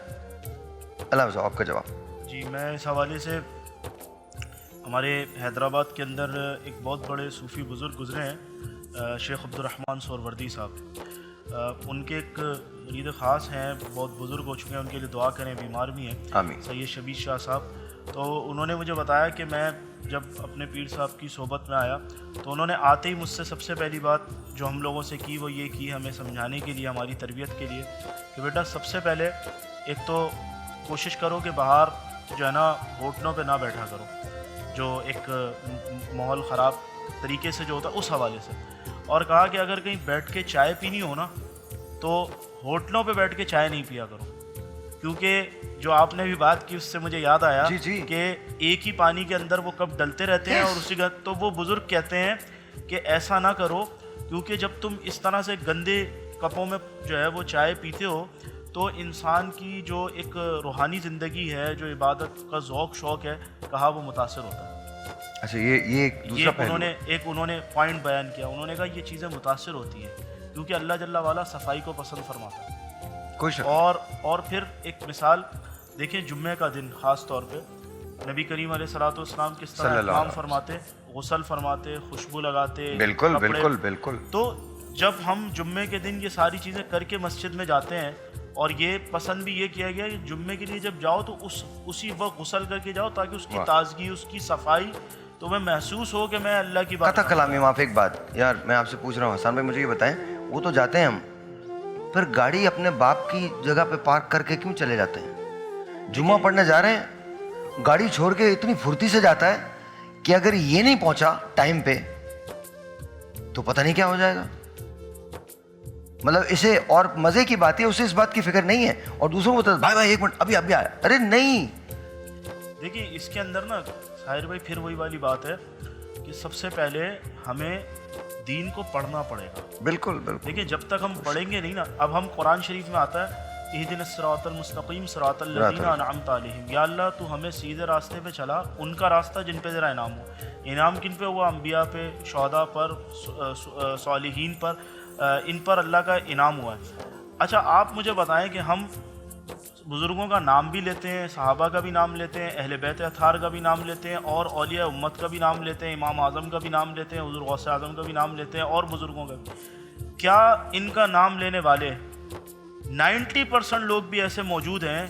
اللہ حافظ. آپ کا جواب. جی, میں اس حوالے سے, ہمارے حیدرآباد کے اندر ایک بہت بڑے صوفی بزرگ گزرے ہیں, شیخ عبد الرحمن سہروردی صاحب. ان کے ایک مرید خاص ہیں, بہت بزرگ ہو چکے ہیں, ان کے لیے دعا کریں, بیمار بھی ہیں, آمین. سید شبیر شاہ صاحب. تو انہوں نے مجھے بتایا کہ میں جب اپنے پیر صاحب کی صحبت میں آیا تو انہوں نے آتے ہی مجھ سے سب سے پہلی بات جو ہم لوگوں سے کی وہ یہ کی, ہمیں سمجھانے کے لیے, ہماری تربیت کے لیے, کہ بیٹا سب سے پہلے ایک تو کوشش کرو کہ باہر جو ہے نا گھٹنوں پہ نہ بیٹھا کرو, جو ایک ماحول خراب طریقے سے جو ہوتا ہے اس حوالے سے. اور کہا کہ اگر کہیں بیٹھ کے چائے پینی ہو نا تو ہوٹلوں پہ بیٹھ کے چائے نہیں پیا کرو, کیونکہ جو آپ نے بھی بات کی اس سے مجھے یاد آیا کہ ایک ہی پانی کے اندر وہ کب ڈلتے رہتے ہیں اور اسی کا, تو وہ بزرگ کہتے ہیں کہ ایسا نہ کرو, کیونکہ جب تم اس طرح سے گندے کپوں میں جو ہے وہ چائے پیتے ہو تو انسان کی جو ایک روحانی زندگی ہے, جو عبادت کا ذوق شوق ہے, کہا وہ متاثر ہوتا ہے. اچھا یہ ایک دوسرا انہوں نے پوائنٹ بیان کیا. انہوں نے کہا یہ چیزیں متاثر ہوتی ہیں کیونکہ اللہ جل وعلا صفائی کو پسند فرماتا ہے. کوئی شک. اور پھر ایک مثال دیکھیں, جمعے کا دن خاص طور پہ نبی کریم علیہ الصلوۃ والسلام کس طرح احترام فرماتے, غسل فرماتے, خوشبو لگاتے, بالکل بالکل بالکل. تو جب ہم جمعے کے دن یہ ساری چیزیں کر کے مسجد میں جاتے ہیں, اور یہ پسند بھی یہ کیا گیا کہ جمعے کے لیے جب جاؤ تو اسی وقت غسل کر کے جاؤ تاکہ اس کی تازگی, اس کی صفائی تمہیں محسوس ہو کہ میں اللہ کی بات. قطع کلامی معاف ایک بات یار میں آپ سے پوچھ رہا ہوں, حسان بھائی مجھے یہ بتائیں, وہ تو جاتے ہیں ہم, پھر گاڑی اپنے باپ کی جگہ پہ پارک کر کے کیوں چلے جاتے ہیں؟ جمعہ پڑھنے جا رہے ہیں, گاڑی چھوڑ کے اتنی پھرتی سے جاتا ہے کہ اگر یہ نہیں پہنچا ٹائم پہ تو پتہ نہیں کیا ہو جائے گا. مطلب اسے, اور مزے کی بات ہے اسے اس بات کی فکر نہیں ہے, اور دوسروں کو بھائی ایک منٹ ابھی آیا, ارے نہیں. دیکھیے اس کے اندر نا ساحر بھائی پھر وہی والی بات ہے کہ سب سے پہلے ہمیں دین کو پڑھنا پڑے گا. بالکل بالکل. دیکھیں جب تک ہم پڑھیں گے نہیں نا, اب ہم قرآن شریف میں آتا ہے اہدنا الصراط المستقیم صراط الذین انعمت علیہم, یا اللہ تو ہمیں سیدھے راستے پہ چلا, ان کا راستہ جن پہ تیرا انعام ہو. انعام کن پہ ہوا؟ انبیاء پہ, شہداء پر, صالحین پر, ان پر اللہ کا انعام ہوا ہے. اچھا آپ مجھے بتائیں کہ ہم بزرگوں کا نام بھی لیتے ہیں, صحابہ کا بھی نام لیتے ہیں, اہل بیت اطہار کا بھی نام لیتے ہیں, اور اولیاء امت کا بھی نام لیتے ہیں, امام اعظم کا بھی نام لیتے ہیں, حضور غوث اعظم کا بھی نام لیتے ہیں, اور بزرگوں کا بھی. کیا ان کا نام لینے والے 90% لوگ بھی ایسے موجود ہیں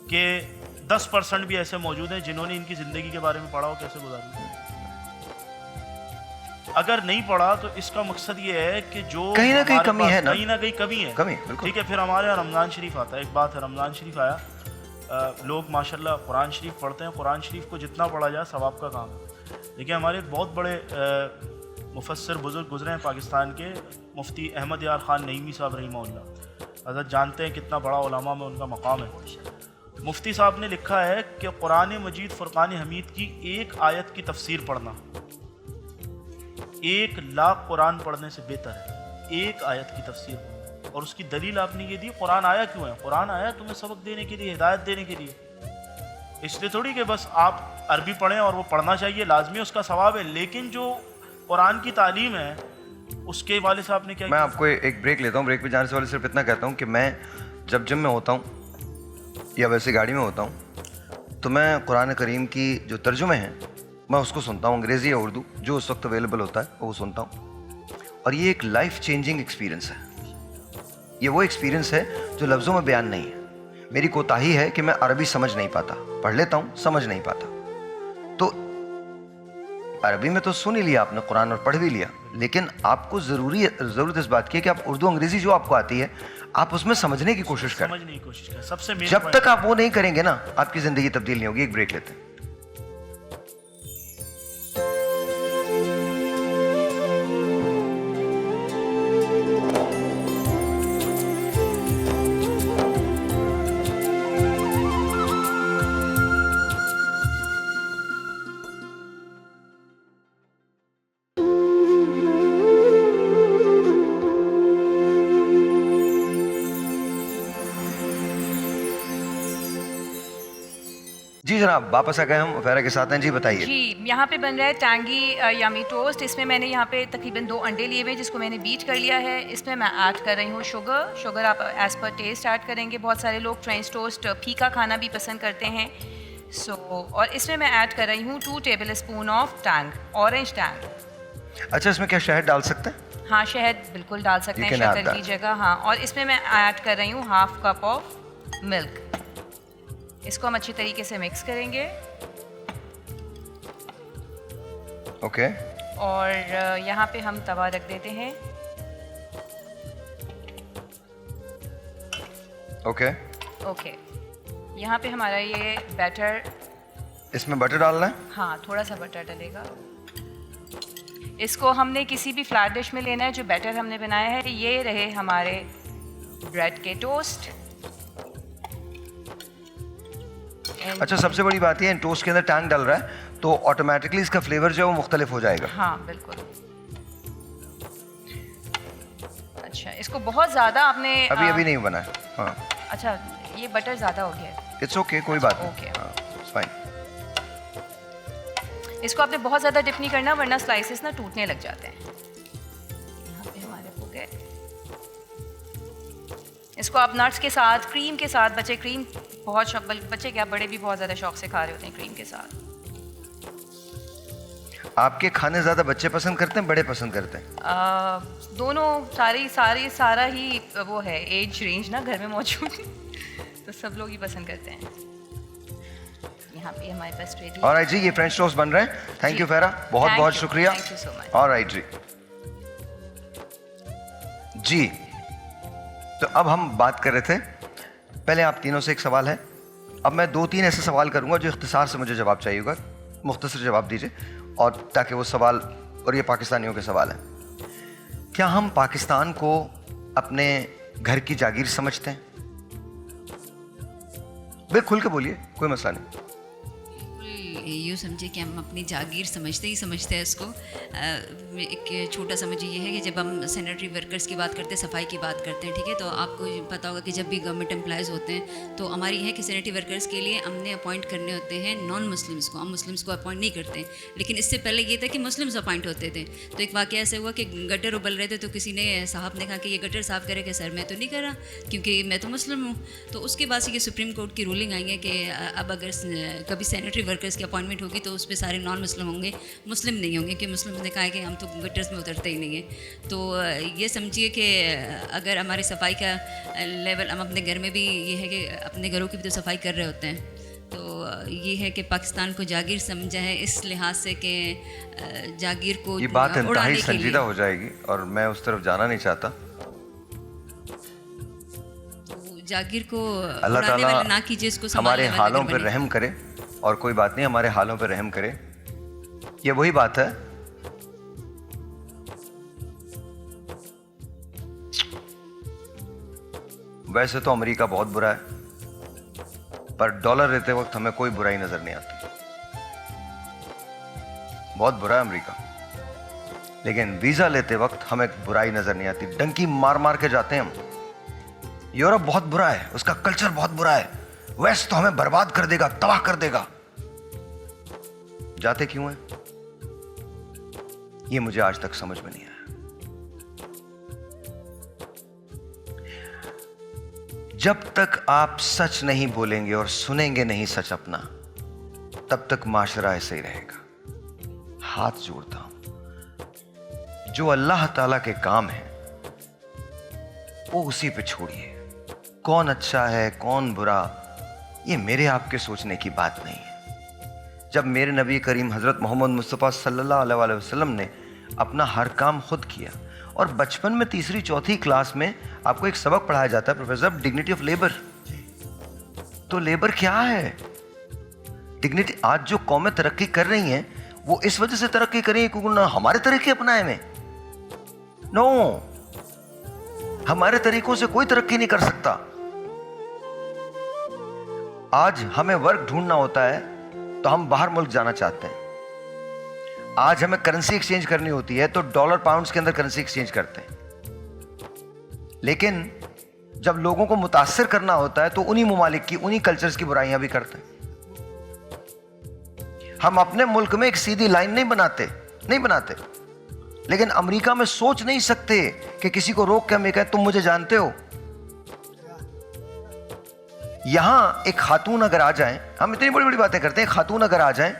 کہ 10% بھی ایسے موجود ہیں جنہوں نے ان کی زندگی کے بارے میں پڑھا ہو کیسے گزاری؟ اگر نہیں پڑھا تو اس کا مقصد یہ ہے کہ جو کہیں نہ کہیں کمی ہے نا, کہیں نہ کہیں کمی ہے. ٹھیک ہے, پھر ہمارے یہاں رمضان شریف آتا ہے. ایک بات ہے, رمضان شریف آیا, لوگ ماشاءاللہ قرآن شریف پڑھتے ہیں, قرآن شریف کو جتنا پڑھا جائے ثواب کا کام ہے. دیکھیں ہمارے بہت بڑے مفسر بزرگ گزرے ہیں پاکستان کے, مفتی احمد یار خان نعیمی صاحب رحمہ اللہ, حضرت جانتے ہیں کتنا بڑا علماء میں ان کا مقام ہے. مفتی صاحب نے لکھا ہے کہ قرآن مجید فرقان حمید کی ایک آیت کی تفسیر پڑھنا 1,00,000 قرآن پڑھنے سے بہتر ہے. ایک آیت کی تفسیر پڑھنا, اور اس کی دلیل آپ نے یہ دی, قرآن آیا کیوں ہے؟ قرآن آیا تمہیں سبق دینے کے لیے, ہدایت دینے کے لیے. اس لیے تھوڑی کہ بس آپ عربی پڑھیں, اور وہ پڑھنا چاہیے, لازمی اس کا ثواب ہے, لیکن جو قرآن کی تعلیم ہے اس کے والد صاحب نے کیا میں آپ کو ایک بریک لیتا ہوں. بریک پہ جانے سے صرف اتنا کہتا ہوں کہ میں جب جم میں ہوتا ہوں یا ویسے گاڑی میں ہوتا ہوں تو میں قرآن کریم کی جو ترجمے ہیں میں اس کو سنتا ہوں, انگریزی یا اردو جو اس وقت اویلیبل ہوتا ہے وہ سنتا ہوں. اور یہ ایک لائف چینجنگ ایکسپیرینس ہے. یہ وہ ایکسپیرینس ہے جو لفظوں میں بیان نہیں ہے. میری کوتاہی ہے کہ میں عربی سمجھ نہیں پاتا, پڑھ لیتا ہوں سمجھ نہیں پاتا. تو عربی میں تو سن ہی لیا آپ نے قرآن اور پڑھ بھی لیا, لیکن آپ کو ضرورت اس بات کی ہے کہ آپ اردو انگریزی جو آپ کو آتی ہے آپ اس میں سمجھنے کی کوشش کریں. سب سے جب تک آپ وہ نہیں کریں گے نا آپ کی زندگی تبدیل نہیں ہوگی. ایک بریک لیتے ہیں. جی جناب واپس آ گئے ہم فیرا کے ساتھ ہیں. جی بتائیے. جی یہاں پہ بن رہا ہے ٹینگی یمی ٹوسٹ. اس میں میں نے یہاں پہ تقریباً 2 انڈے لیے ہوئے جس کو میں نے بیٹ کر لیا ہے. اس میں ایڈ کر رہی ہوں شوگر آپ ایز پر ٹیسٹ ایڈ کریں گے. بہت سارے لوگ فرینچ ٹوسٹ پھیکا کھانا بھی پسند کرتے ہیں. اور اس میں ایڈ کر رہی ہوں 2 tablespoon of Tang, orange Tang. اچھا اس میں کیا شہد ڈال سکتے ہیں؟ ہاں شہد بالکل ڈال سکتے ہیں شکر کی جگہ. ہاں, اور اس میں ایڈ کر رہی ہوں 1/2 کپ آف ملک. اس کو ہم اچھی طریقے سے مکس کریں گے. اوکے. اور یہاں پہ ہم توا رکھ دیتے ہیں. Okay okay. یہاں پہ ہمارا یہ بیٹر, اس میں بٹر ڈالنا ہے. ہاں تھوڑا سا بٹر ڈلے گا. इसको हमने किसी भी फ्लैट डिश में लेना है. जो बैटर हमने बनाया है ये रहे हमारे ब्रेड के टोस्ट. अच्छा, सबसे बड़ी बात ये टोस्ट के अंदर टैंग डल रहा है तो ऑटोमेटिकली इसका फ्लेवर जो है वो मुख्तलिफ हो जाएगा. हाँ बिल्कुल. अच्छा, इसको बहुत ज़्यादा आपने अभी नहीं बना है. हाँ अच्छा, ये बटर ज़्यादा हो गया है. इट्स ओके, कोई बात नहीं. Okay. हाँ, it's fine. इसको आपने बहुत ज़्यादा डिप नहीं करना वरना स्लाइसेस ना टूटने लग जाते हैं. यहाँ पे हमारे हो गए. इसको आप नट्स के साथ, क्रीम के साथ, बच्चे क्रीम बहुत शौक, बच्चे क्या बड़े भी बहुत ज़्यादा शौक से खा रहे होते हैं क्रीम के साथ. आपके खाने ज़्यादा बच्चे पसंद करते हैं बड़े पसंद करते हैं? दोनों सारा ही वो है एज रेंज ना घर में मौजूद तो सब लोग ही पसंद करते हैं. यहाँ पे हमारे पास रेडी. ऑलराइट जी, ये फ्रेंच टोस्ट बन रहे हैं. थैंक यू फेरा, बहुत बहुत शुक्रिया. Thank you so much. Alright जी. तो अब हम बात कर रहे थे, पहले आप तीनों से एक सवाल है, अब मैं 2-3 ऐसे सवाल करूंगा जो इख्तिसार से मुझे जवाब चाहिए होगा. मुख्तसर जवाब दीजिए और ताकि वो सवाल, और ये पाकिस्तानियों के सवाल हैं. क्या हम पाकिस्तान को अपने घर की जागीर समझते हैं? बिल्कुल खुल के बोलिए, कोई मसला नहीं. यूँ समझिए कि हम अपनी जागीर समझते हैं इसको. एक छोटा सा मुझे ये है कि जब हम सैनिटरी वर्कर्स की बात करते हैं, सफाई की बात करते हैं, ठीक है, तो आपको पता होगा कि जब भी गवर्नमेंट एम्प्लॉयज़ होते हैं तो हमारी है कि सैनिटरी वर्कर्स के लिए हमने अपॉइंट करने होते हैं नॉन मुस्लिम्स को. हम मुस्लिम्स को अपॉइंट नहीं करते, लेकिन इससे पहले ये था कि मुस्लिम्स अपॉइंट होते थे. तो एक वाक़या ऐसे हुआ कि गटर उबल रहे थे तो किसी ने साहब ने कहा कि ये गटर साफ़ करे कि सर मैं तो नहीं कर रहा क्योंकि मैं तो मुस्लिम हूँ. तो उसके बाद से ये सुप्रीम कोर्ट की रूलिंग आई है कि अब अगर कभी सैनिटरी वर्कर्स की अपॉइंटमेंट होगी तो उस पर सारे नॉन मुस्लिम होंगे, मुस्लिम नहीं होंगे, कि मुस्लिम ने कहा है कि हम तो गटर्स में उतरते ही नहीं हैं. तो ये समझिए कि अगर हमारी सफाई का लेवल, हम अपने घर में भी ये है कि अपने घरों की भी तो सफाई कर रहे होते हैं. तो ये है कि पाकिस्तान को जागीर समझा है इस लिहाज से कि जागीर को ये बात इंतहाई संजीदा हो जाएगी और मैं उस तरफ जाना नहीं चाहता. जागीर को अल्लाह उड़ाने ताला वाला ना कीजिए, इसको हमारे संभालने वाला हालों अगर पर बने. रहम करे. और कोई बात नहीं, हमारे हालों पर रहम करे. ये वही बात है, वैसे तो अमेरिका बहुत बुरा है, पर डॉलर लेते वक्त हमें कोई बुराई नजर नहीं आती. बहुत बुरा है अमेरिका, लेकिन वीजा लेते वक्त हमें बुराई नजर नहीं आती. डंकी मार मार के जाते हैं हम. यूरोप बहुत बुरा है, उसका कल्चर बहुत बुरा है, वेस्ट तो हमें बर्बाद कर देगा, तबाह कर देगा. जाते क्यों हैं? ये मुझे आज तक समझ में नहीं आया. जब तक आप सच नहीं बोलेंगे और सुनेंगे नहीं सच अपना, तब तक माशरा ऐसे ही रहेगा. हाथ जोड़ता हूं, जो अल्लाह ताला के काम है वो उसी पे छोड़िए. कौन अच्छा है कौन बुरा, ये मेरे आपके सोचने की बात नहीं है. जब मेरे नबी करीम हज़रत मोहम्मद मुस्तफ़ा सल्लल्लाहु अलैहि वसल्लम ने अपना हर काम खुद किया, और बचपन में 3री-4थी क्लास में आपको एक सबक पढ़ाया जाता है, प्रोफेसर, डिग्निटी ऑफ लेबर. तो लेबर क्या है? डिग्निटी. आज जो कौमें तरक्की कर रही हैं वो इस वजह से तरक्की कर रही है क्योंकि ना हमारे तरीके अपनाए में. नो, हमारे तरीकों से कोई तरक्की नहीं कर सकता. आज हमें वर्क ढूंढना होता है तो हम बाहर मुल्क जाना चाहते हैं. आज हमें करेंसी एक्सचेंज करनी होती है तो डॉलर पाउंड्स के अंदर करेंसी एक्सचेंज करते हैं. लेकिन जब लोगों को मुतासिर करना होता है तो उन्हीं ममालिक की, उन्हीं कल्चर्स की बुराइयां भी करते हैं. हम अपने मुल्क में एक सीधी लाइन नहीं बनाते, लेकिन अमेरिका में सोच नहीं सकते कि किसी को रोक के हमें कहें तुम मुझे जानते हो. यहां एक खातून अगर आ जाए, हम इतनी बड़ी बड़ी बातें करते हैं, खातून अगर आ जाए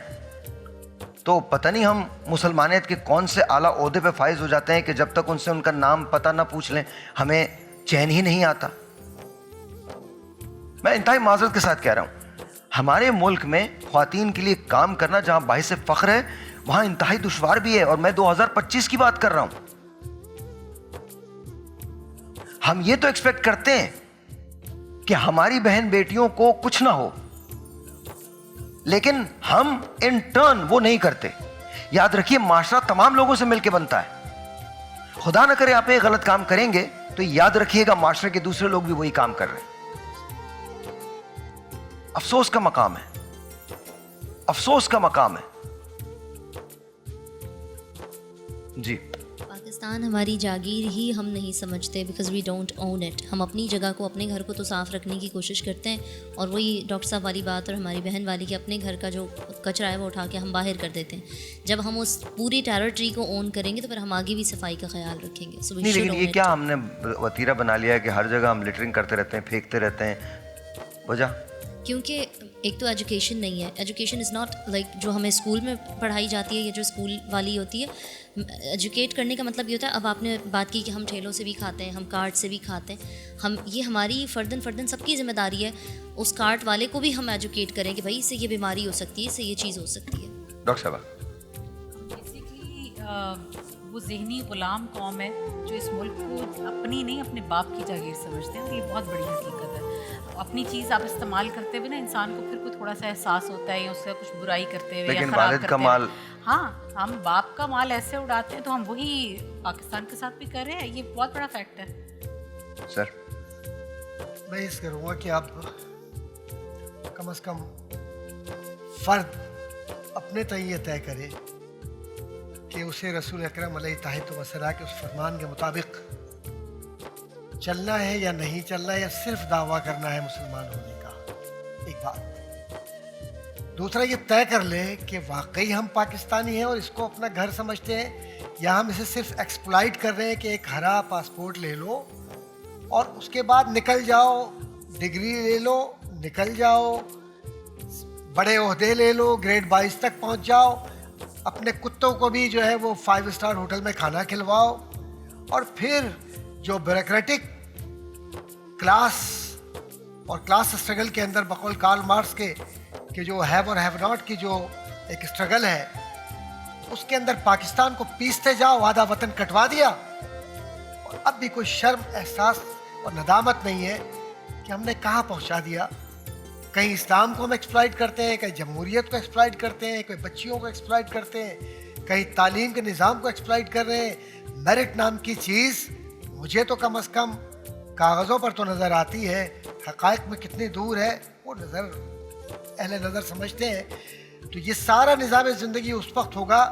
तो पता नहीं हम मुसलमानियत के कौन से आला ओहदे पे फाइज हो जाते हैं कि जब तक उनसे उनका नाम पता ना पूछ लें हमें चैन ही नहीं आता. मैं इंतहाई माजरत के साथ कह रहा हूं, हमारे मुल्क में ख्वातीन के लिए काम करना जहां बाहिस से फख्र है, वहां इंतहाई दुश्वार भी है. और मैं 2025 की बात कर रहा हूं. हम ये तो एक्सपेक्ट करते हैं कि हमारी बहन बेटियों को कुछ ना हो, लेकिन हम इन टर्न वो नहीं करते. याद रखिए معاشرہ तमाम लोगों से मिलकर बनता है. खुदा न करे आप एक गलत काम करेंगे तो याद रखिएगा معاشرے के दूसरे लोग भी वही काम कर रहे हैं. अफसोस का मकाम है, अफसोस का मकाम है. जी. पाकिस्तान हमारी जागीर ही हम नहीं समझते because we don't own it. हम अपनी जगह को, अपने घर को तो साफ़ रखने की कोशिश करते हैं, और वही डॉक्टर साहब वाली बात और हमारी बहन वाली कि अपने घर का जो कचरा है वो उठा के हम बाहर कर देते हैं. जब हम उस पूरी टेरिटरी को ओन करेंगे तो फिर हम आगे भी सफाई का ख्याल रखेंगे. So we नहीं, should लेकिन own ये it. क्या हमने वतीरा बना लिया है कि हर जगह हम लिटरिंग करते रहते हैं, फेंकते रहते हैं. वजह क्योंकि एक तो एजुकेशन नहीं है. एजुकेशन इज़ नॉट लाइक जो हमें स्कूल में पढ़ाई जाती है या जो स्कूल वाली होती है. एजुकेट करने का मतलब ये होता है, अब आपने बात की कि हम ठेलों से भी खाते हैं, हम कार्ट से भी खाते हैं. हम ये हमारी फ़र्दन सबकी ज़िम्मेदारी है. उस कार्ट वाले को भी हम एजुकेट करें कि भाई इससे ये बीमारी हो सकती है, इससे ये चीज़ हो सकती है. डॉक्टर साहब, बेसिकली वो ज़हनी ग़ुलाम कौम है जो इस मुल्क को अपनी नहीं अपने बाप की जागीर समझते हैं, और ये बहुत बड़ी हकीकत है. अपनी चीज़ आप इस्तेमाल करते हुए ना इंसान को फिर को थोड़ा सा एहसास होता है, या उससे कुछ बुराई करते हुए या ख़राब करते हुए. हाँ, हम बाप का माल ऐसे उड़ाते हैं, तो हम वही पाकिस्तान के साथ भी कर रहे हैं. ये बहुत बड़ा फैक्ट है. सर मैं इस करूँगा कि आप कम से कम फ़र्द अपने तय ये तय करे कि उसे रसूल अकरम अलैहि वसल्लम के उस फरमान के मुताबिक चलना है या नहीं चलना है, या सिर्फ दावा करना है मुसलमान होने का. एक बात. दूसरा ये तय कर ले कि वाकई हम पाकिस्तानी हैं और इसको अपना घर समझते हैं, या हम इसे सिर्फ एक्सप्लॉइट कर रहे हैं कि एक हरा पासपोर्ट ले लो और उसके बाद निकल जाओ, डिग्री ले लो, निकल जाओ, बड़े ओहदे ले लो, ग्रेड 22 तक पहुंच जाओ, अपने कुत्तों को भी जो है वो 5 स्टार होटल में खाना खिलवाओ, और फिर जो ब्यूरोक्रेटिक क्लास और क्लास स्ट्रगल के अंदर बकौल कार्ल मार्क्स के जो हैव और हैव नॉट की जो एक स्ट्रगल है, उसके अंदर पाकिस्तान को पीसते जाओ, आधा वतन कटवा दिया, और अब भी कोई शर्म, एहसास और नदामत नहीं है कि हमने कहाँ पहुँचा दिया. कहीं इस्लाम को हम एक्सप्लॉइट करते हैं, कहीं जमहूरियत को एक्सप्लॉइट करते हैं, कहीं बच्चियों को एक्सप्लॉइट करते हैं, कहीं तालीम के निज़ाम को एक्सप्लॉइट कर रहे हैं. मेरिट नाम की चीज़ मुझे तो कम से कम कागज़ों पर तो नज़र आती है, हक़ाइक़ में कितनी दूर है वो अहले नज़र समझते हैं. तो ये सारा निज़ाम ज़िंदगी उस वक्त होगा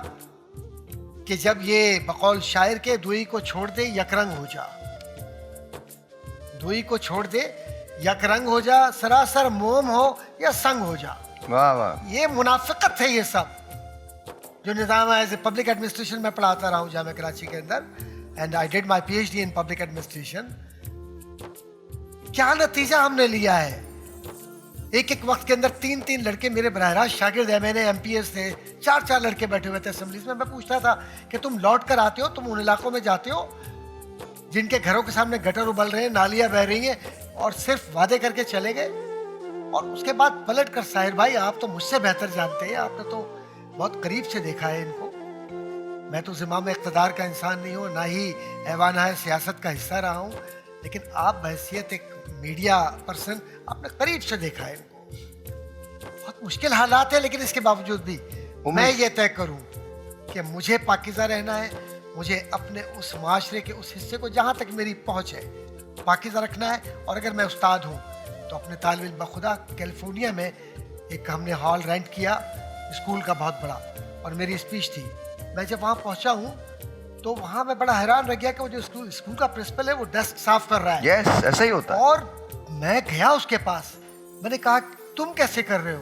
कि जब ये बकौल शायर के दुई को छोड़ दे यकरंग हो जा, दुई को छोड़ दे यकरंग हो जा, सरासर मोम हो या संग हो जा. वाह वाह. ये मुनाफिकत है. ये सब जो निज़ाम है, एज ए पब्लिक एडमिनिस्ट्रेशन में पढ़ाता रहा हूँ जामिया कराची के अंदर, and I did my PhD in public administration. क्या नतीजा हमने लिया है. एक वक्त के अंदर 3 लड़के मेरे बराह रास्त शागिर्द है. मैंने MPS थे, 4 लड़के बैठे हुए थे असेंबलीज में. मैं पूछता था कि तुम लौट कर आते हो, तुम उन इलाकों में जाते हो जिनके घरों के सामने गटर उबल रहे हैं, नालियाँ बह रही हैं, और सिर्फ वादे करके चले गए, और उसके बाद पलट कर साहिर भाई आप तो मुझसे बेहतर जानते हैं, आपने तो बहुत करीब से देखा है इनको. मैं तो ज़िम्मा इक़्तिदार का इंसान नहीं हूँ, ना ही ऐवान सियासत का हिस्सा रहा हूँ, लेकिन आप बहैसियत एक मीडिया पर्सन आपने करीब से देखा है इनको. बहुत मुश्किल हालात है, लेकिन इसके बावजूद भी मैं ये तय करूँ कि मुझे पाकीज़ा रहना है, मुझे अपने उस माशरे के उस हिस्से को जहाँ तक मेरी पहुँच है पाकीज़ा रखना है. और अगर मैं उस्ताद हूँ तो अपने तालिब इल्म बखुदा कैलिफोर्निया में एक हमने हॉल रेंट किया स्कूल का बहुत बड़ा, और मेरी स्पीच थी. मैं जब वहाँ पहुँचा हूँ तो वहाँ मैं बड़ा हैरान रह गया कि वो जो स्कूल का प्रिंसिपल है वो डेस्क साफ कर रहा है. यस, ऐसा ही होता है. और मैं गया उसके पास, मैंने कहा तुम कैसे कर रहे हो,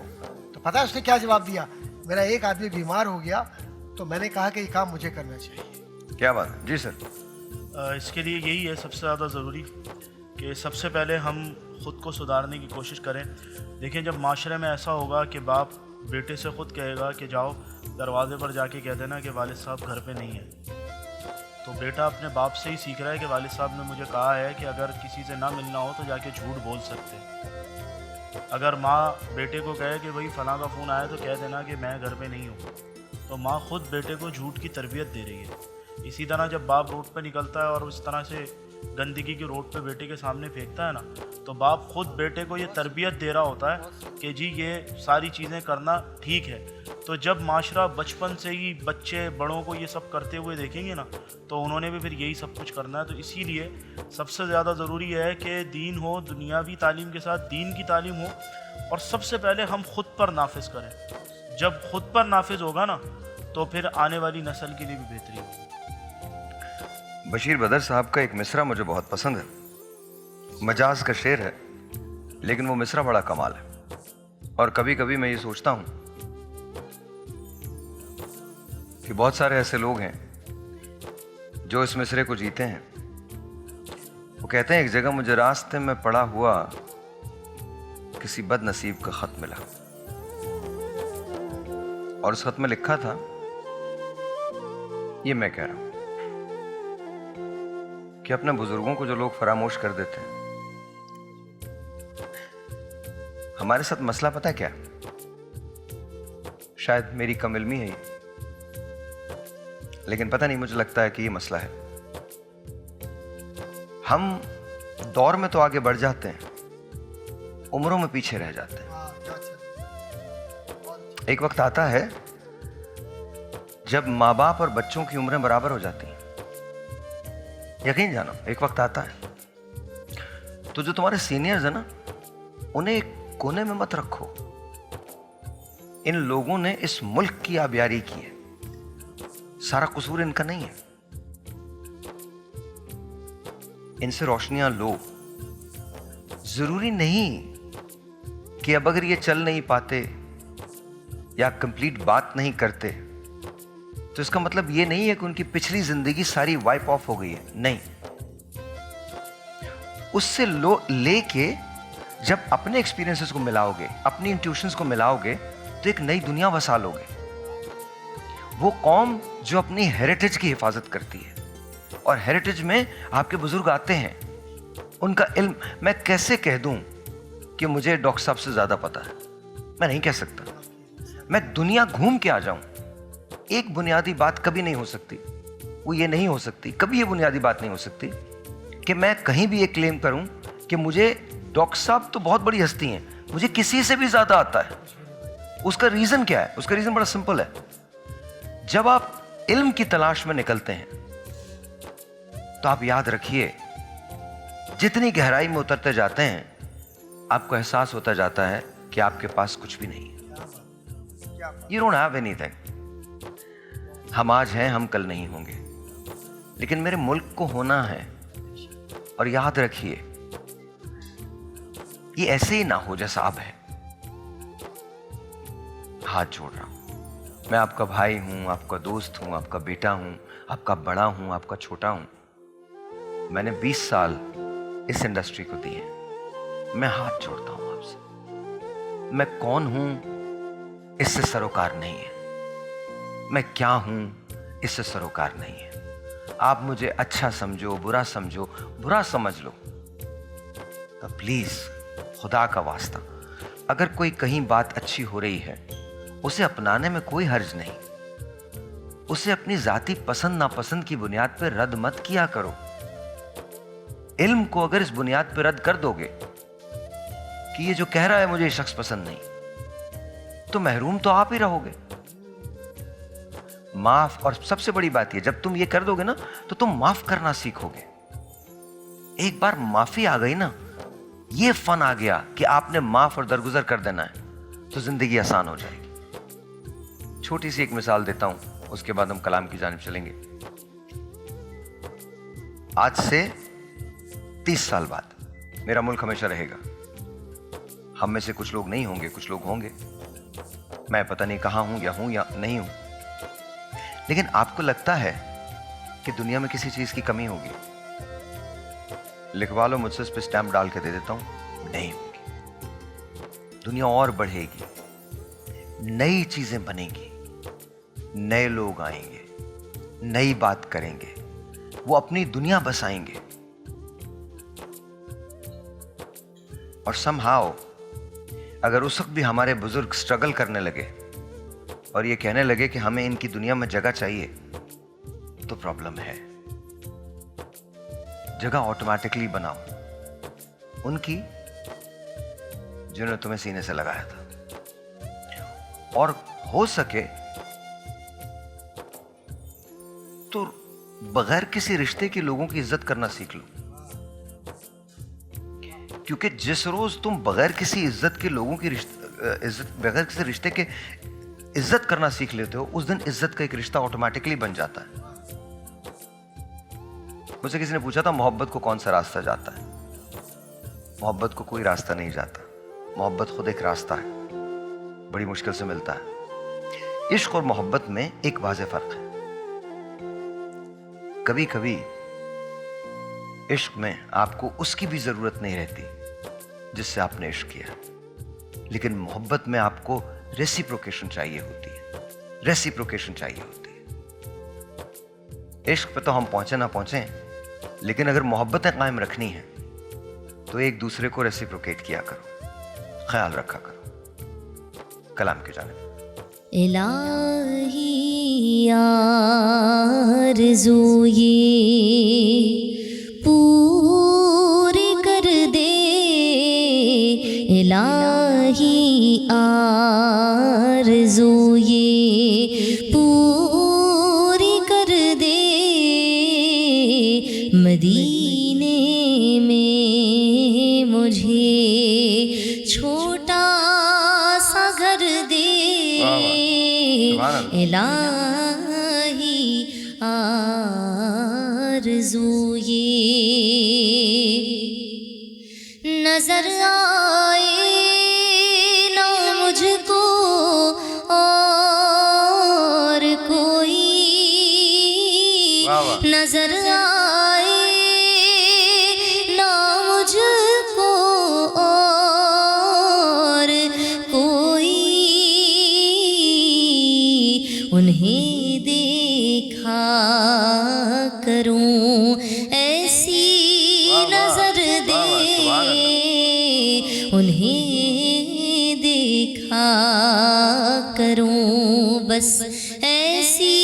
तो पता है उसने क्या जवाब दिया. मेरा एक आदमी बीमार हो गया तो मैंने कहा कि ये काम मुझे करना चाहिए. क्या बात है. जी सर. इसके लिए यही है सबसे ज़्यादा ज़रूरी कि सबसे पहले हम ख़ुद को सुधारने की कोशिश करें. देखें, जब माशरे में ऐसा होगा कि बाप बेटे से ख़ुद कहेगा कि जाओ दरवाज़े पर जाके कह देना कि वालिद साहब घर पे नहीं है, तो बेटा अपने बाप से ही सीख रहा है कि वालिद साहब ने मुझे कहा है कि अगर किसी से ना मिलना हो तो जाके झूठ बोल सकते हैं. अगर माँ बेटे को कहे कि भाई फ़लाँ का फ़ोन आया तो कह देना कि मैं घर पे नहीं हूँ, तो माँ ख़ुद बेटे को झूठ की तरबियत दे रही है. इसी तरह जब बाप रोड पे निकलता है और उस तरह से गंदगी की रोड पे बेटे के सामने फेंकता है ना, तो बाप खुद बेटे को ये तरबियत दे रहा होता है कि जी ये सारी चीज़ें करना ठीक है। तो जब माशरा बचपन से ही बच्चे बड़ों को ये सब करते हुए देखेंगे ना, तो उन्होंने भी फिर यही सब कुछ करना है। तो इसीलिए सबसे ज़्यादा ज़रूरी है कि दीन हो, दुनियावी तालीम के साथ दीन की तालीम हो, और सबसे पहले हम ख़ुद पर नाफिज करें। जब ख़ुद पर नाफिज होगा ना, तो फिर आने वाली नस्ल के लिए भी बेहतरी होगी। बशीर बदर साहब का एक मिसरा मुझे बहुत पसंद है, मजाज का शेर है, लेकिन वो मिसरा बड़ा कमाल है। और कभी कभी मैं ये सोचता हूँ कि बहुत सारे ऐसे लोग हैं जो इस मिसरे को जीते हैं। वो कहते हैं, एक जगह मुझे रास्ते में पड़ा हुआ किसी बदनसीब का खत मिला, और उस खत में लिखा था, ये मैं कह रहा हूं कि अपने बुजुर्गों को जो लोग फरामोश कर देते हैं, हमारे साथ मसला पता है क्या? शायद मेरी कम इल्मी है ये, लेकिन पता नहीं, मुझे लगता है कि ये मसला है। हम दौर में तो आगे बढ़ जाते हैं, उम्रों में पीछे रह जाते हैं। एक वक्त आता है जब माँ बाप और बच्चों की उम्रें बराबर हो जाती हैं। यकीन जानो, एक वक्त आता है तो जो तुम्हारे सीनियर्स है ना, उन्हें एक कोने में मत रखो। इन लोगों ने इस मुल्क की आबियारी की है, सारा कसूर इनका नहीं है। इनसे रोशनियां लो। जरूरी नहीं कि अब अगर ये चल नहीं पाते या कंप्लीट बात नहीं करते तो इसका मतलब ये नहीं है कि उनकी पिछली जिंदगी सारी वाइप ऑफ हो गई है। नहीं, उससे लेके जब अपने एक्सपीरियंसेस को मिलाओगे, अपनी इंट्यूशंस को मिलाओगे, तो एक नई दुनिया बसा लोगे। वो कौम जो अपनी हेरिटेज की हिफाजत करती है, और हेरिटेज में आपके बुजुर्ग आते हैं, उनका इल्म, मैं कैसे कह दूं कि मुझे डॉक्टर साहब से ज्यादा पता है? मैं नहीं कह सकता। मैं दुनिया घूम के आ जाऊं, एक बुनियादी बात कभी नहीं हो सकती, वो ये नहीं हो सकती, कभी ये बुनियादी बात नहीं हो सकती कि मैं कहीं भी ये क्लेम करूं कि मुझे डॉक्टर साहब तो बहुत बड़ी हस्ती हैं, मुझे किसी से भी ज्यादा आता है। उसका रीजन क्या है? उसका रीजन बड़ा सिंपल है। जब आप इल्म की तलाश में निकलते हैं तो आप याद रखिए, जितनी गहराई में उतरते जाते हैं, आपको एहसास होता जाता है कि आपके पास कुछ भी नहीं है। You don't have anything. हम आज हैं, हम कल नहीं होंगे, लेकिन मेरे मुल्क को होना है। और याद रखिए, ये ऐसे ही ना हो जैसा अब है। हाथ जोड़ रहा हूं, मैं आपका भाई हूं, आपका दोस्त हूं, आपका बेटा हूं, आपका बड़ा हूं, आपका छोटा हूं। मैंने 20 साल इस इंडस्ट्री को दिए। मैं हाथ जोड़ता हूं आपसे। मैं कौन हूं इससे सरोकार नहीं है, मैं क्या हूं इससे सरोकार नहीं है। आप मुझे अच्छा समझो, बुरा समझो, बुरा समझ लो, तो प्लीज खुदा का वास्ता, अगर कोई कहीं बात अच्छी हो रही है, उसे अपनाने में कोई हर्ज नहीं। उसे अपनी जाती पसंद नापसंद की बुनियाद पर रद्द मत किया करो। इल्म को अगर इस बुनियाद पर रद्द कर दोगे कि ये जो कह रहा है मुझे ये शख्स पसंद नहीं, तो महरूम तो आप ही रहोगे। माफ, और सबसे बड़ी बात ये, जब तुम ये कर दोगे ना, तो तुम माफ करना सीखोगे। एक बार माफी आ गई ना, ये फन आ गया कि आपने माफ और दरगुजर कर देना है, तो जिंदगी आसान हो जाएगी। छोटी सी एक मिसाल देता हूं, उसके बाद हम कलाम की जानिब चलेंगे। आज से 30 साल बाद मेरा मुल्क हमेशा रहेगा। हम में से कुछ लोग नहीं होंगे, कुछ लोग होंगे। मैं पता नहीं कहां हूं या नहीं हूं, लेकिन आपको लगता है कि दुनिया में किसी चीज की कमी होगी? लिखवा लो, मुझसे इस पे स्टैंप डाल के दे देता हूं, नहीं होगी। दुनिया और बढ़ेगी, नई चीजें बनेगी, नए लोग आएंगे, नई बात करेंगे, वो अपनी दुनिया बसाएंगे। और समहाउ अगर उस वक्त भी हमारे बुजुर्ग स्ट्रगल करने लगे और ये कहने लगे कि हमें इनकी दुनिया में जगह चाहिए, तो प्रॉब्लम है। जगह ऑटोमेटिकली बनाओ उनकी जिन्होंने तुम्हें सीने से लगाया था, और हो सके तो बगैर किसी रिश्ते के लोगों की इज्जत करना सीख लो, क्योंकि जिस रोज तुम बगैर किसी इज्जत के लोगों की बगैर किसी रिश्ते के इज्जत करना सीख लेते हो, उस दिन इज्जत का एक रिश्ता ऑटोमेटिकली बन जाता है। मुझसे किसी ने पूछा था मोहब्बत को कौन सा रास्ता जाता है। मोहब्बत को कोई रास्ता नहीं जाता, मोहब्बत खुद एक रास्ता है, बड़ी मुश्किल से मिलता है। इश्क और मोहब्बत में एक वाज़ेह फर्क है। कभी कभी इश्क में आपको उसकी भी जरूरत नहीं रहती जिससे आपने इश्क किया, लेकिन मोहब्बत में आपको रेसिप्रोकेशन चाहिए होती है, रेसिप्रोकेशन चाहिए होती है। इश्क पे तो हम पहुंचे ना पहुंचे, लेकिन अगर मोहब्बतें कायम रखनी है तो एक दूसरे को रेसिप्रोकेट किया करो, ख्याल रखा करो। कलाम की जानिब। इलाही आरज़ू ये पूरी कर दे, इलाही आरज़ू ये पूरी कर दे, मदीने में मुझे छोटा सा घर दे, इलाही आरज़ू ये नजर आए ना मुझको और कोई, नजर आए ना मुझको और कोई, उन्हें देखा करूं ऐसी नजर दे, उन्हें देखा करूं बस ऐसी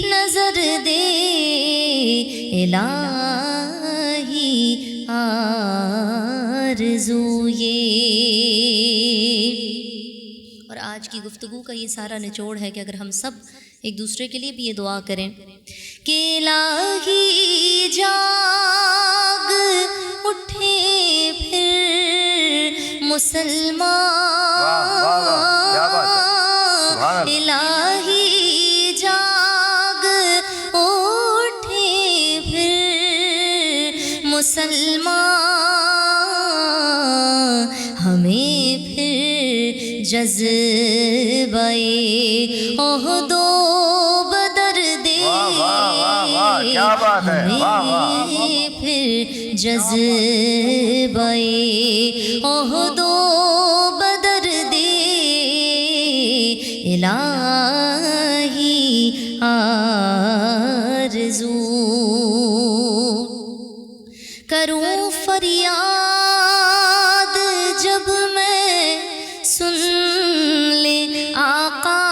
नजर दे, इलाही आरज़ू ये। और आज की गुफ्तगू का ये सारा निचोड़ है कि अगर हम सब एक दूसरे के लिए भी ये दुआ करें कि इलाही जाग उठे फिर मुसलमान, इलाही जाग उठे फिर मुसलमान, हमें फिर जज़्बे ओहदो बदर दे, हमें फिर जज़्बे ओहदो बदर दे, इलाही आरज़ू करूं फरियाद जब मैं सुन ले आका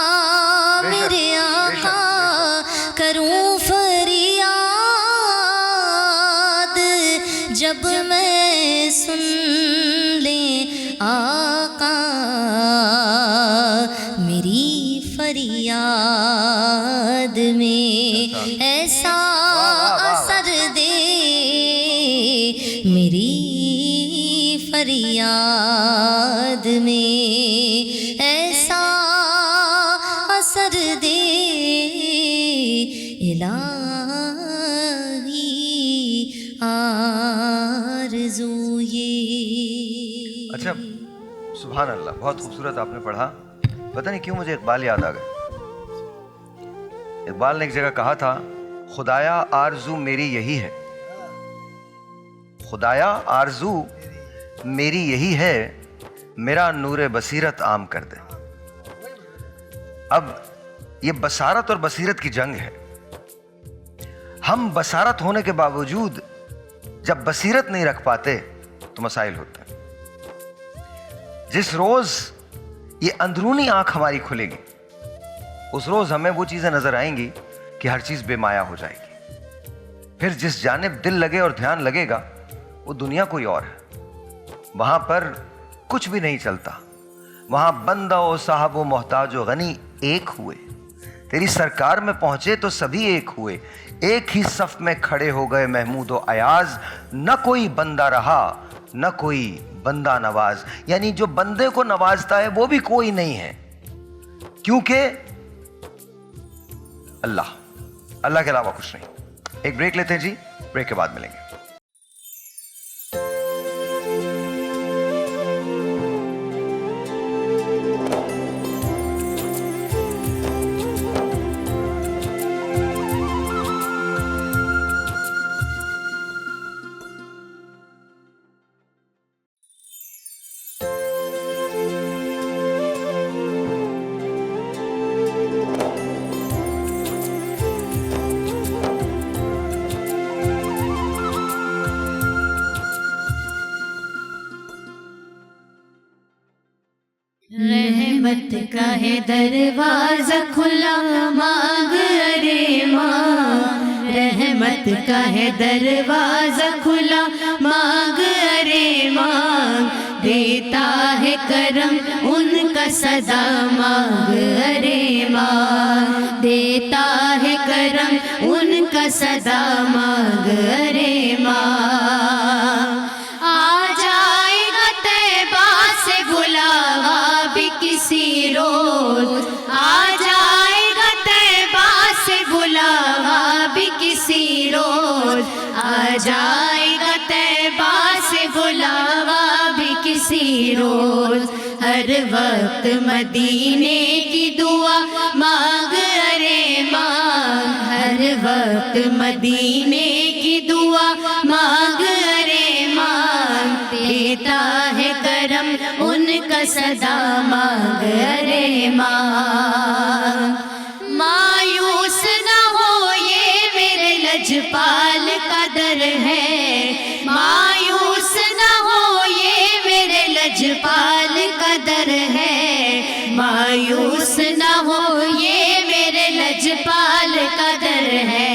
मेरे आका, करूं फरियाद जब मैं सुन ले आका, मेरी फरियाद में ऐसा असर दे, मेरी फरियाद में ऐसा असर दे, इलाही आरज़ू ये। अच्छा, सुभान अल्लाह, बहुत खूबसूरत आपने पढ़ा। पता नहीं क्यों मुझे इकबाल याद आ गया। इकबाल ने एक जगह कहा था, खुदाया आरज़ू मेरी यही है, खुदाया आरज़ू मेरी यही है, मेरा नूरे बसीरत आम कर दे। अब ये बसारत और बसीरत की जंग है। हम बसारत होने के बावजूद जब बसीरत नहीं रख पाते तो मसाइल होते हैं। जिस रोज ये अंदरूनी आंख हमारी खुलेगी, उस रोज हमें वो चीजें नजर आएंगी कि हर चीज बेमाया हो जाएगी, پھر جس جانب دل لگے اور دھیان لگے گا وہ دنیا کوئی اور ہے. وہاں پر کچھ بھی نہیں چلتا. وہاں بندہ و صاحب و محتاج و غنی ایک ہوئے. تیری سرکار میں پہنچے تو سبھی ایک ہوئے. ایک ہی صف میں کھڑے ہو گئے محمود و ایاز. نہ کوئی بندہ رہا نہ کوئی بندہ نواز. یعنی جو بندے کو نوازتا ہے وہ بھی کوئی نہیں ہے, کیونکہ اللہ کے علاوہ کچھ نہیں. ایک بریک لیتے ہیں جی, بریک کے بعد ملیں گے. رحمت کا ہے دروازہ کھلا مانگ ارے ماں. رحمت کا ہے دروازہ کھلا مانگ ارے ماں. دیتا ہے کرم ان کا صدا مانگ ارے ماں. دیتا ہے کرم ان کا صدا مانگ ارے ماں. آ جائے گا طیبہ سے بلاوا بھی کسی روز. آ جائے گا طیبہ سے بلاوا بھی کسی روز. آ جائے گا طیبہ سے بلاوا بھی کسی روز. ہر وقت مدینے کی دعا مانگ ارے ماں. ہر وقت مدینے کی دعا مانگ ارے ماں. دیتا ہے کرم ان کا صدا مانگ ارے ماں. مایوس نہ ہو یہ میرے لجپال کا در ہے. مایوس نہ ہو یہ میرے لجپال کا در ہے. مایوس نہ ہو یہ میرے لجپال کا در ہے.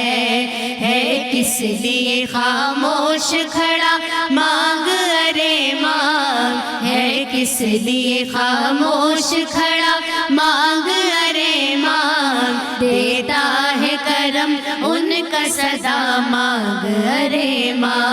کس لیے خاموش کھڑا مانگ ارے ماں. ہے کس لیے خاموش کھڑا مانگ ارے ماں. دیتا ہے کرم ان کا صدا مانگ ارے ماں.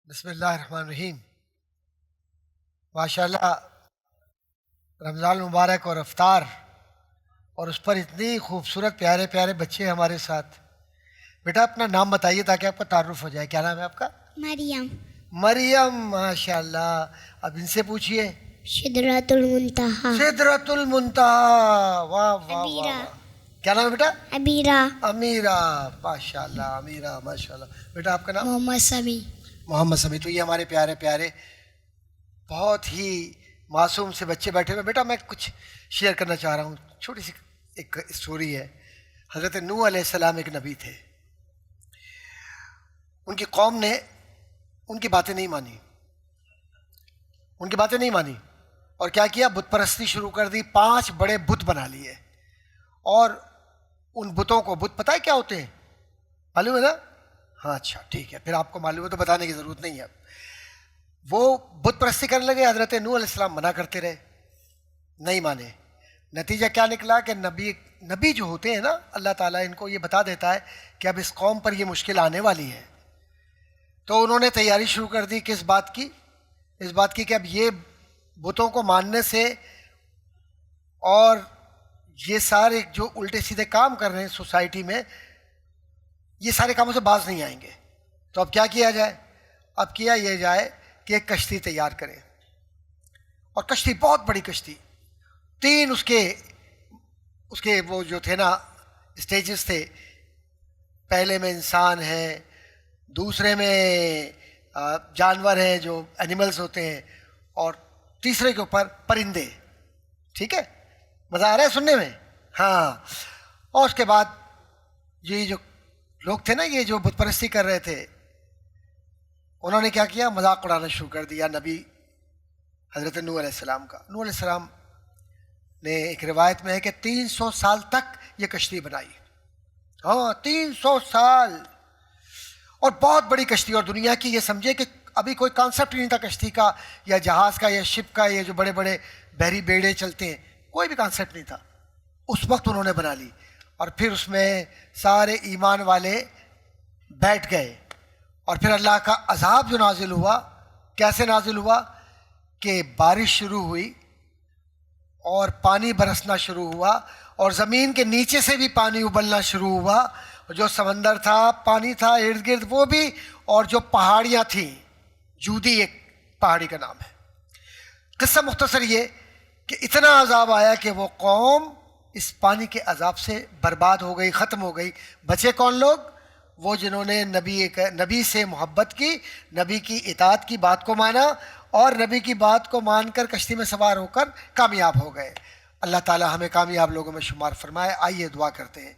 بسم اللہ الرحمن الرحیم. ماشاءاللہ رمضان المبارک اور افطار اور اس پر اتنی خوبصورت پیارے پیارے بچے ہمارے ساتھ. بیٹا اپنا نام بتائیے تاکہ آپ کا تعارف ہو جائے. کیا نام ہے آپ کا؟ مریم. مریم, ماشاءاللہ. اب ان سے پوچھیے. سدرۃ المنتہا. سدرۃ المنتہا, واہ واہ واہ. کیا نام ہے بیٹا؟ امیرہ. امیرہ, ماشاءاللہ. امیرہ, ماشاءاللہ. بیٹا آپ کا نام؟ محمد سمیع. محمد سمیع. تو یہ ہمارے پیارے پیارے بہت ہی معصوم سے بچے بیٹھے ہوئے. بیٹا میں کچھ شیئر کرنا چاہ رہا ہوں. چھوٹی سی ایک اسٹوری ہے. حضرت نوح علیہ السلام ایک نبی تھے. ان کی قوم نے ان کی باتیں نہیں مانی. ان کی باتیں نہیں مانی اور کیا کیا؟ بت پرستی شروع کر دی. 5 بڑے بت بنا لیے اور ان بتوں کو, بت پتہ ہے کیا ہوتے ہیں؟ معلوم ہے نا؟ ہاں اچھا ٹھیک ہے, پھر آپ کو معلوم ہے تو بتانے کی ضرورت نہیں ہے. وہ بت پرستی کرنے لگے. حضرت نوح علیہ السلام منع کرتے رہے, نہیں مانے. نتیجہ کیا نکلا کہ نبی جو ہوتے ہیں نا, اللہ تعالیٰ ان کو یہ بتا دیتا ہے کہ اب اس قوم پر یہ مشکل آنے والی ہے. تو انہوں نے تیاری شروع کر دی. کس بات کی؟ اس بات کی کہ اب یہ بتوں کو ماننے سے اور یہ سارے جو الٹے سیدھے کام کر رہے ہیں سوسائٹی میں, یہ سارے کاموں سے باز نہیں آئیں گے. تو اب کیا کیا جائے؟ اب کیا یہ جائے کہ ایک کشتی تیار کریں. اور کشتی, بہت بڑی کشتی, 3 اس کے وہ جو تھے نا اسٹیجز تھے. پہلے میں انسان ہے, دوسرے میں جانور ہیں جو اینیملز ہوتے ہیں, اور تیسرے کے اوپر پرندے. ٹھیک ہے, مزہ آ رہا ہے سننے میں؟ ہاں. اور اس کے بعد یہ جو لوگ تھے نا, یہ جو بت پرستی کر رہے تھے, انہوں نے کیا کیا؟ مذاق اڑانا شروع کر دیا نبی حضرت نوح علیہ السلام کا. نوح علیہ السلام نے, ایک روایت میں ہے کہ 300 سال تک یہ کشتی بنائی. ہاں 300 سال, اور بہت بڑی کشتی. اور دنیا کی یہ سمجھے کہ ابھی کوئی کانسیپٹ نہیں تھا کشتی کا یا جہاز کا یا شپ کا, یہ جو بڑے بڑے بحری بیڑے چلتے ہیں, کوئی بھی کانسیپٹ نہیں تھا. اس وقت انہوں نے بنا لی, اور پھر اس میں سارے ایمان والے بیٹھ گئے. اور پھر اللہ کا عذاب جو نازل ہوا, کیسے نازل ہوا کہ بارش شروع ہوئی اور پانی برسنا شروع ہوا, اور زمین کے نیچے سے بھی پانی ابلنا شروع ہوا, جو سمندر تھا پانی تھا ارد گرد وہ بھی, اور جو پہاڑیاں تھیں, جودی ایک پہاڑی کا نام ہے. قصہ مختصر یہ کہ اتنا عذاب آیا کہ وہ قوم اس پانی کے عذاب سے برباد ہو گئی, ختم ہو گئی. بچے کون لوگ؟ وہ جنہوں نے نبی سے محبت کی, نبی کی اطاعت کی بات کو مانا, اور نبی کی بات کو مان کر کشتی میں سوار ہو کر کامیاب ہو گئے. اللہ تعالی ہمیں کامیاب لوگوں میں شمار فرمائے. آئیے دعا کرتے ہیں.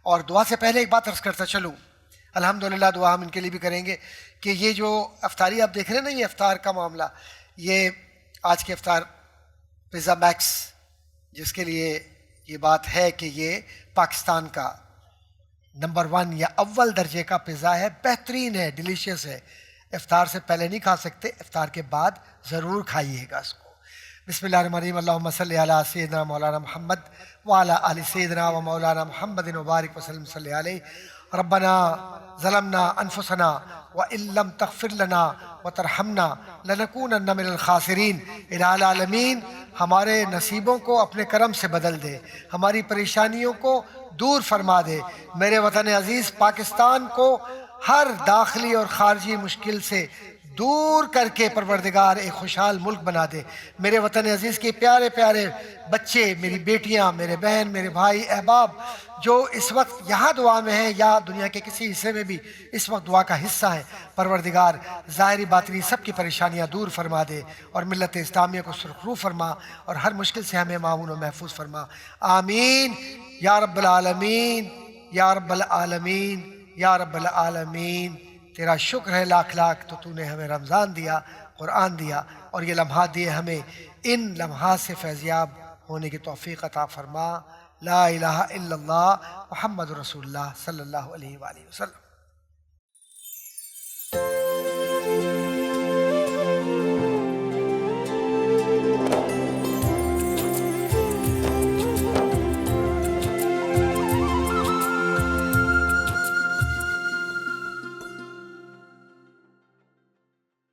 اور دعا سے پہلے ایک بات عرض کرتا چلوں, الحمدللہ دعا ہم ان کے لیے بھی کریں گے کہ یہ جو افطاری آپ دیکھ رہے ہیں نا, یہ افطار کا معاملہ, یہ آج کے افطار پیزا میکس, جس کے لیے یہ بات ہے کہ یہ پاکستان کا نمبر 1 یا اول درجے کا پیزا ہے, بہترین ہے, ڈیلیشیس ہے. افطار سے پہلے نہیں کھا سکتے, افطار کے بعد ضرور کھائیے گا اس کو. بسم اللہ الرحمن الرحیم. اللہم صلی علی سیدنا مولانا محمد وعلی آل سیدنا و مولانا محمد وبارک وسلم صلی علیہ. ربنا ظلمنا انفسنا وان لم تغفر لنا وترحمنا لنکونن من الخاسرین. الہ العالمین ہمارے نصیبوں کو اپنے کرم سے بدل دے, ہماری پریشانیوں کو دور فرما دے. میرے وطن عزیز پاکستان کو ہر داخلی اور خارجی مشکل سے دور کر کے پروردگار ایک خوشحال ملک بنا دے. میرے وطن عزیز کے پیارے پیارے بچے, میری بیٹیاں, میرے بہن, میرے بھائی, احباب جو اس وقت یہاں دعا میں ہیں یا دنیا کے کسی حصے میں بھی اس وقت دعا کا حصہ ہیں, پروردگار ظاہری باطنی سب کی پریشانیاں دور فرما دے, اور ملت اسلامیہ کو سرخرو فرما, اور ہر مشکل سے ہمیں معاون و محفوظ فرما. آمین یا رب العالمین, یا رب العالمین, یا رب العالمین. تیرا شکر ہے لاکھ لاکھ تو نے ہمیں رمضان دیا, قرآن دیا, اور یہ لمحات دیے ہمیں. ان لمحات سے فیضیاب ہونے کی توفیق عطا فرما. لا الہ الا اللہ محمد رسول اللہ صلی اللہ علیہ وآلہ وسلم.